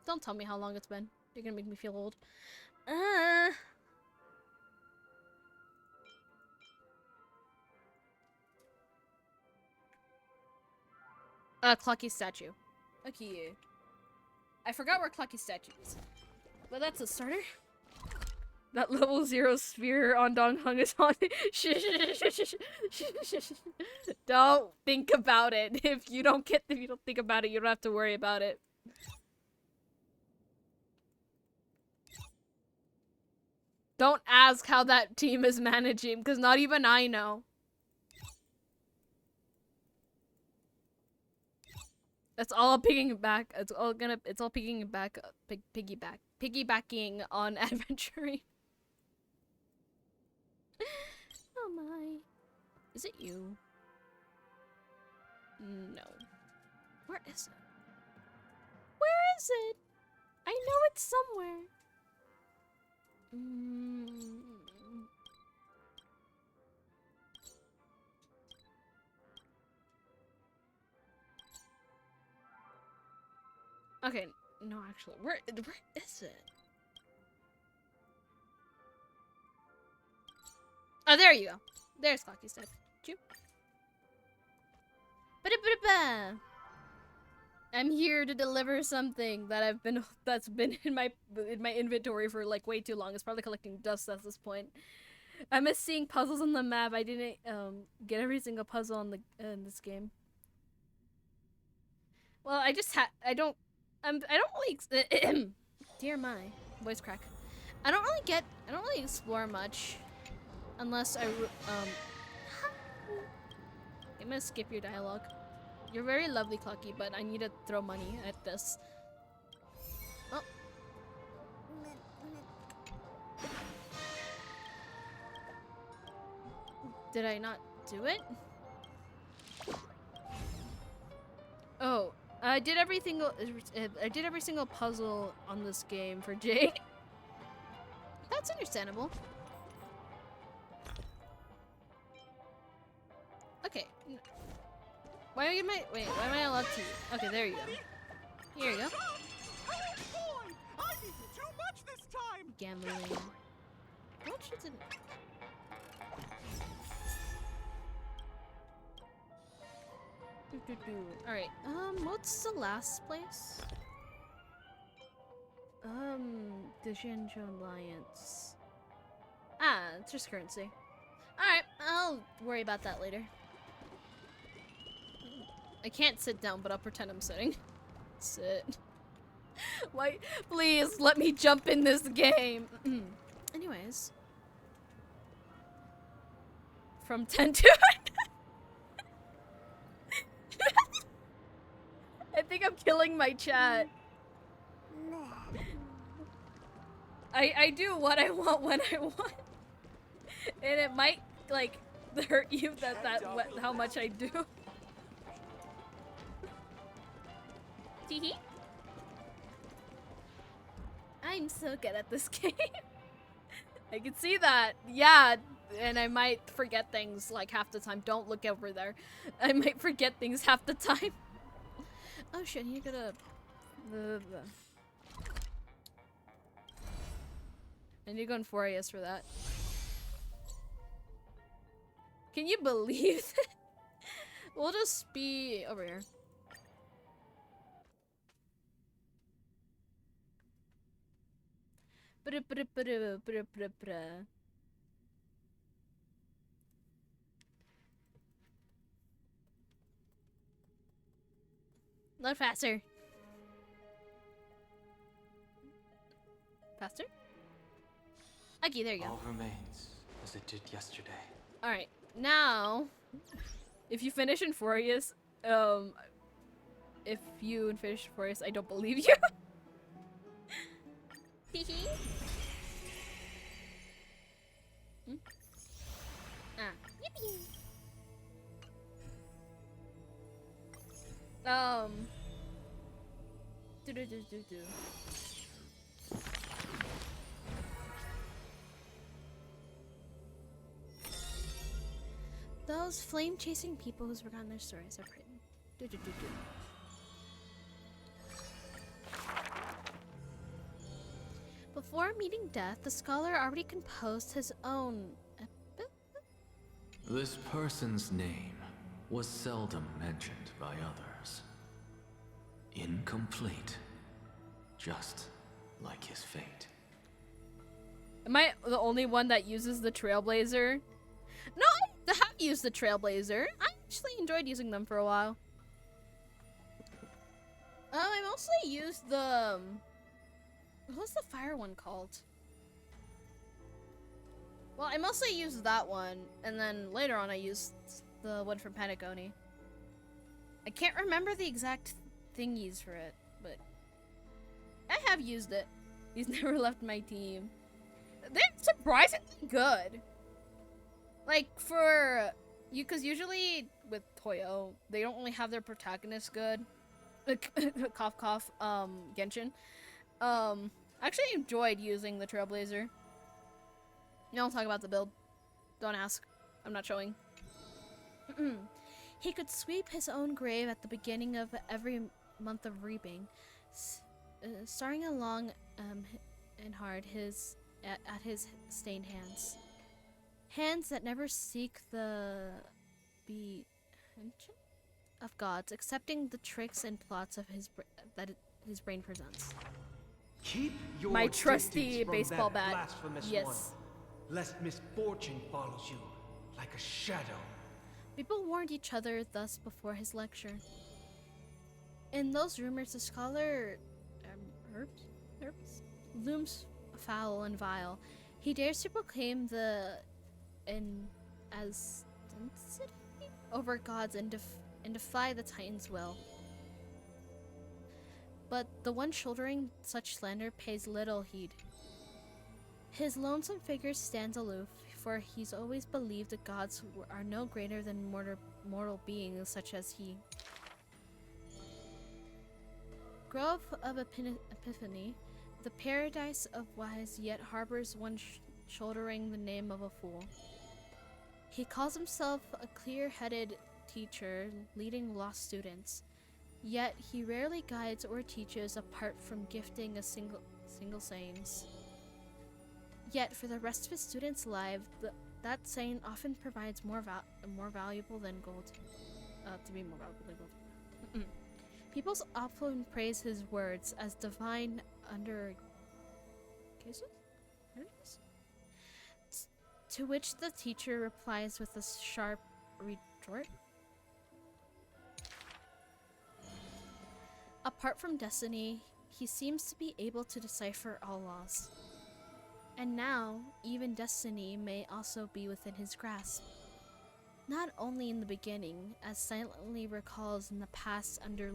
Don't tell me how long it's been. You're gonna make me feel old. Clocky's statue. Okay. I forgot where Clocky's statue is. But that's a starter. That level 0 sphere on Dong Hung is on it. Don't think about it. If you don't think about it, you don't have to worry about it. Don't ask how that team is managing, because not even I know. That's all piggyback. It's all piggybacking on adventuring. Oh my. Is it you? No. Where is it? Where is it? I know it's somewhere. Okay, no, actually, where is it? Oh, there you go. There's Clocky's statue. Ba-da-ba-da-ba. I'm here to deliver something that that's been in my inventory for like way too long. It's probably collecting dust at this point. I miss seeing puzzles on the map. I didn't get every single puzzle on in this game. Well, I don't really dear my voice crack. I don't really explore much unless I'm gonna skip your dialogue. You're very lovely, Clocky, but I need to throw money at this. Oh. Did I not do it? Oh, I did every single puzzle on this game for Jade. That's understandable. Okay. Why am I allowed to? Okay, there you go. Here you go. Gambling. How much is it? Alright, what's the last place? The Shenzhen Alliance. Ah, it's just currency. Alright, I'll worry about that later. I can't sit down, but I'll pretend I'm sitting. Sit. Why? Please, let me jump in this game. Anyways. From 10 to... I think I'm killing my chat. I do what I want when I want. And it might, like, hurt you how much I do. Teehee. I'm so good at this game. I can see that. Yeah, and I might forget things like half the time. Don't look over there. I might forget things half the time. Oh shit, I need to go to... I need to go in Furious for that. Can you believe it? We'll just be over here. Load faster. Faster? Okay, there you go. All remains as it did yesterday. Alright, now, if you finish in Furious, if you finish Furious, I don't believe you. Hehe. Yippee. Do. Those flame-chasing people who's forgotten their stories have written. Do. Before meeting death, the scholar already composed his own. This person's name was seldom mentioned by others. Incomplete, just like his fate. Am I the only one that uses the Trailblazer? No, I have used the Trailblazer. I actually enjoyed using them for a while. I mostly used the... What's the fire one called? Well, I mostly used that one, and then later on I used the one from Patagonia. I can't remember the exact thingies for it, but I have used it. He's never left my team. They're surprisingly good. Like, for you, because usually with Toyo, they don't really have their protagonist good. Cough, cough, Genshin. I actually enjoyed using the Trailblazer. No, I'll talk about the build. Don't ask. I'm not showing. He could sweep his own grave at the beginning of every month of reaping, starring along and hard at his stained hands. Hands that never seek the of gods, accepting the tricks and plots of that his brain presents. Keep your My distance trusty from baseball that bat. blasphemous Yes. one, lest misfortune follows you like a shadow. People warned each other thus before his lecture. In those rumors, the scholar Herbs looms foul and vile. He dares to proclaim the intensity over gods and defy the Titan's will. But the one shouldering such slander pays little heed. His lonesome figure stands aloof, for he's always believed the gods are no greater than mortal beings such as he. Grove of Epiphany, the paradise of wise, yet harbors one shouldering the name of a fool. He calls himself a clear-headed teacher, leading lost students. Yet he rarely guides or teaches apart from gifting a single sayings. Yet for the rest of his students' lives, that saying often provides more valuable than gold. To be more valuable than gold. People often praise his words as divine under cases? To which the teacher replies with a sharp retort. Apart from destiny, he seems to be able to decipher all laws. And now, even destiny may also be within his grasp. Not only in the beginning, as silently recalls in the past under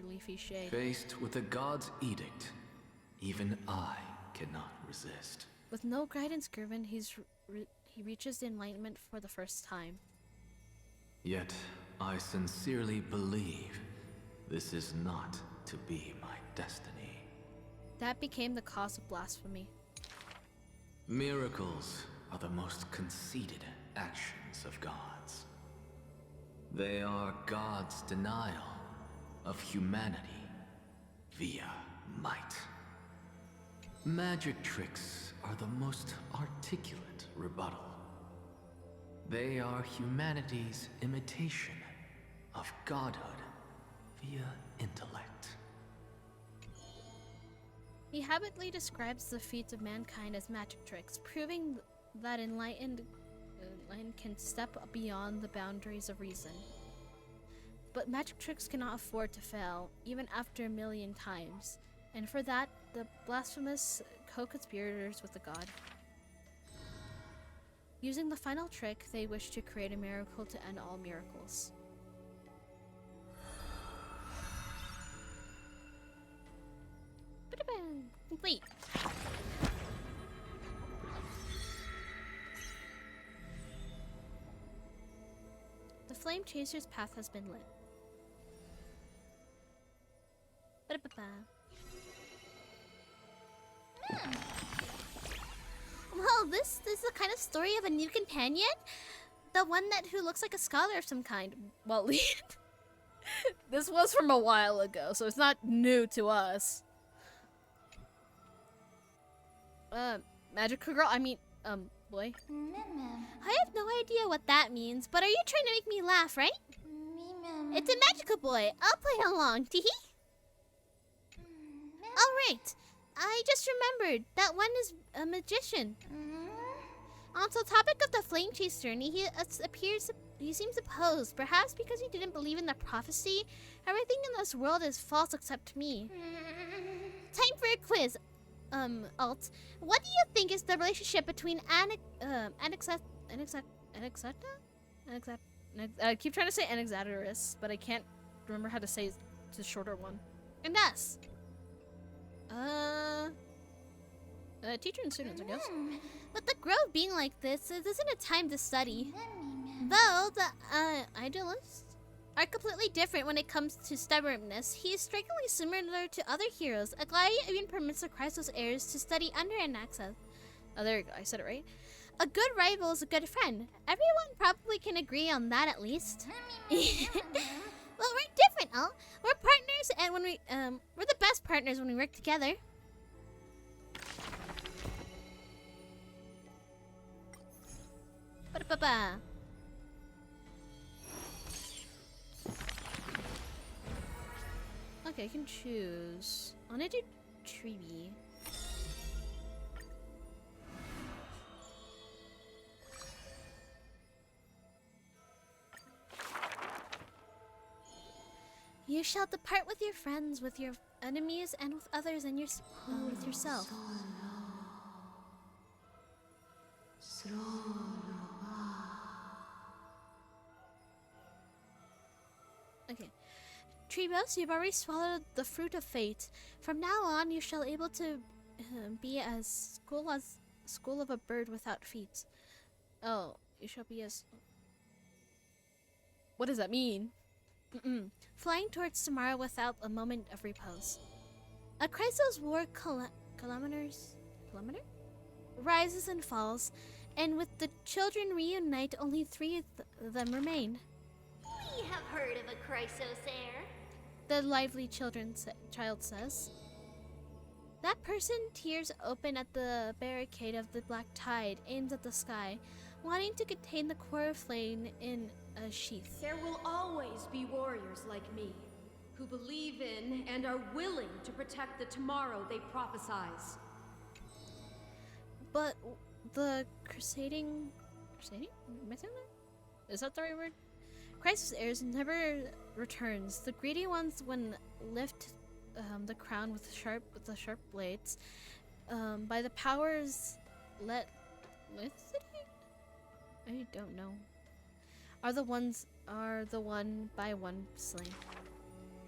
leafy shade. Faced with the god's edict, even I cannot resist. With no guidance given, he reaches the enlightenment for the first time. Yet, I sincerely believe this is not to be my destiny. That became the cause of blasphemy. Miracles are the most conceited actions of gods. They are God's denial of humanity via might. Magic tricks are the most articulate rebuttal. They are humanity's imitation of godhood via intellect. He habitually describes the feats of mankind as magic tricks, proving that enlightened can step beyond the boundaries of reason. But magic tricks cannot afford to fail, even after 1,000,000 times, and for that, the blasphemous co-conspirators with the god. Using the final trick, they wish to create a miracle to end all miracles. Complete. The Flame Chaser's path has been lit. Well, this is the kind of story of a new companion? The one who looks like a scholar of some kind. Well, this was from a while ago, so it's not new to us. Magical girl? I mean, boy. I have no idea what that means, but are you trying to make me laugh, right? It's a magical boy. I'll play along. Teehee. Alright. I just remembered. That one is a magician. On the topic of the Flame Chase journey, he seems opposed. Perhaps because he didn't believe in the prophecy. Everything in this world is false except me. Time for a quiz. Alt, what do you think is the relationship between I keep trying to say Anaxagoras, but I can't remember how to say the shorter one. And us. Teacher and students, I guess. With the grove being like this, it isn't a time to study. Though the idealists are completely different when it comes to stubbornness. He is strikingly similar to other heroes. Aglaia even permits the Chrysos heirs to study under Anaxa. Oh, there you go. I said it right. A good rival is a good friend. Everyone probably can agree on that at least. Well, we're different, Al. We're partners, and when we're the best partners when we work together. Ba-da-ba-ba. Okay, I can choose. I want to do Treeby. You shall depart with your friends, with your enemies, and with others, and with yourself. Okay. Trebos, you've already swallowed the fruit of fate. From now on, you shall able to be as school of a bird without feet. Oh, you shall be as... What does that mean? Flying towards tomorrow without a moment of repose. A Chrysos war kilometer rises and falls, and with the children reunite, only 3 of them remain. We have heard of a Chrysos heir. The lively child says. That person tears open at the barricade of the black tide, aims at the sky, wanting to contain the core flame in a sheath. There will always be warriors like me, who believe in and are willing to protect the tomorrow they prophesize. But the crusading? Am I saying that? Is that the right word? Chrysos heirs never returns. The greedy ones, when lift the crown with the sharp blades, by the powers I don't know. Are the one by one slain.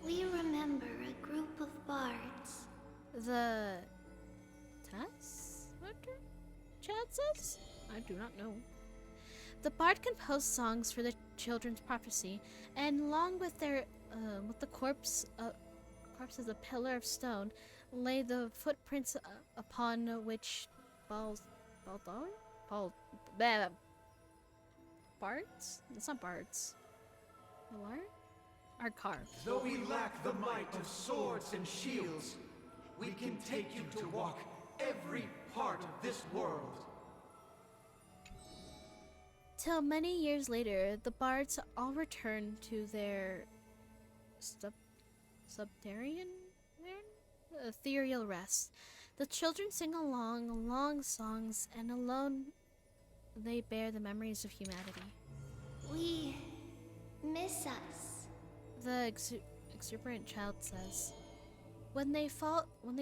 We remember a group of bards. The Tass? What Chad says? I do not know. The bard composed songs for the children's prophecy, and along with their with the corpse corpse as a pillar of stone lay the footprints upon which bards? It's not bards. Balar? Are carved. Though we lack the might of swords and shields, we can take you to walk every part of this world. Till many years later, the bards all return to their subterranean ethereal rest. The children sing along long songs, and alone they bear the memories of humanity. We miss us. The exuberant child says. When they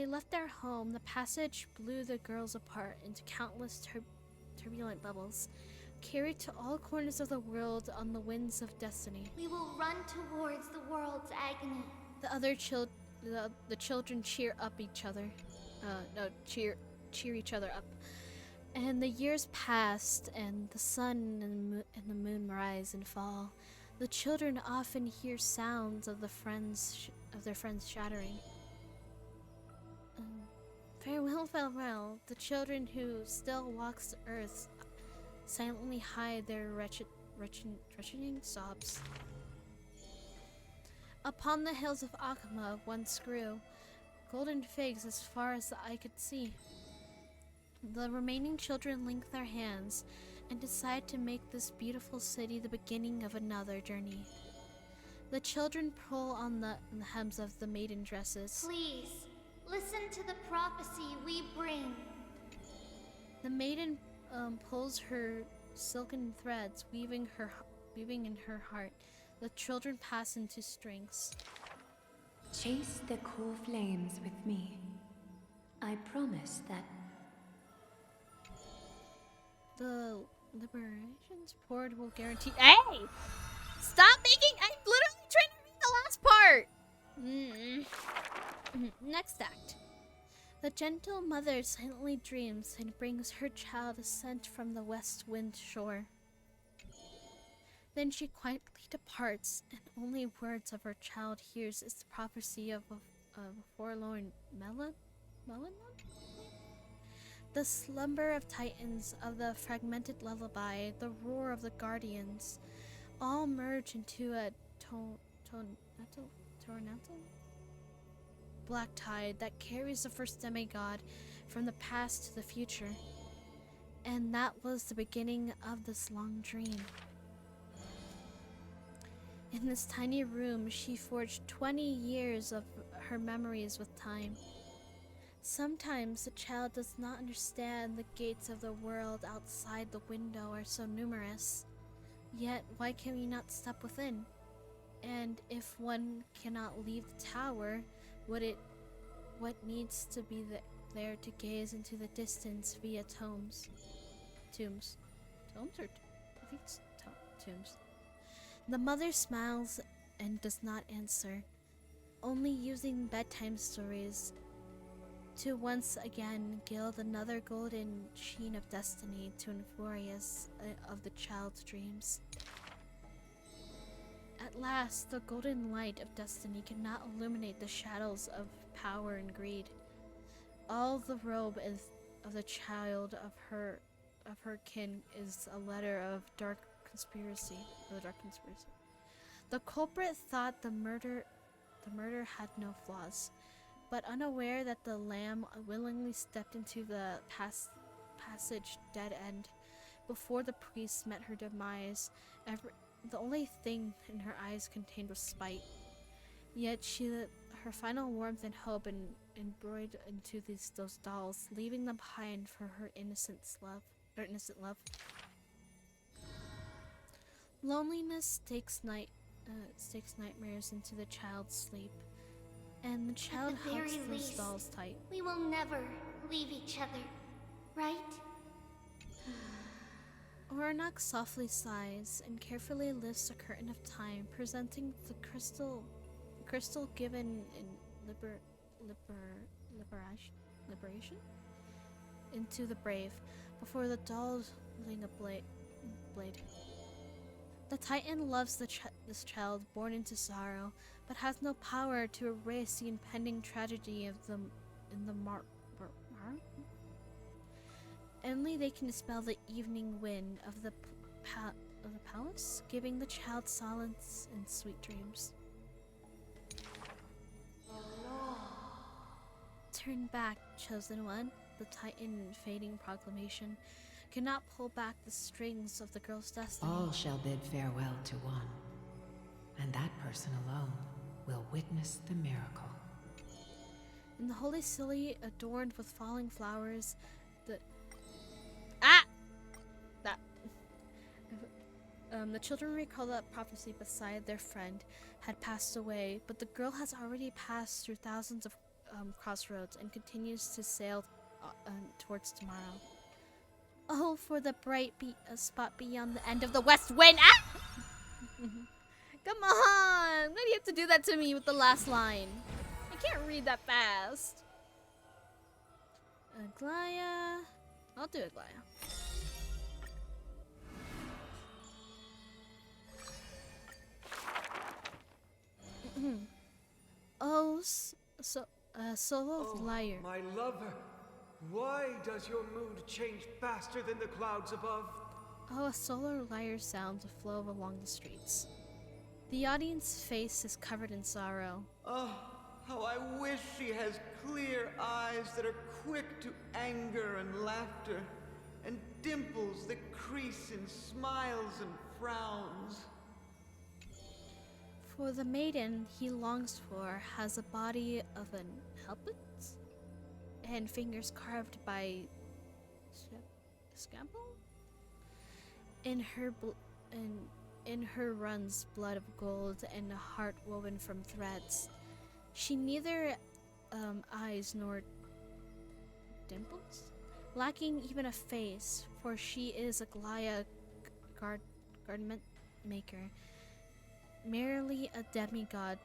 left their home, the passage blew the girls apart into countless turbulent bubbles, carried to all corners of the world on the winds of destiny. We will run towards the world's agony. The other the children cheer each other up. And the years passed, and the sun and the moon rise and fall. The children often hear sounds of their friends shattering. Farewell, farewell. The children who still walks the earth silently hide their wretcheding sobs. Upon the hills of Akama once grew golden figs as far as the eye could see. The remaining children link their hands and decide to make this beautiful city the beginning of another journey. The children pull on the hems of the maiden dresses. Please, listen to the prophecy we bring. The maiden pulls her silken threads, weaving in her heart. The children pass into strings. Chase the core flames with me. I promise that the liberation's poured will guarantee. Hey! Stop making. I'm literally trying to read the last part! Next act. The gentle mother silently dreams and brings her child a scent from the west wind shore. Then she quietly departs, and only words of her child hears is the prophecy of a forlorn Melanon? The slumber of titans, of the fragmented lullaby, the roar of the guardians, all merge into a tornado? Black tide that carries the first demigod from the past to the future. And that was the beginning of this long dream. In this tiny room, she forged 20 years of her memories with time. Sometimes the child does not understand the gates of the world outside the window are so numerous. Yet, why can we not step within? And if one cannot leave the tower, what needs to be there to gaze into the distance via tombs? Tombs or I think it's tombs. The mother smiles and does not answer, only using bedtime stories to once again gild another golden sheen of destiny to Euphorius of the child's dreams. At last, the golden light of destiny cannot illuminate the shadows of power and greed. All the robe of the child of her kin is a letter of dark conspiracy. The culprit thought the murder had no flaws, but unaware that the lamb willingly stepped into the passage dead end before the priest met her demise. The only thing in her eyes contained was spite. Yet her final warmth and hope embroidered into those dolls, leaving them behind for her innocent love. Loneliness takes nightmares into the child's sleep, and the child hugs those dolls tight. We will never leave each other, right? Oranak softly sighs and carefully lifts a curtain of time, presenting the crystal given in liberation into the brave, before the dolls ling a blade. The Titan loves this child born into sorrow, but has no power to erase the impending tragedy of Only they can dispel the evening wind of the palace, giving the child solace and sweet dreams. Turn back, chosen one. The Titan fading proclamation cannot pull back the strings of the girl's destiny. All shall bid farewell to one, and that person alone will witness the miracle. In the holy city, adorned with falling flowers, the children recall that prophecy beside their friend had passed away, but the girl has already passed through thousands of crossroads and continues to sail towards tomorrow. Oh, for the bright spot beyond the end of the west wind! Ah! Come on! Why do you have to do that to me with the last line? I can't read that fast. Aglaya. I'll do Aglaya. Oh, Soul of Lyre. My lover, why does your mood change faster than the clouds above? Oh, a solar lyre sounds a flow along the streets. The audience's face is covered in sorrow. Oh, how I wish she has clear eyes that are quick to anger and laughter, and dimples that crease in smiles and frowns. For the maiden he longs for has a body of an helpet and fingers carved by scalpel. In her runs blood of gold and a heart woven from threads. She neither eyes nor dimples, lacking even a face, for she is Aglaya garment maker, merely a demigod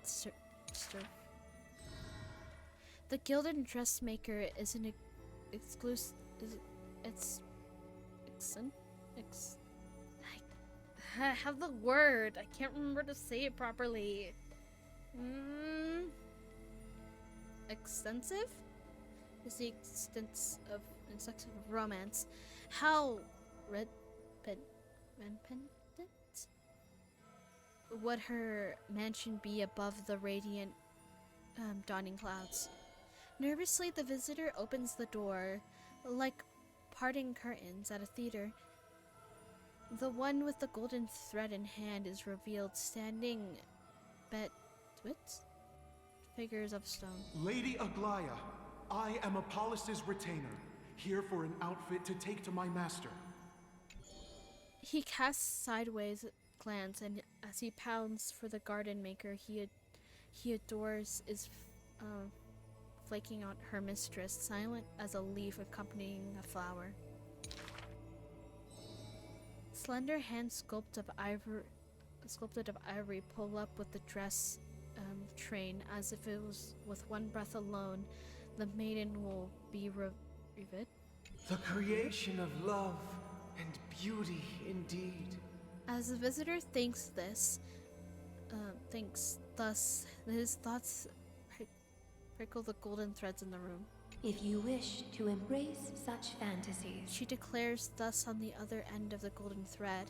The gilded dressmaker is an exclusive. I have the word. I can't remember to say it properly. Extensive is the extent of romance. How redundant would her mansion be above the radiant dawning clouds? Nervously, the visitor opens the door, like parting curtains at a theater. The one with the golden thread in hand is revealed, standing betwixt figures of stone. Lady Aglaya, I am Apollos' retainer, here for an outfit to take to my master. He casts sideways glance, and as he pounds for the garden maker he adores is flaking on her mistress, silent as a leaf accompanying a flower. Slender hands sculpted of ivory pull up with the dress train, as if it was with one breath alone the maiden will be reviewed. The creation of love and beauty indeed. As the visitor thinks thus, his thoughts prickle the golden threads in the room. If you wish to embrace such fantasies, she declares thus on the other end of the golden thread.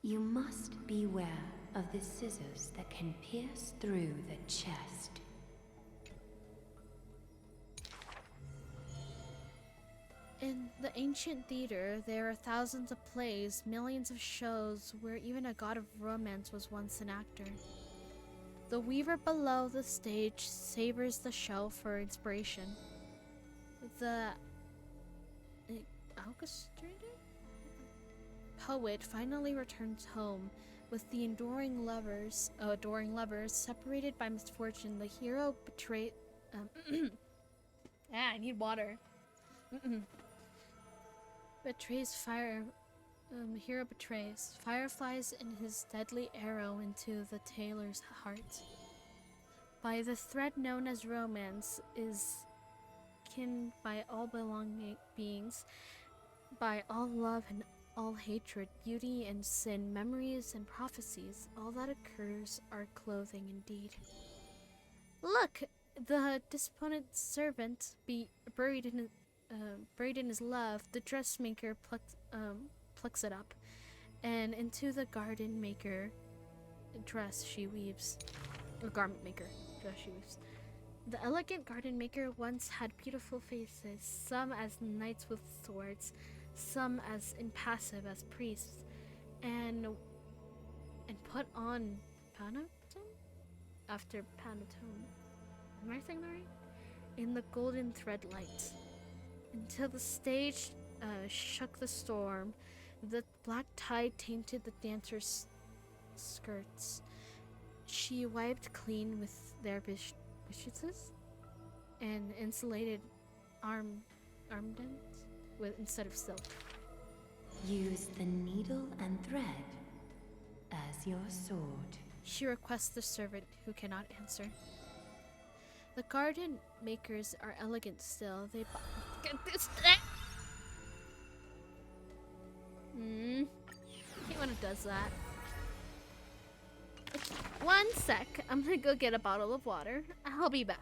You must beware of the scissors that can pierce through the chest. In the ancient theater, there are thousands of plays, millions of shows, where even a god of romance was once an actor. The weaver below the stage savors the show for inspiration. The orchestrator poet finally returns home with the adoring lovers separated by misfortune. The hero I need water. Betrays fire. The hero betrays. Fire flies in his deadly arrow into the tailor's heart. By the thread known as romance is kin by all belonging beings, by all love and all hatred, beauty and sin, memories and prophecies, all that occurs are clothing indeed. Look, the disappointed servant buried in his love. The dressmaker plucks it up, and into the garden maker dress she weaves. A garment maker dress she weaves. The elegant garden maker once had beautiful faces, some as knights with swords, some as impassive as priests, and put on Panatone after Panatone. Am I saying that right? In the golden thread light, until the stage shook the storm. The black tide tainted the dancer's skirts. She wiped clean with their bishopses and insulated armbands with instead of silk. Use the needle and thread as your sword. She requests the servant who cannot answer. The garden makers are elegant still. They get this. Hate when it does that. Okay, 1 sec. I'm gonna go get a bottle of water. I'll be back.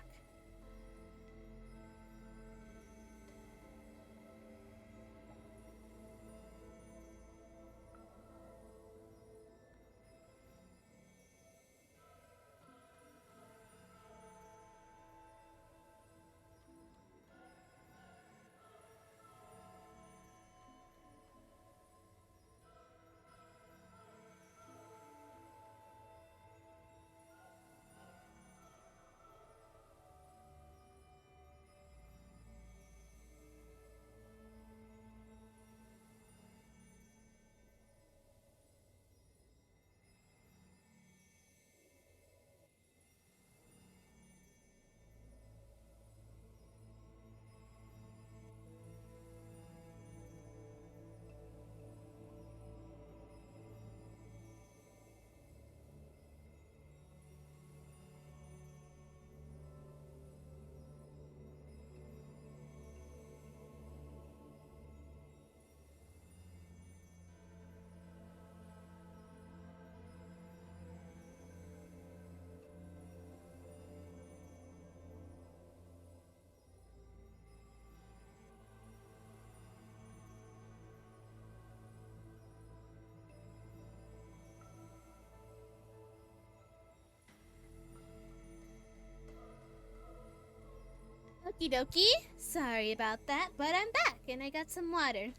Okie dokie. Sorry about that, but I'm back and I got some water.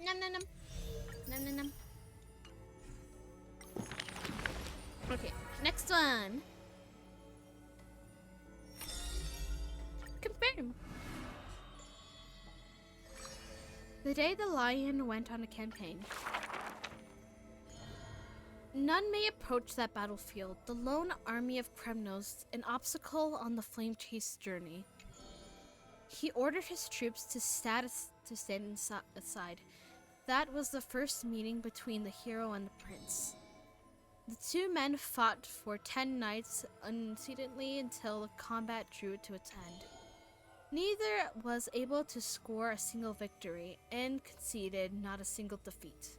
Nom nom nom. Nom nom nom. Okay, next one. Confirm. The day the lion went on a campaign. None may approach that battlefield, the lone army of Kremnos, an obstacle on the flame chase journey. He ordered his troops to stand aside. That was the first meeting between the hero and the prince. The two men fought for 10 nights unceasingly until the combat drew to its end. Neither was able to score a single victory and conceded not a single defeat.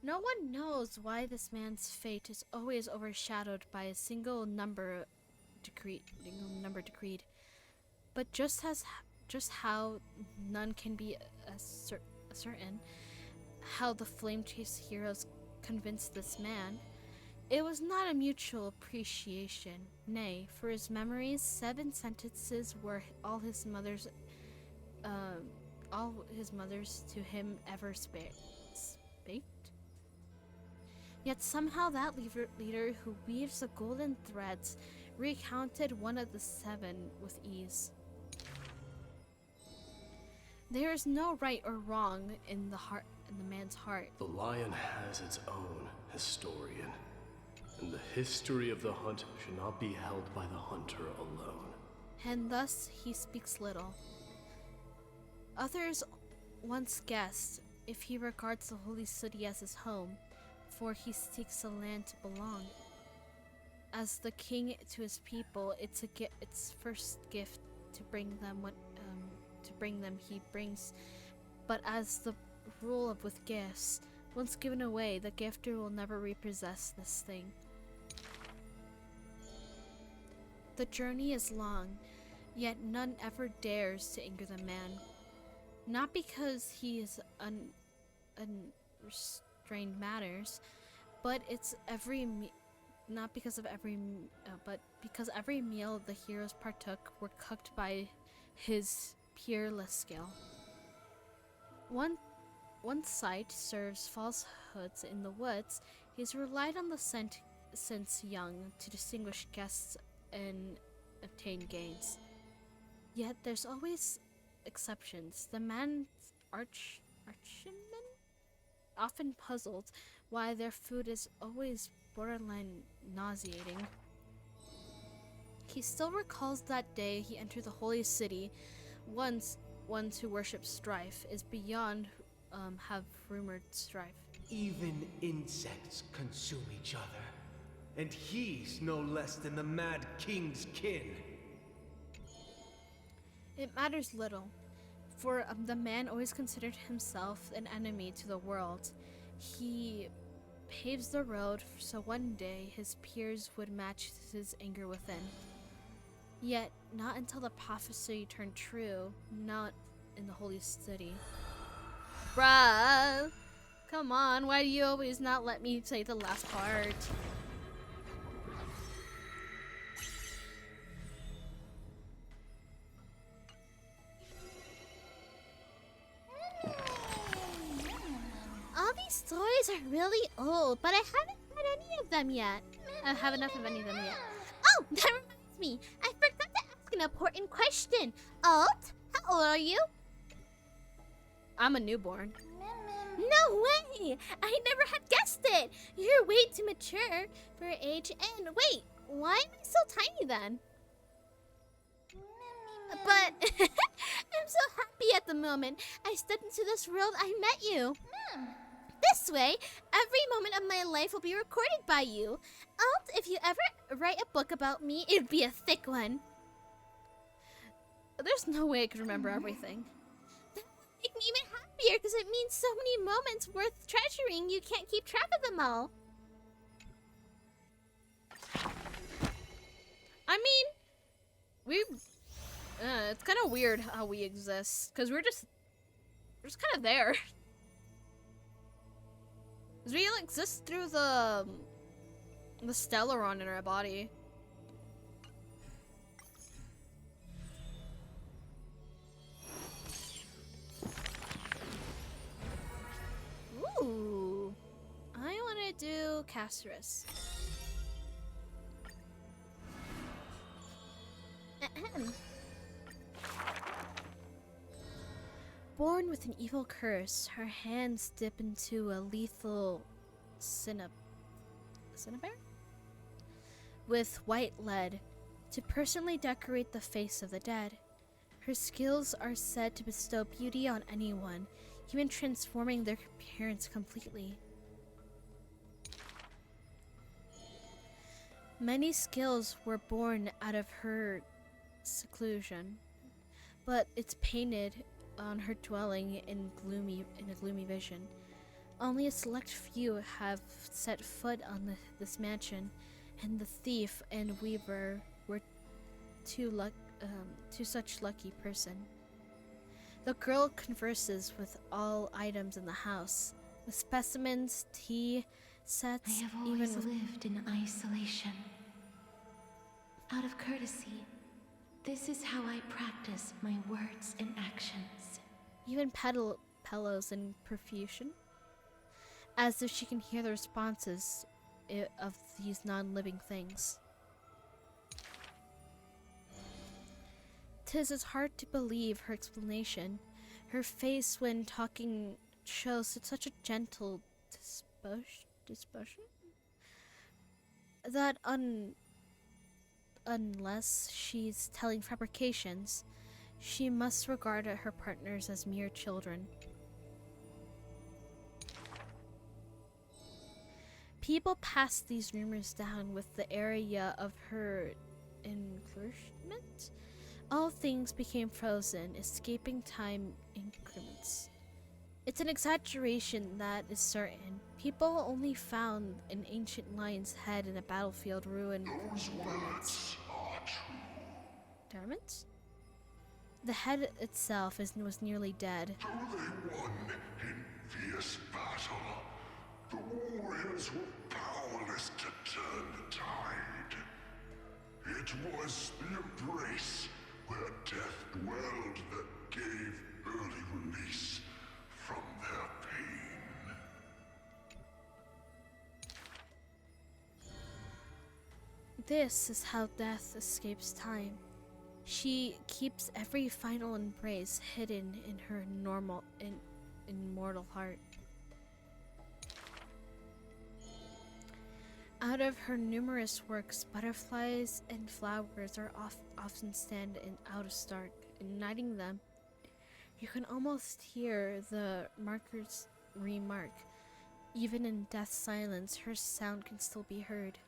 No one knows why this man's fate is always overshadowed by a single number decreed. But just how none can be certain how the Flame Chase heroes convinced this man, it was not a mutual appreciation. Nay, for his memories, 7 sentences were all his mothers to him ever spaked. Yet somehow that leader who weaves the golden threads recounted one of the 7 with ease. There is no right or wrong in the man's heart. The lion has its own historian, and the history of the hunt should not be held by the hunter alone. And thus he speaks little. Others once guessed if he regards the holy city as his home, for he seeks a land to belong. as the king to his people, it's its first gift to bring them what he brings. But as the rule of with gifts, once given away, the gifter will never repossess this thing. The journey is long, yet none ever dares to anger the man. Not because he is unrestrained matters, but but because every meal the heroes partook were cooked by his peerless skill. One sight serves falsehoods in the woods. He's relied on the scent since young to distinguish guests and obtain gains. Yet there's always exceptions. The man's archman, often puzzled why their food is always borderline nauseating. He still recalls that day he entered the holy city. Once one who worships strife is beyond have rumored strife. Even insects consume each other, and he's no less than the Mad King's kin. It matters little, for the man always considered himself an enemy to the world. He paves the road so one day his peers would match his anger within. Yet, not until the prophecy turned true, not in the holy city. Bruh! Come on, why do you always not let me say the last part? All these stories are really old, but I haven't read any of them yet. I have enough of any of them yet. Oh, that reminds me. I forgot to ask an important question. Alt, how old are you? I'm a newborn. No way! I never had guessed it. You're way too mature for your age. And wait, why am I so tiny then? But I'm so happy at the moment I stepped into this world. I met you. This way, every moment of my life will be recorded by you. Alt, if you ever write a book about me, it'd be a thick one. There's no way I could remember everything. That would make me even happier because it means so many moments worth treasuring. You can't keep track of them all. I mean, it's kind of weird how we exist, because we're just kind of there. 'Cause we exist through the Stellaron in our body. Ooh, I want to do Casterus. Ahem. Born with an evil curse, her hands dip into a lethal cinnabar with white lead to personally decorate the face of the dead. Her skills are said to bestow beauty on anyone, even transforming their appearance completely. Many skills were born out of her seclusion, but it's painted on her dwelling in a gloomy vision. Only a select few have set foot on this mansion, and the thief and weaver were two such lucky person. The girl converses with all items in the house, with specimens, tea sets, I have even always with lived in isolation. Out of courtesy, this is how I practice my words and actions. even pillows and perfusion, as if she can hear the responses of these non-living things. 'Tis as hard to believe her explanation. Her face when talking shows such a gentle disposition that unless she's telling fabrications, she must regard her partners as mere children. People passed these rumors down with the area of her encouragement. All things became frozen, escaping time increments. It's an exaggeration, that is certain. People only found an ancient lion's head in a battlefield ruined garments. Garments? The head itself was nearly dead. Though they won in fierce battle, the warriors were powerless to turn the tide. It was the embrace where death dwelled that gave early release from their pain. This is how death escapes time. She keeps every final embrace hidden in her immortal heart. Out of her numerous works, butterflies and flowers are often stand out of start. Uniting them, you can almost hear the marker's remark. Even in death's silence, her sound can still be heard.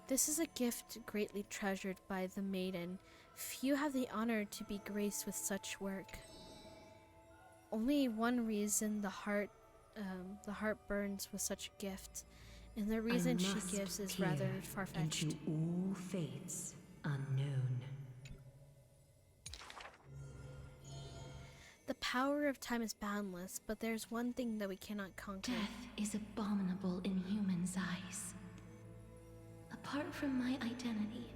This is a gift greatly treasured by the maiden. Few have the honor to be graced with such work. Only one reason the heart burns with such a gift, and the reason she gives is rather far-fetched. Into all fates unknown. The power of time is boundless, but there's one thing that we cannot conquer. Death is abominable in humans' eyes. Apart from my identity,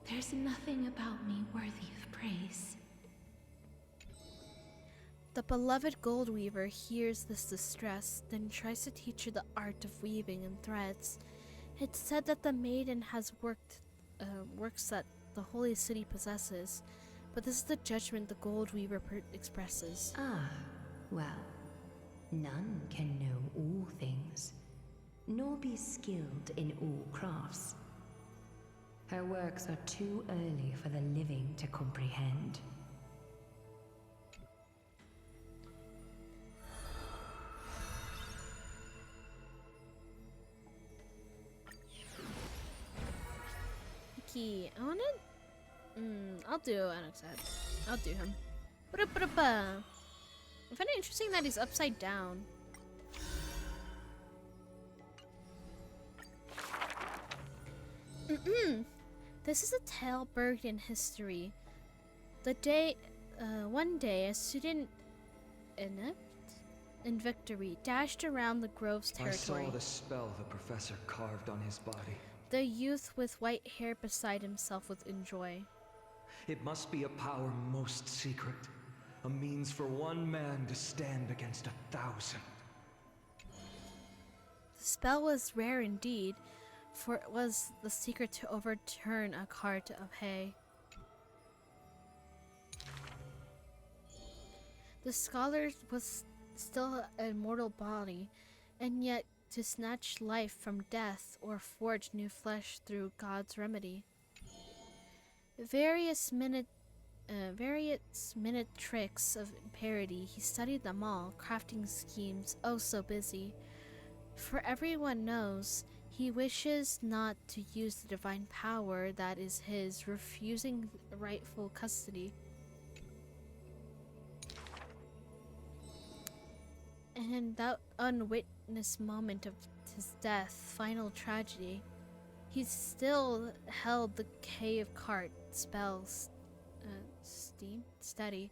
there's nothing about me worthy of praise. The beloved gold weaver hears this distress, then tries to teach her the art of weaving in threads. It's said that the maiden has works that the holy city possesses, but this is the judgment the gold weaver expresses. Ah, well, none can know all things, nor be skilled in all crafts. Her works are too early for the living to comprehend. Key on it? I'll do Anaxad. I'll do him. I find it interesting that he's upside down. This is a tale buried in history. One day, a student in victory dashed around the grove's territory. I saw the spell the professor carved on his body. The youth with white hair beside himself with joy. It must be a power most secret, a means for one man to stand against 1,000. The spell was rare indeed, for it was the secret to overturn a cart of hay. The scholar was still an mortal body, and yet to snatch life from death or forge new flesh through God's remedy. Various minute tricks of parody, he studied them all, crafting schemes oh so busy. For everyone knows, he wishes not to use the divine power that is his, refusing rightful custody. And in that unwitnessed moment of his death, final tragedy, he still held the cave cart spells steady,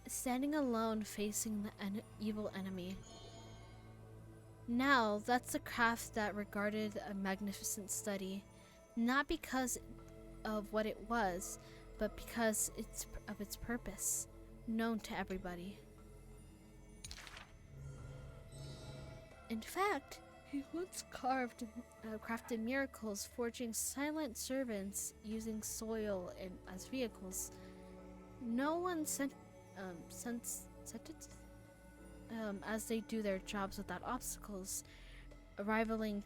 standing alone facing the evil enemy. Now, that's a craft that regarded a magnificent study, not because of what it was, but because of its purpose, known to everybody. In fact, he once crafted miracles, forging silent servants using soil as vehicles. No one sent it as they do their jobs without obstacles, rivaling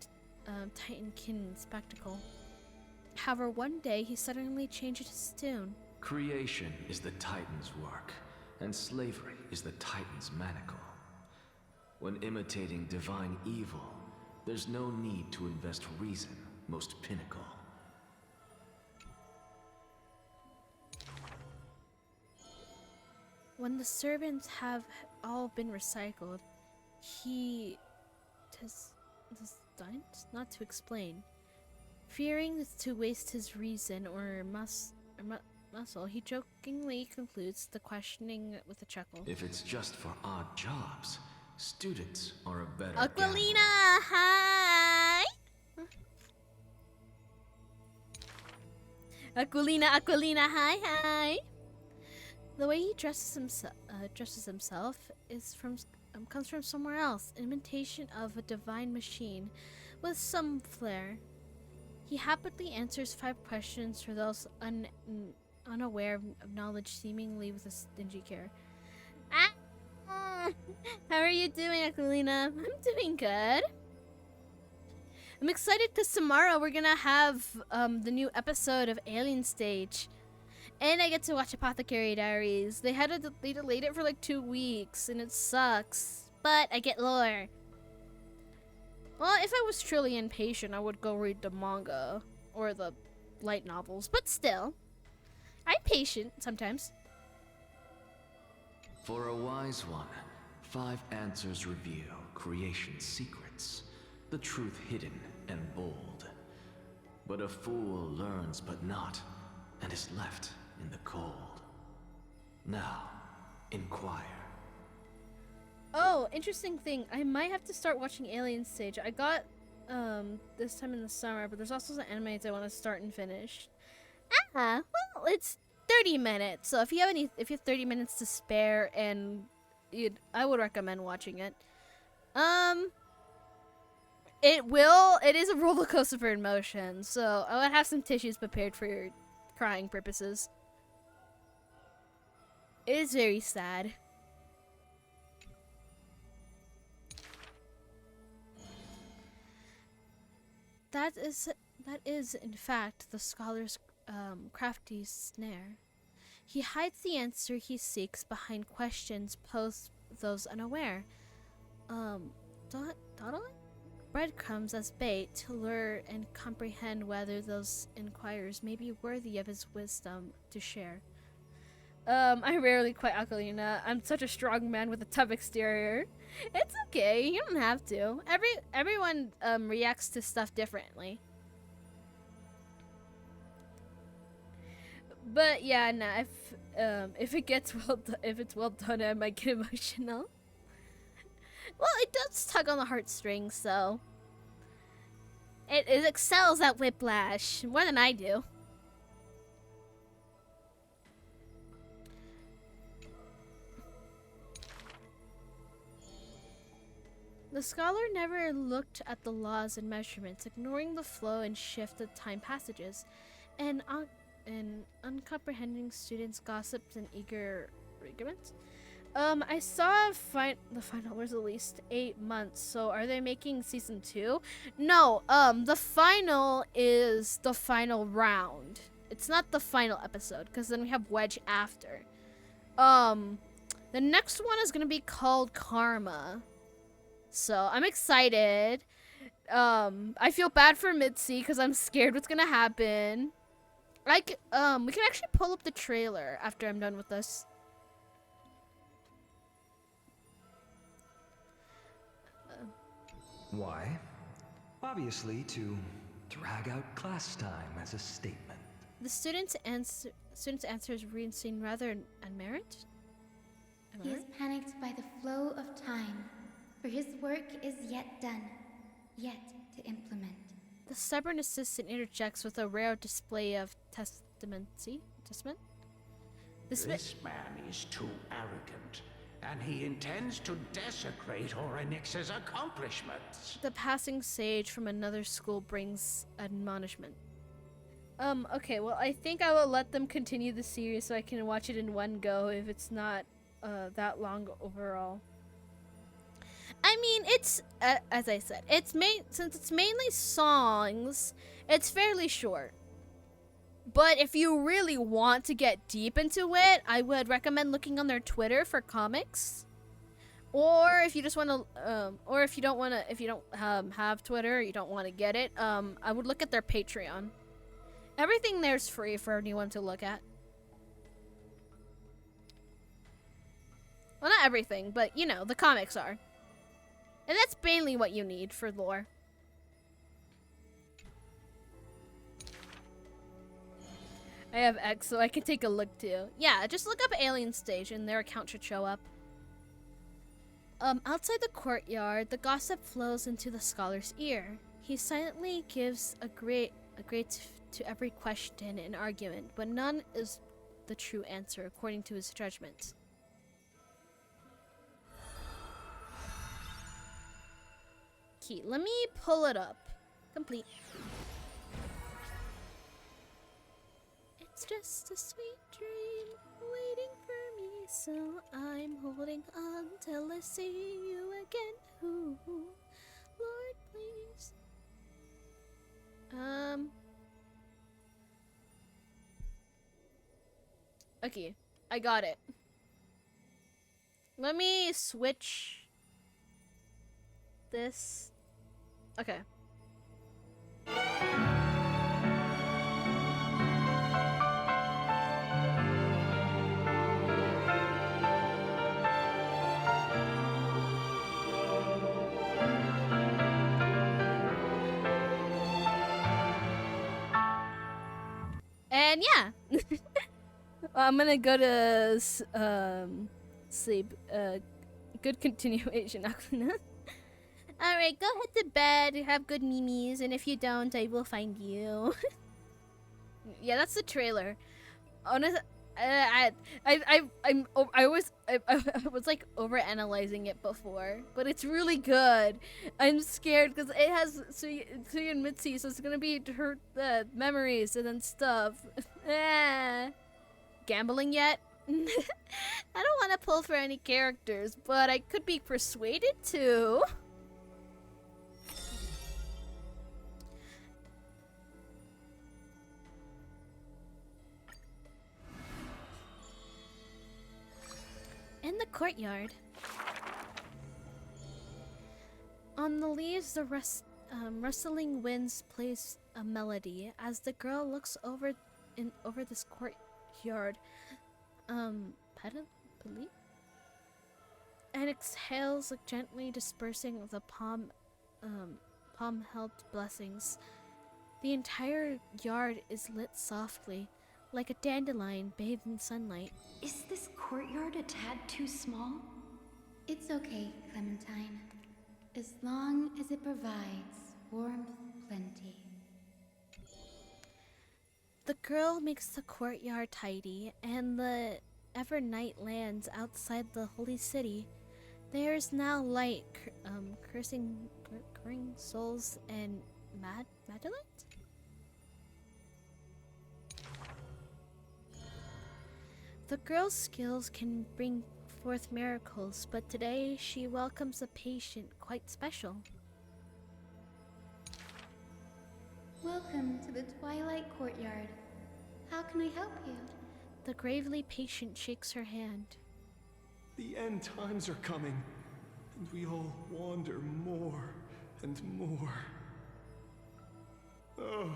Titankin spectacle. However, one day he suddenly changed his tune. Creation is the Titan's work, and slavery is the Titan's manacle. When imitating divine evil, there's no need to invest reason, most pinnacle. When the servants have all been recycled, he does not to explain. Fearing to waste his reason or muscle, he jokingly concludes the questioning with a chuckle. If it's just for odd jobs, students are a better Aquilina, hi! Aquilina, hi! The way he dresses himself is comes from somewhere else, an imitation of a divine machine with some flair. He happily answers 5 questions for those unaware of knowledge, seemingly with a stingy care. How are you doing, Aquilina? I'm doing good. I'm excited because tomorrow we're gonna have the new episode of Alien Stage. And I get to watch Apothecary Diaries. They delayed it for like 2 weeks, and it sucks. But I get lore. Well, if I was truly impatient, I would go read the manga or the light novels. But still, I'm patient sometimes. For a wise one, 5 answers reveal creation's secrets, the truth hidden and bold. But a fool learns but not, and is left in the cold. Now, inquire. Oh, interesting thing. I might have to start watching Alien Stage. I got this time in the summer, but there's also some animes I want to start and finish. Well, it's 30 minutes. So if you have 30 minutes to spare, and I would recommend watching it. It is a roller coaster for emotion, so I would have some tissues prepared for your crying purposes. It is very sad. That is in fact the scholar's crafty snare. He hides the answer he seeks behind questions posed those unaware. Dawdling? Breadcrumbs as bait to lure and comprehend whether those inquirers may be worthy of his wisdom to share. I rarely quite Aquilina. I'm such a strong man with a tough exterior. It's okay, you don't have to. Everyone reacts to stuff differently. But yeah, nah, if it's well done, I might get emotional. Well, it does tug on the heartstrings, so it excels at Whiplash more than I do. The scholar never looked at the laws and measurements, ignoring the flow and shift of time passages, and uncomprehending students gossiped and eager arguments. I saw the final was at least 8 months, so are they making season 2? No, the final is the final round. It's not the final episode, because then we have Wedge after. The next one is gonna be called Karma. So I'm excited. I feel bad for Mitzi because I'm scared what's gonna happen. We can actually pull up the trailer after I'm done with this. Why? Obviously to drag out class time as a statement. The student's answers seem rather unmerit. He is panicked by the flow of time, for his work is yet done, yet to implement. The stubborn assistant interjects with a rare display of testament. This man is too arrogant, and he intends to desecrate Orynyx's accomplishments. The passing sage from another school brings admonishment. Okay, well, I think I will let them continue the series so I can watch it in one go if it's not that long overall. I mean, it's as I said, since it's mainly songs, it's fairly short. But if you really want to get deep into it, I would recommend looking on their Twitter for comics. Or if you just want to, or if you don't want to, if you don't have Twitter, you don't want to get it, I would look at their Patreon. Everything there's free for anyone to look at. Well, not everything, but you know, the comics are. And that's mainly what you need for lore. I have X, so I can take a look too. Yeah, just look up Alien Station. Their account should show up. Outside the courtyard, the gossip flows into the scholar's ear. He silently gives a grade to every question and argument, but none is the true answer according to his judgment. Key. Let me pull it up. Complete. It's just a sweet dream waiting for me, so I'm holding on till I see you again. Ooh, Lord, please. Okay, I got it. Let me switch this. Okay. And yeah. I'm gonna go to sleep. Good continuation, Aquina. Alright, go head to bed, have good memes, and if you don't, I will find you. Yeah, that's the trailer. Honestly, I was like over-analyzing it before, but it's really good. I'm scared because it has Tsuyu and Mitzi, so it's gonna be her memories and then stuff. Gambling yet? I don't want to pull for any characters, but I could be persuaded to. In the courtyard. On the leaves, the rustling winds plays a melody as the girl looks over this courtyard. Pedally? And exhales, like gently dispersing the palm-held blessings. The entire yard is lit softly, like a dandelion bathed in sunlight. Is this courtyard a tad too small? It's okay, Clementine. As long as it provides warmth plenty. The girl makes the courtyard tidy, and the Evernight lands outside the holy city. There is now light, cursing souls and Magdalene? The girl's skills can bring forth miracles, but today she welcomes a patient quite special. Welcome to the Twilight Courtyard. How can I help you? The gravely patient shakes her hand. The end times are coming, and we all wander more and more. Oh,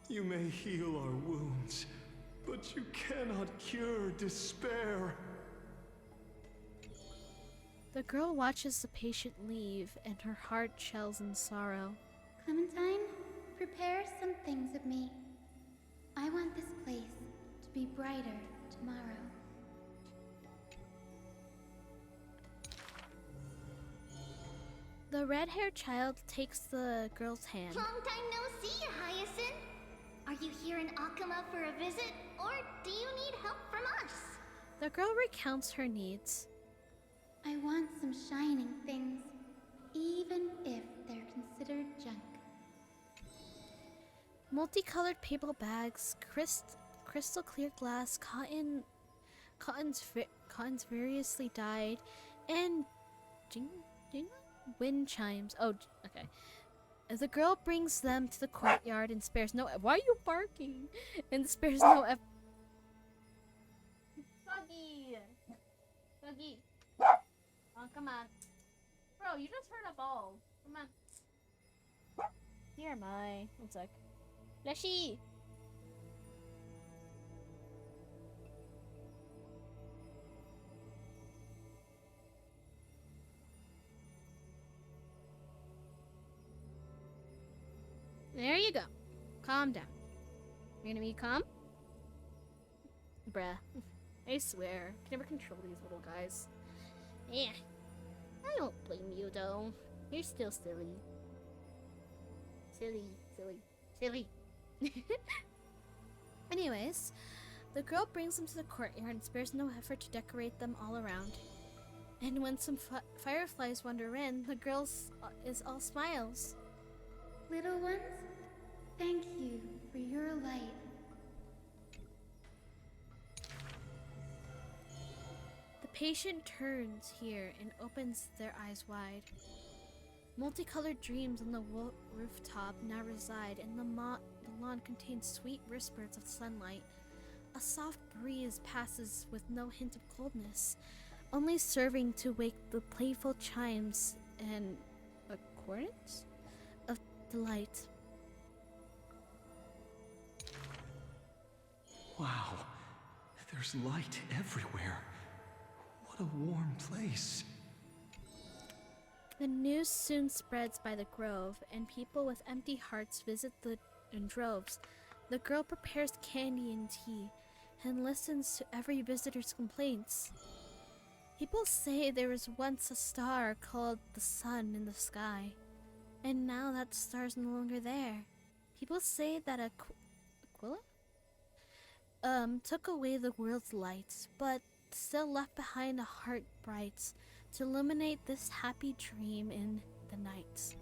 you may heal our wounds, but you cannot cure despair. The girl watches the patient leave, and her heart shells in sorrow. Clementine, prepare some things of me. I want this place to be brighter tomorrow. The red-haired child takes the girl's hand. Long time no see, Hyacinth. Are you here in Akama for a visit, or do you need help from us? The girl recounts her needs. I want some shining things, even if they're considered junk. Multicolored paper bags, crystal clear glass, cottons variously dyed, and wind chimes. Oh, okay. As the girl brings them to the courtyard and spares no. Why are you barking? And spares no effort. Doggy. Oh, come on. Bro, you just heard a ball. Come on. Here am I. One sec. Leshy! There you go. Calm down. You're gonna be calm? Bruh. I swear. I can never control these little guys. Yeah. I don't blame you though. You're still silly. Silly, silly, silly. Anyways, the girl brings them to the courtyard and spares no effort to decorate them all around. And when some fireflies wander in, the girl is all smiles. Little ones, thank you for your light. The patient turns here and opens their eyes wide. Multicolored dreams on the rooftop now reside, and the lawn contains sweet whispers of sunlight. A soft breeze passes with no hint of coldness, only serving to wake the playful chimes and accordance of delight. Wow, there's light everywhere. What a warm place. The news soon spreads by the grove, and people with empty hearts visit in droves. The girl prepares candy and tea, and listens to every visitor's complaints. People say there was once a star called the sun in the sky, and now that star's no longer there. People say that Aquila took away the world's lights, but still left behind a heart bright to illuminate this happy dream in the night.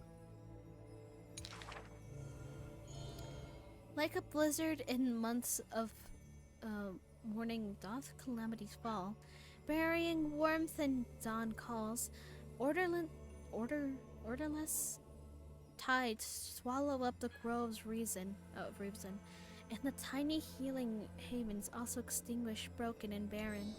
Like a blizzard in months of morning doth calamities fall, burying warmth and dawn calls, orderless tides swallow up the grove's reason, and the tiny healing havens also extinguish, broken and barren.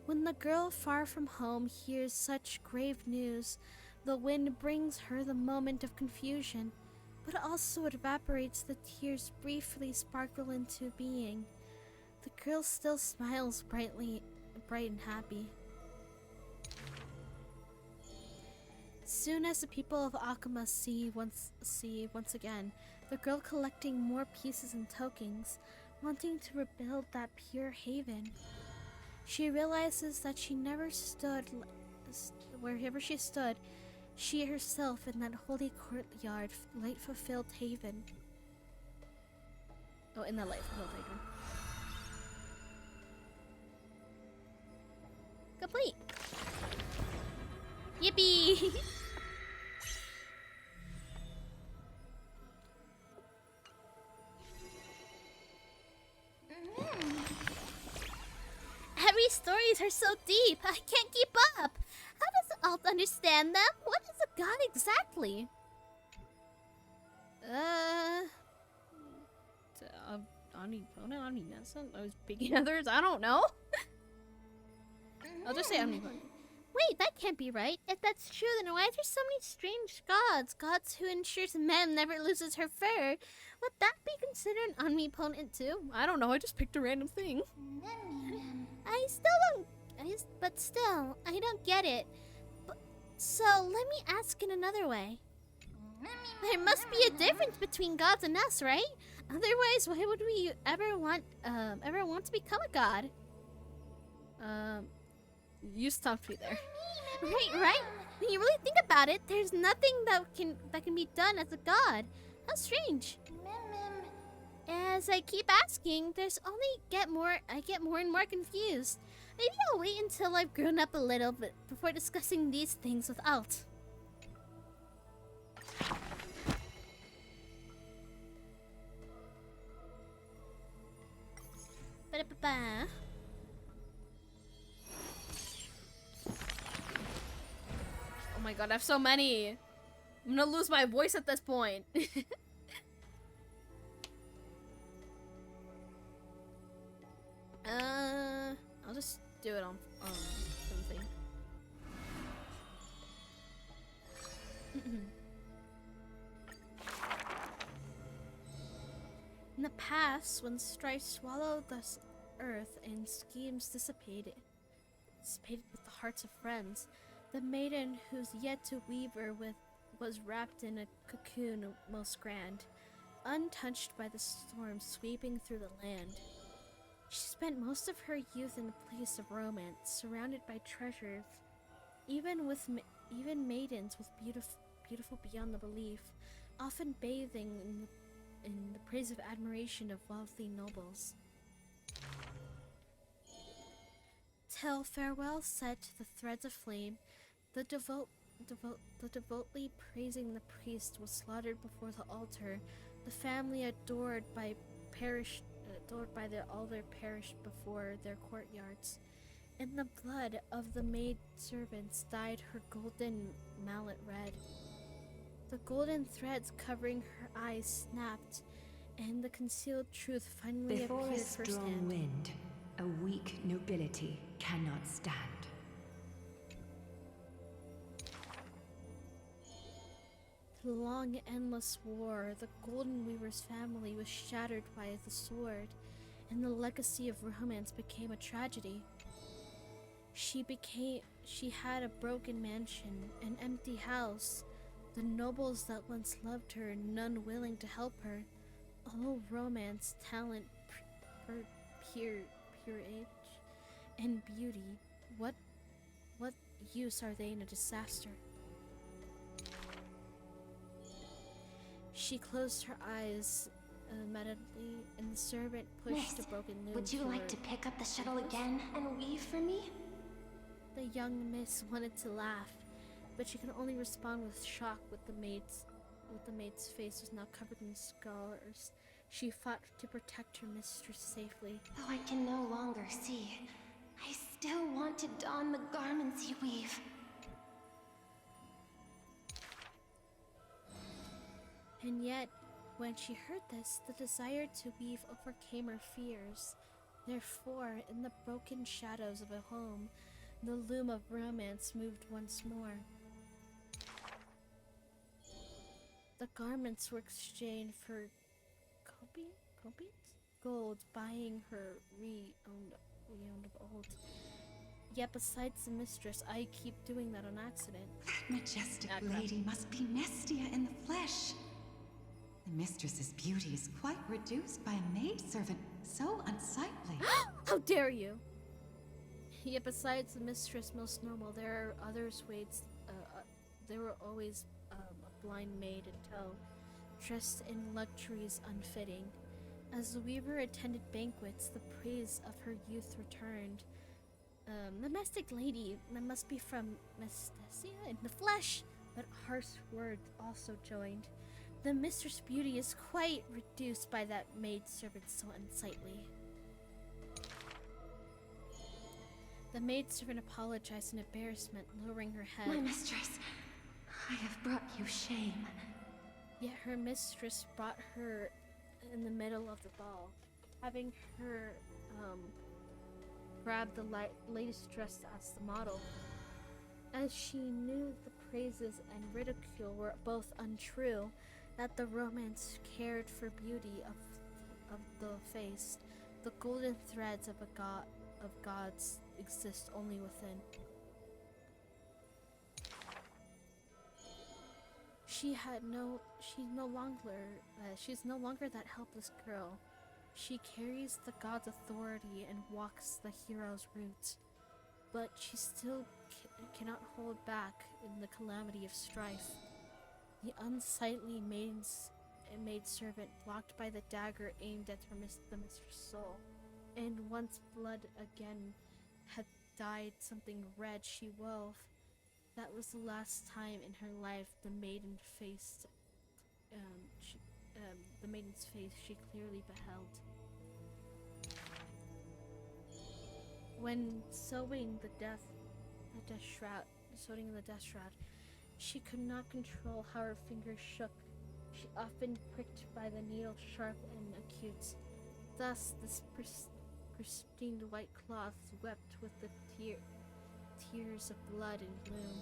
When the girl far from home hears such grave news, the wind brings her the moment of confusion, but also evaporates the tears briefly sparkle into being. The girl still smiles bright and happy. Soon as the people of Akuma see once again, the girl collecting more pieces and tokens, wanting to rebuild that pure haven. She realizes that she never stood wherever she stood, she herself in that holy courtyard, light-fulfilled haven. Oh, in that light-fulfilled haven. Complete! Yippee! Every stories are so deep, I can't keep up. How does Alt understand them? What is a god exactly? Omnipotent, omniscient, I was picking others, I don't know. I'll just say omnipotent. Wait, that can't be right. If that's true, then why are there so many strange gods? Gods who ensures Mem never loses her fur. Would that be considered omnipotent too? I don't know, I just picked a random thing. But still, I don't get it. So, let me ask in another way. There must be a difference between gods and us, right? Otherwise, why would we ever want to become a god? You stopped me there. Right? When you really think about it, there's nothing that can be done as a god. How strange. As I keep asking, I get more and more confused. Maybe I'll wait until I've grown up a little bit before discussing these things with Alt. Ba-da-ba-ba. Oh my god, I have so many. I'm gonna lose my voice at this point. I'll just do it on something. In the past, when strife swallowed the earth and schemes dissipated with the hearts of friends, the maiden who's yet to weave her with was wrapped in a cocoon most grand, untouched by the storm sweeping through the land. She spent most of her youth in a place of romance, surrounded by treasures, even maidens with beautiful beyond the belief, often bathing in the praise of admiration of wealthy nobles. Till farewell said to the threads of flame, the devotedly praising the priest was slaughtered before the altar. The family adored by the altar perished before their courtyards. In the blood of the maid servants dyed her golden mallet red. The golden threads covering her eyes snapped, and the concealed truth finally Before appeared a strong firsthand. wind, a weak nobility cannot stand. The long, endless war, the Golden Weaver's family was shattered by the sword, and the legacy of romance became a tragedy. She had a broken mansion, an empty house, the nobles that once loved her, none willing to help her. All romance, talent, peerage, and beauty, what use are they in a disaster? She closed her eyes meditatively, and the servant pushed Miss, a broken loom. would you like to pick up the shuttle again and weave for me? The young miss wanted to laugh, but she could only respond with shock. With the maid's face was now covered in scars. She fought to protect her mistress safely. Though I can no longer see, I still want to don the garments you weave. And yet, when she heard this, the desire to weave overcame her fears. Therefore, in the broken shadows of a home, the loom of romance moved once more. The garments were exchanged for gold, buying her re-owned of old. Yet besides the mistress, I keep doing that on accident. That majestic lady must be Nestia in the flesh. The mistress's beauty is quite reduced by a maidservant so unsightly. How dare you! Yet besides the mistress most normal, there are others waits. There were always a blind maid in tow, dressed in luxuries unfitting. As the weaver attended banquets, the praise of her youth returned. The mystic lady that must be from Mestia in the flesh, but harsh words also joined. The mistress' beauty is quite reduced by that maidservant so unsightly. The maidservant apologized in embarrassment, lowering her head. My mistress, I have brought you shame. Yet her mistress brought her in the middle of the ball, having her grab the latest dress as the model. As she knew the praises and ridicule were both untrue, that the romance cared for beauty of the face, the golden threads of gods exist only within. She's no longer that helpless girl. She carries the god's authority and walks the hero's route, but she still cannot hold back in the calamity of strife. The unsightly maidservant blocked by the dagger aimed at the mistress' soul, and once blood again had dyed something red she wove. That was the last time in her life the maiden's face she clearly beheld. When sewing the death shroud, she could not control how her fingers shook. She often pricked by the needle sharp and acute. Thus, this pristine white cloth wept with the tears of blood and gloom.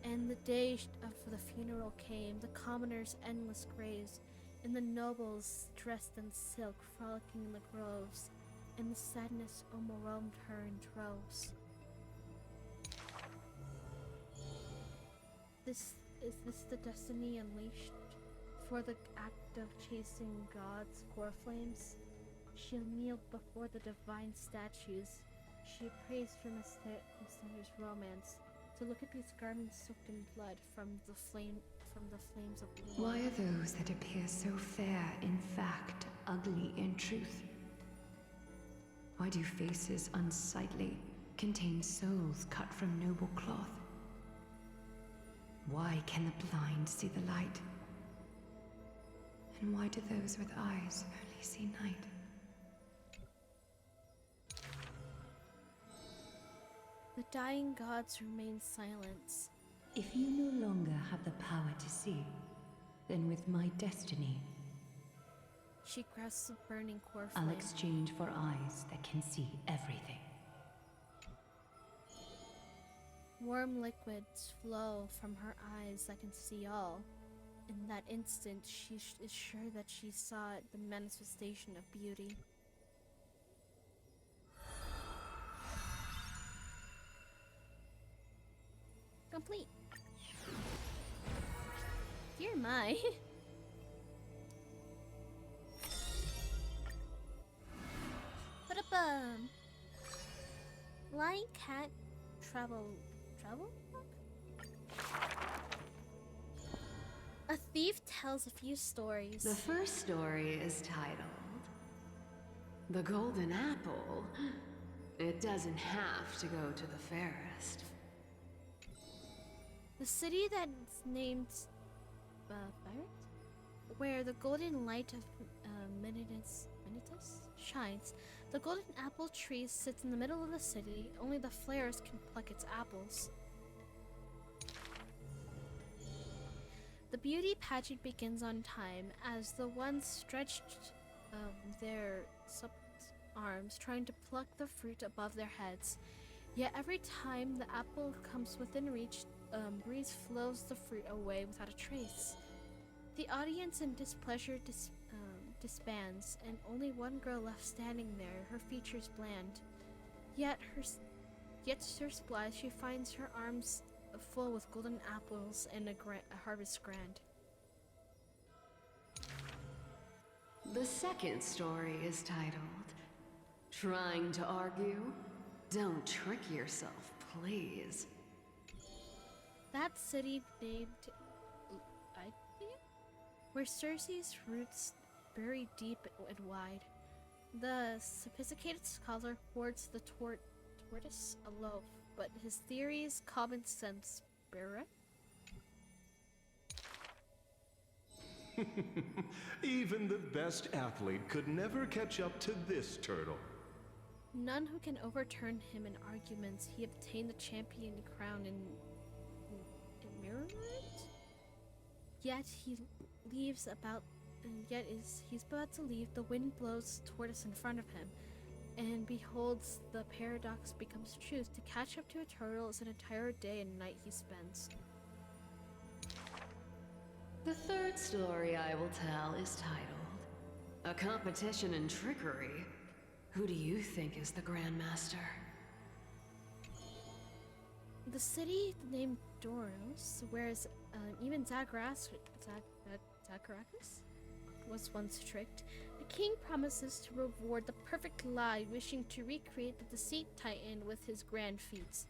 And the day of the funeral came, the commoners' endless graves, and the nobles dressed in silk frolicking in the groves, and the sadness overwhelmed her in droves. Is this the destiny unleashed for the act of chasing God's core flames? She'll kneel before the divine statues. She prays for Mysterio's romance, to look at these garments soaked in blood from the flames of war. Why are those that appear so fair in fact ugly in truth? Why do faces unsightly contain souls cut from noble cloth? Why can the blind see the light? And why do those with eyes only see night? The dying gods remain silent. If you no longer have the power to see, then with my destiny, she grasps the burning core I'll flame. exchange for eyes that can see everything. Warm liquids flow from her eyes that can see all. In that instant, she is sure that she saw the manifestation of beauty. Complete. Dear my. Ba-da-bum. Lying cat travel? A thief tells a few stories. The first story is titled The Golden Apple. It doesn't have to go to the fairest. The city that's named Byron, where the golden light of Menitus shines. The golden apple tree sits in the middle of the city. Only the flares can pluck its apples. The beauty pageant begins on time as the ones stretched their arms trying to pluck the fruit above their heads. Yet every time the apple comes within reach, breeze flows the fruit away without a trace. The audience in displeasure disbands, and only one girl left standing there, her features bland. Yet Sir Splice, she finds her arms full with golden apples and a harvest grand. The second story is titled Trying to Argue? Don't trick yourself, please. That city named Lydia, where Circe's roots bury deep and wide. The sophisticated scholar hoards the tortoise a loaf, but his theories common sense bear. Even the best athlete could never catch up to this turtle. None who can overturn him in arguments. He obtained the champion crown in Mirror. Yet he leaves about, and he's about to leave. The wind blows tortoise in front of him, and beholds the paradox becomes truth. To catch up to a turtle is an entire day and night he spends. The third story I will tell is titled A Competition in Trickery. Who do you think is the Grandmaster? The city named Doros, whereas even Zagreus was once tricked, the king promises to reward the perfect lie, wishing to recreate the deceit titan with his grand feats.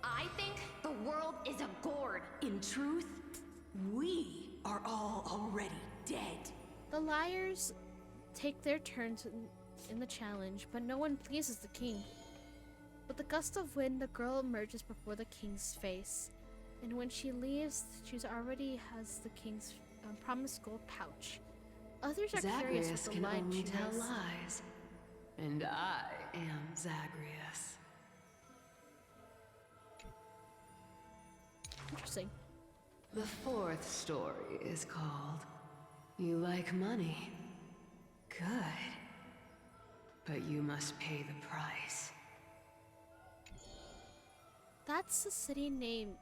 I think the world is a gourd. In truth, we are all already dead. The liars take their turns in the challenge, but no one pleases the king. With a gust of wind, the girl emerges before the king's face, and when she leaves, she already has the king's promised gold pouch. Others are curious Zagreus with the can lie only she tell has. lies, and I am Zagreus. Interesting. The fourth story is called You Like Money. Good. But you must pay the price. That's a city named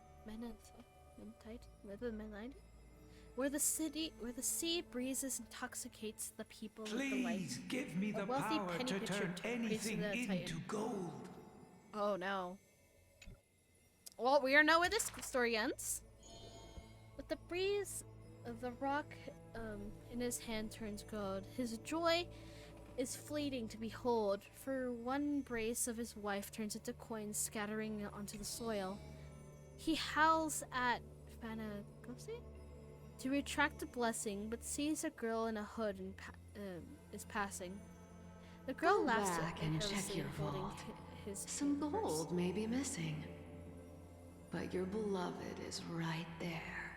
where the sea breezes intoxicates the people with the light. Please give me the wealthy power penny to pitcher turn prays to anything the into Titan. gold. Oh no. Well, we are know where this story ends. With the breeze of the rock in his hand turns gold. His joy is fleeting to behold, for one brace of his wife turns into coins scattering onto the soil. He howls at Phanagose to retract the blessing, but sees a girl in a hood and is passing. The girl Go laughs back at and him, check your holding vault. his Some purse. gold may be missing, but your beloved is right there,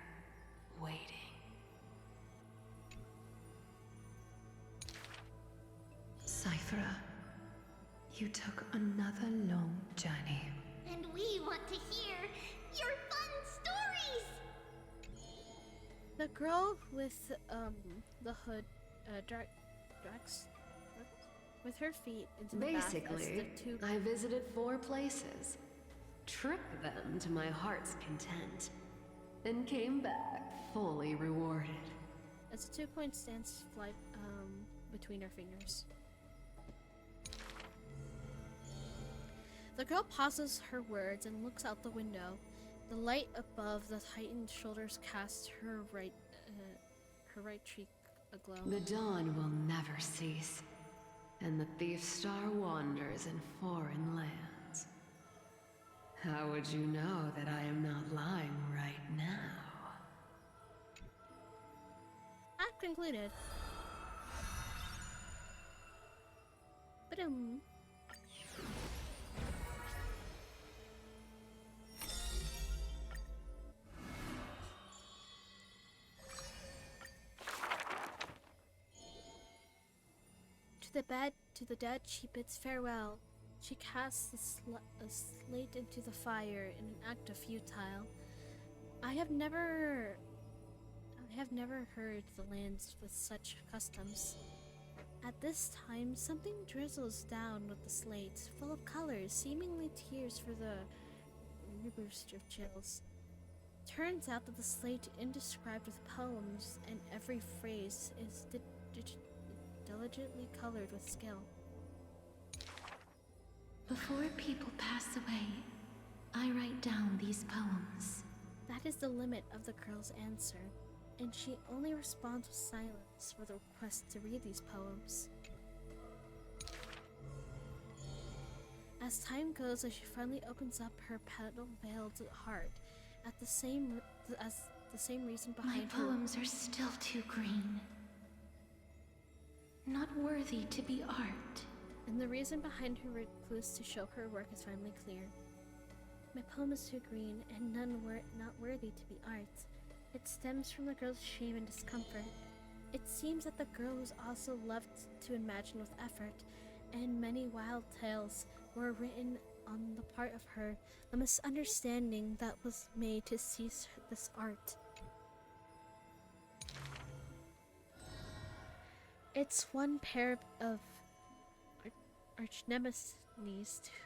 waiting. Cyphera, you took another long journey. And we want to hear your fun stories! The girl with the hood drags with her feet into the bath as Basically, the two I visited 4 places, tricked them to my heart's content, and came back fully rewarded. as the 2 coin stands fly between her fingers. The girl pauses her words and looks out the window. The light above the Titan's shoulders casts her right cheek aglow. The dawn will never cease, and the thief star wanders in foreign lands. How would you know that I am not lying right now? Act concluded. Ba-dum. To the dead she bids farewell. She casts a slate into the fire in an act of futile. I have never heard the lands with such customs. At this time, something drizzles down with the slate, full of colors, seemingly tears for the roost of chills. Turns out that the slate inscribed with poems, and every phrase is diligently colored with skill. Before people pass away, I write down these poems. That is the limit of the girl's answer, and she only responds with silence for the request to read these poems. As time goes, as she finally opens up her petal-veiled heart, at the same reason My behind her. poems are still too green. Not worthy to be art. And the reason behind her recluse to show her work is finally clear. My poem is too green, and not worthy to be art. It stems from the girl's shame and discomfort. It seems that the girl was also loved to imagine with effort, and many wild tales were written on the part of her, a misunderstanding that was made to cease this art. It's one pair of arch nemesis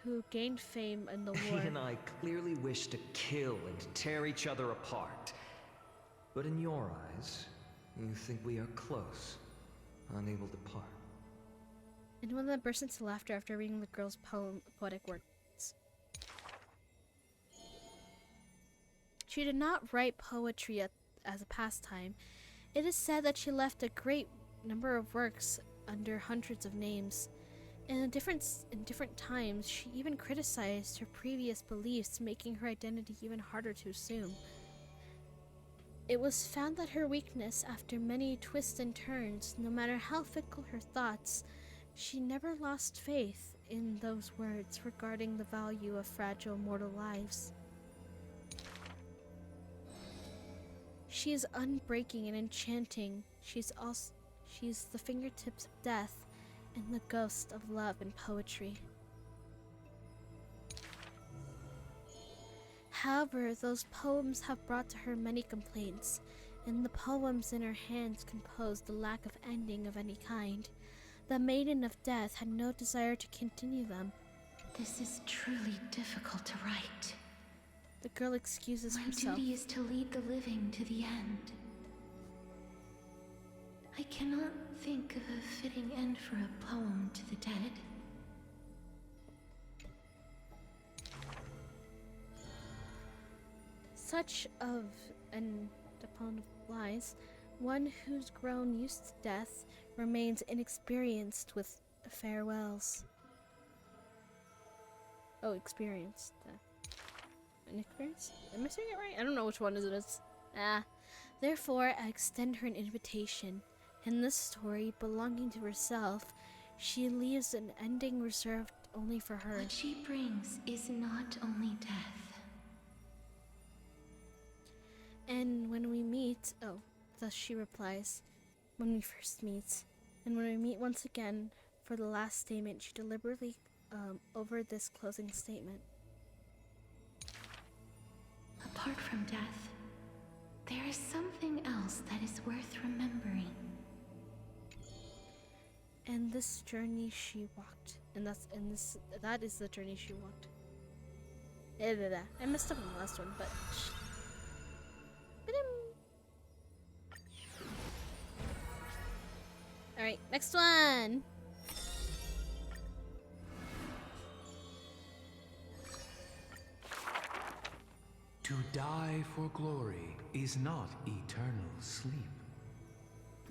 who gained fame in the war. He and I clearly wish to kill and tear each other apart. But in your eyes, you think we are close, unable to part. And one of them bursts into laughter after reading the girl's poetic words. She did not write poetry as a pastime. It is said that she left a great number of works under hundreds of names. In different times, she even criticized her previous beliefs, making her identity even harder to assume. It was found that her weakness, after many twists and turns, no matter how fickle her thoughts, she never lost faith in those words regarding the value of fragile mortal lives. She is unbreaking and enchanting. She's the fingertips of death and the ghost of love and poetry. However, those poems have brought to her many complaints, and the poems in her hands composed the lack of ending of any kind. The Maiden of Death had no desire to continue them. This is truly difficult to write. The girl excuses My herself. duty is to lead the living to the end. I cannot think of a fitting end for a poem to the dead. Such of an opponent of lies, one who's grown used to death remains inexperienced with farewells. Oh, experienced. Inexperienced? Am I saying it right? I don't know which one it is. Therefore, I extend her an invitation. In this story, belonging to herself, she leaves an ending reserved only for her. What she brings is not only death. And when we meet, thus she replies, when we first meet. And when we meet once again for the last statement, she deliberately over this closing statement. Apart from death, there is something else that is worth remembering. And this journey she walked. And that is the journey she walked. I messed up in the last one, but alright, next one. To die for glory is not eternal sleep.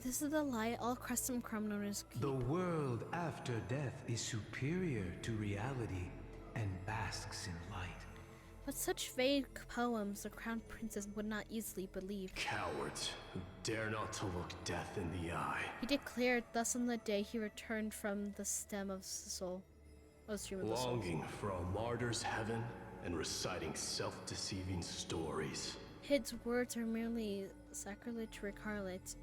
This is the lie all Crescent Crumb-owners keep. The world after death is superior to reality and basks in light. But such vague poems the Crown Princess would not easily believe. Cowards who dare not to look death in the eye. He declared thus on the day he returned from the stem of the soul. Longing for a martyr's heaven and reciting self-deceiving stories. His words are merely sacrilege recarnate,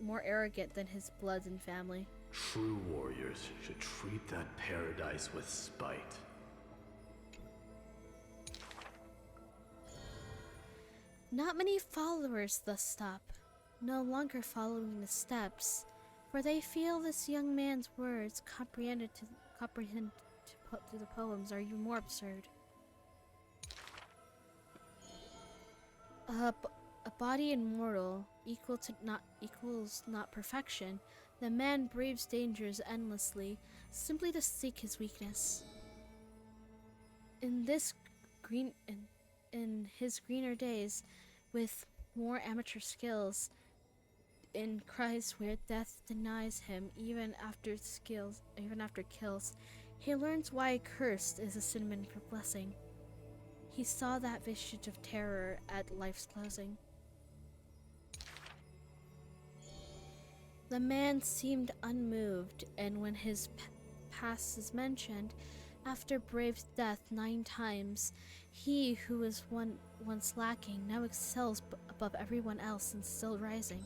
more arrogant than his blood and family. True warriors should treat that paradise with spite. Not many followers thus stop, no longer following the steps, for they feel this young man's words comprehend to the poems are even more absurd. A body immortal equals not perfection. The man braves dangers endlessly, simply to seek his weakness. In his greener days, with more amateur skills, in cries where death denies him even after kills, he learns why cursed is a synonym for blessing. He saw that vestige of terror at life's closing. The man seemed unmoved, and when his past is mentioned, after brave death 9 times, he who was once lacking now excels above everyone else and still rising.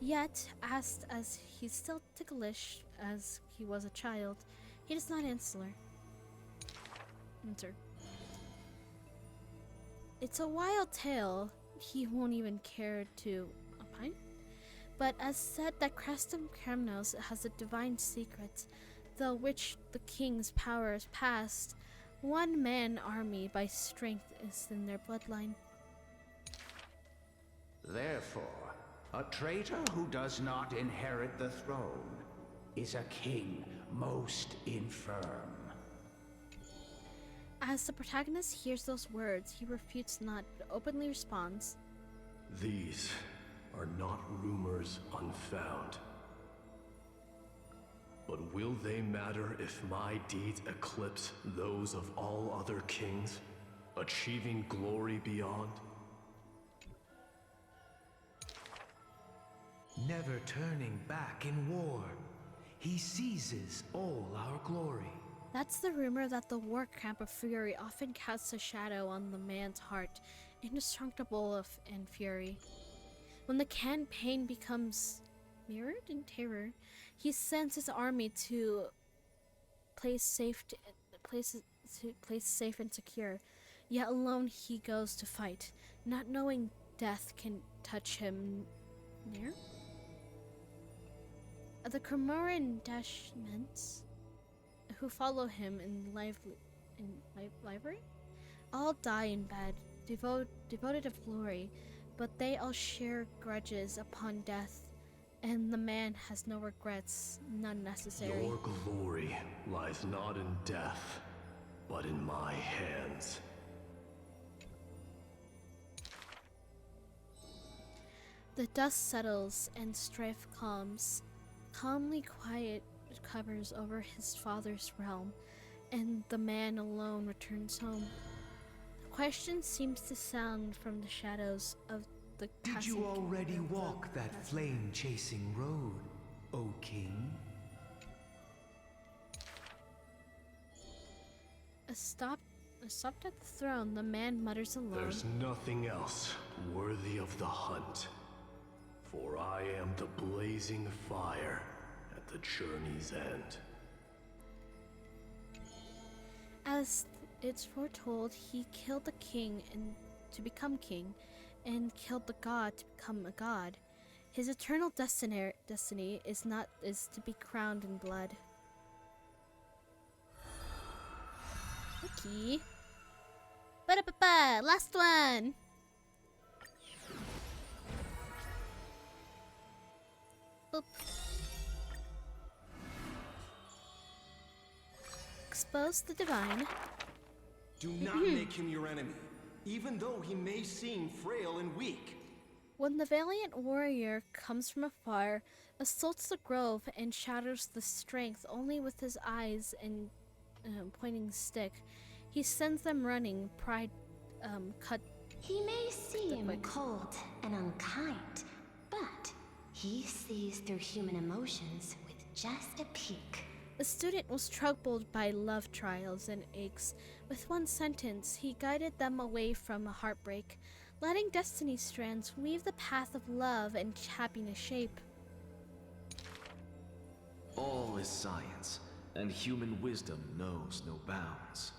Yet, asked as he's still ticklish as he was a child, he does not answer. It's a wild tale, he won't even care to opine. But as said that Crestum Kremnos has a divine secret, the which the king's power is past, one man army by strength is in their bloodline. Therefore, a traitor who does not inherit the throne is a king most infirm. As the protagonist hears those words, he refutes not, but openly responds, These are not rumors unfound. But will they matter if my deeds eclipse those of all other kings, achieving glory beyond? Never turning back in war, he seizes all our glory. That's the rumor that the war camp of fury often casts a shadow on the man's heart, indestructible in fury. When the campaign becomes mirrored in terror, he sends his army to place safe and secure. Yet alone he goes to fight, not knowing death can touch him near. The Cremoran detachments who follow him in livery all die in bed, devoted of glory, but they all share grudges upon death, and the man has no regrets, none necessary. Your glory lies not in death, but in my hands. The dust settles and strife calms. Calmly quiet covers over his father's realm, and the man alone returns home. The question seems to sound from the shadows of the Did you already walk that flame-chasing road, O King? Stopped at the throne, the man mutters alone. There's nothing else worthy of the hunt, for I am the blazing fire at the journey's end. As it's foretold, he killed the king to become king, and killed the god to become a god. His eternal destiny is to be crowned in blood. Okay. Ba-da-ba-ba! Last one! Boop. Expose the divine. Do not make him your enemy, even though he may seem frail and weak. When the valiant warrior comes from afar, assaults the grove, and shatters the strength only with his eyes and pointing stick, he sends them running, pride cut. He may seem cold and unkind, but he sees through human emotions with just a peek. The student was troubled by love trials and aches. With one sentence, he guided them away from a heartbreak, letting destiny strands weave the path of love and happiness shape. All is science, and human wisdom knows no bounds.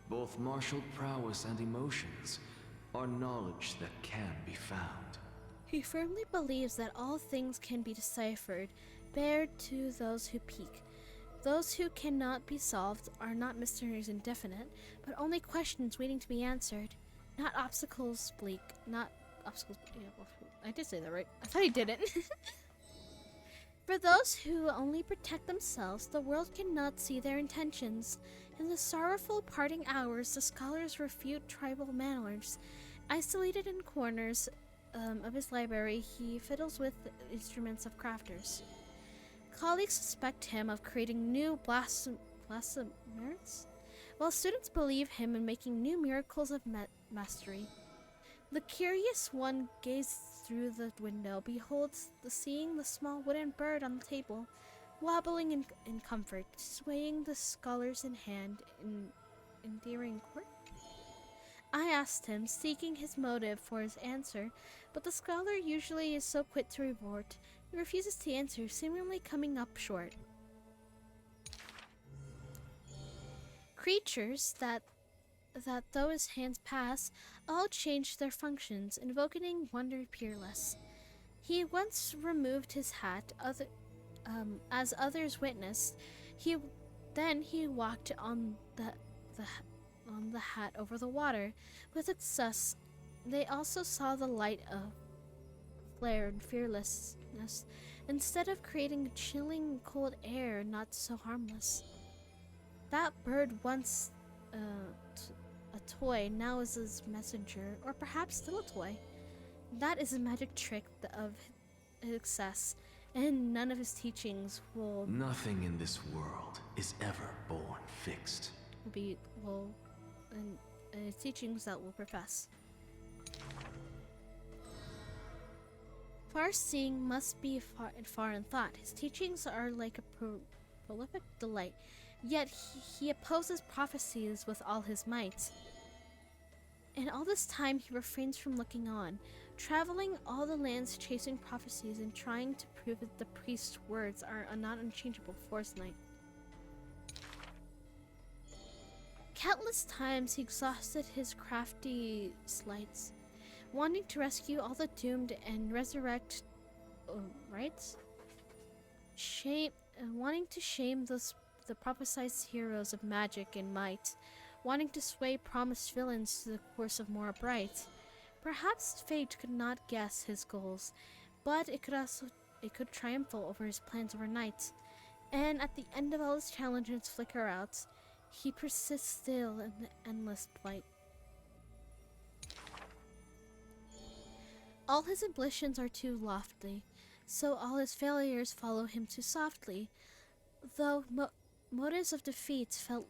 Both martial prowess and emotions are knowledge that can be found. He firmly believes that all things can be deciphered, bared to those who peek. Those who cannot be solved are not mysteries indefinite, but only questions waiting to be answered. Not obstacles bleak, not obstacles. Yeah, well, I did say that right. I thought he didn't. For those who only protect themselves, the world cannot see their intentions. In the sorrowful parting hours, the scholars refute tribal manners. Isolated in corners of his library, he fiddles with instruments of crafters. Colleagues suspect him of creating new blasphemies, while students believe him in making new miracles of mastery. The curious one gazes through the window, beholds seeing the small wooden bird on the table, wobbling in comfort, swaying the scholars in hand in endearing court. I asked him, seeking his motive for his answer, but the scholar usually is so quick to retort. He refuses to answer, seemingly coming up short. Creatures that though his hands pass, all change their functions, invoking wonder peerless. He once removed his hat, as others witnessed. Then he walked on the hat over the water. With its sus, they also saw the light of flare and fearlessness, instead of creating chilling cold air not so harmless. That bird once a toy, now is his messenger, or perhaps still a toy. That is a magic trick of success, and none of his teachings will... Nothing in this world is ever born fixed. And teachings that will profess. Far-seeing must be far in thought. His teachings are like a prolific delight, yet he opposes prophecies with all his might. And all this time he refrains from looking on, traveling all the lands chasing prophecies and trying to prove that the priest's words are not unchangeable force night. Countless times he exhausted his crafty sleights, wanting to rescue all the doomed and resurrect wanting to shame the prophesized heroes of magic and might, wanting to sway promised villains to the course of Mora Bright. Perhaps fate could not guess his goals, but it could triumph over his plans overnight. And at the end of all his challenges flicker out, he persists still in the endless fight. All his ambitions are too lofty, so all his failures follow him too softly. Though motives of defeat felt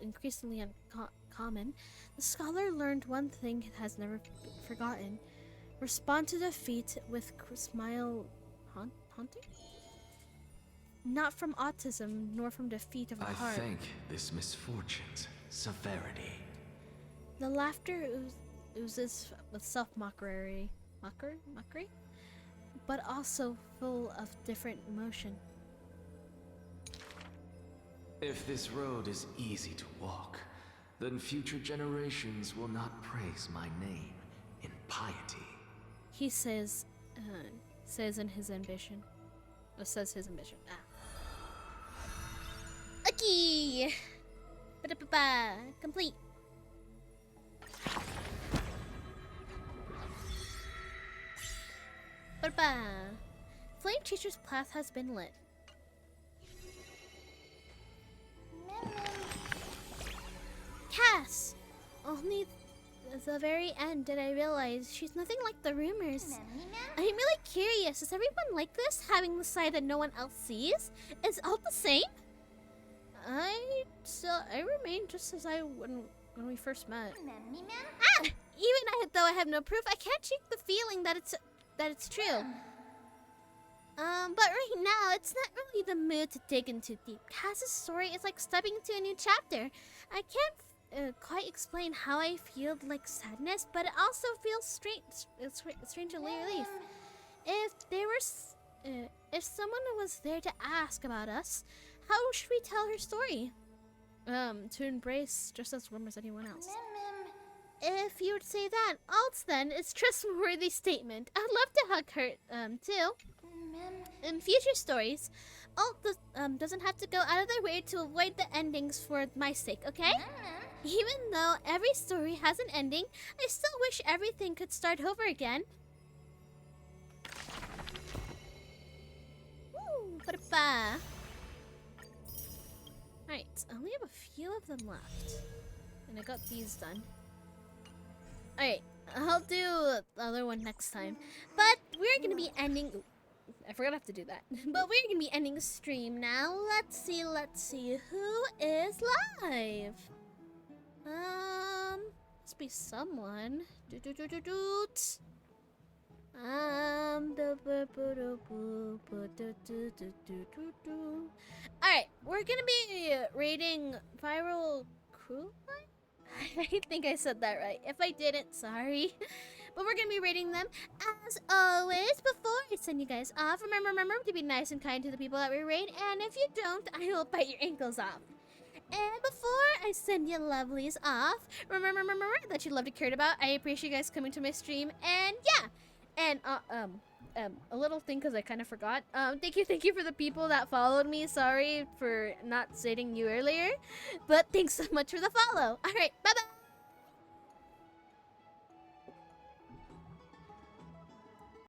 increasingly uncommon, the scholar learned one thing he has never forgotten: respond to defeat with smile. Haunting? Not from autism, nor from defeat of the heart. I think this misfortune's severity. The laughter oozes with self-mockery, but also full of different emotion. If this road is easy to walk, then future generations will not praise my name in piety. He says in his ambition. Says his ambition. Okay. Ba-da-ba-ba. Complete. Ba-da-ba. Flame Teacher's path has been lit. Cass! Only at the very end did I realize she's nothing like the rumors. I'm really curious, is everyone like this, having the side that no one else sees? Is all the same? I remain just as when we first met. Even though I have no proof, I can't shake the feeling that it's true. But right now, it's not really the mood to dig in too deep. Cass's story is like stepping into a new chapter. I can't quite explain how I feel like sadness, but it also feels strangely relief. If someone was there to ask about us, how should we tell her story? To embrace just as warm as anyone else. If you would say that, Alt then is trustworthy statement. I'd love to hug her, too. In future stories, Alt doesn't have to go out of their way to avoid the endings for my sake, okay? Even though every story has an ending, I still wish everything could start over again. Woo! Ba-da-ba. Alright, I only have a few of them left. And I got these done. Alright, I'll do the other one next time. But we're gonna be ending... Ooh, I forgot I have to do that. But we're gonna be ending the stream now. Let's see. Who is live? Must be someone. Alright, we're gonna be rating Viral Crew Line? I think I said that right. If I didn't, sorry. But we're gonna be rating them. As always, before I send you guys off, remember to be nice and kind to the people that we rate, and if you don't, I will bite your ankles off. And before I send you lovelies off, remember that you loved and cared about. I appreciate you guys coming to my stream, and yeah. And a little thing, because I kind of forgot. Thank you for the people that followed me. Sorry for not stating you earlier, but thanks so much for the follow. All right, bye bye.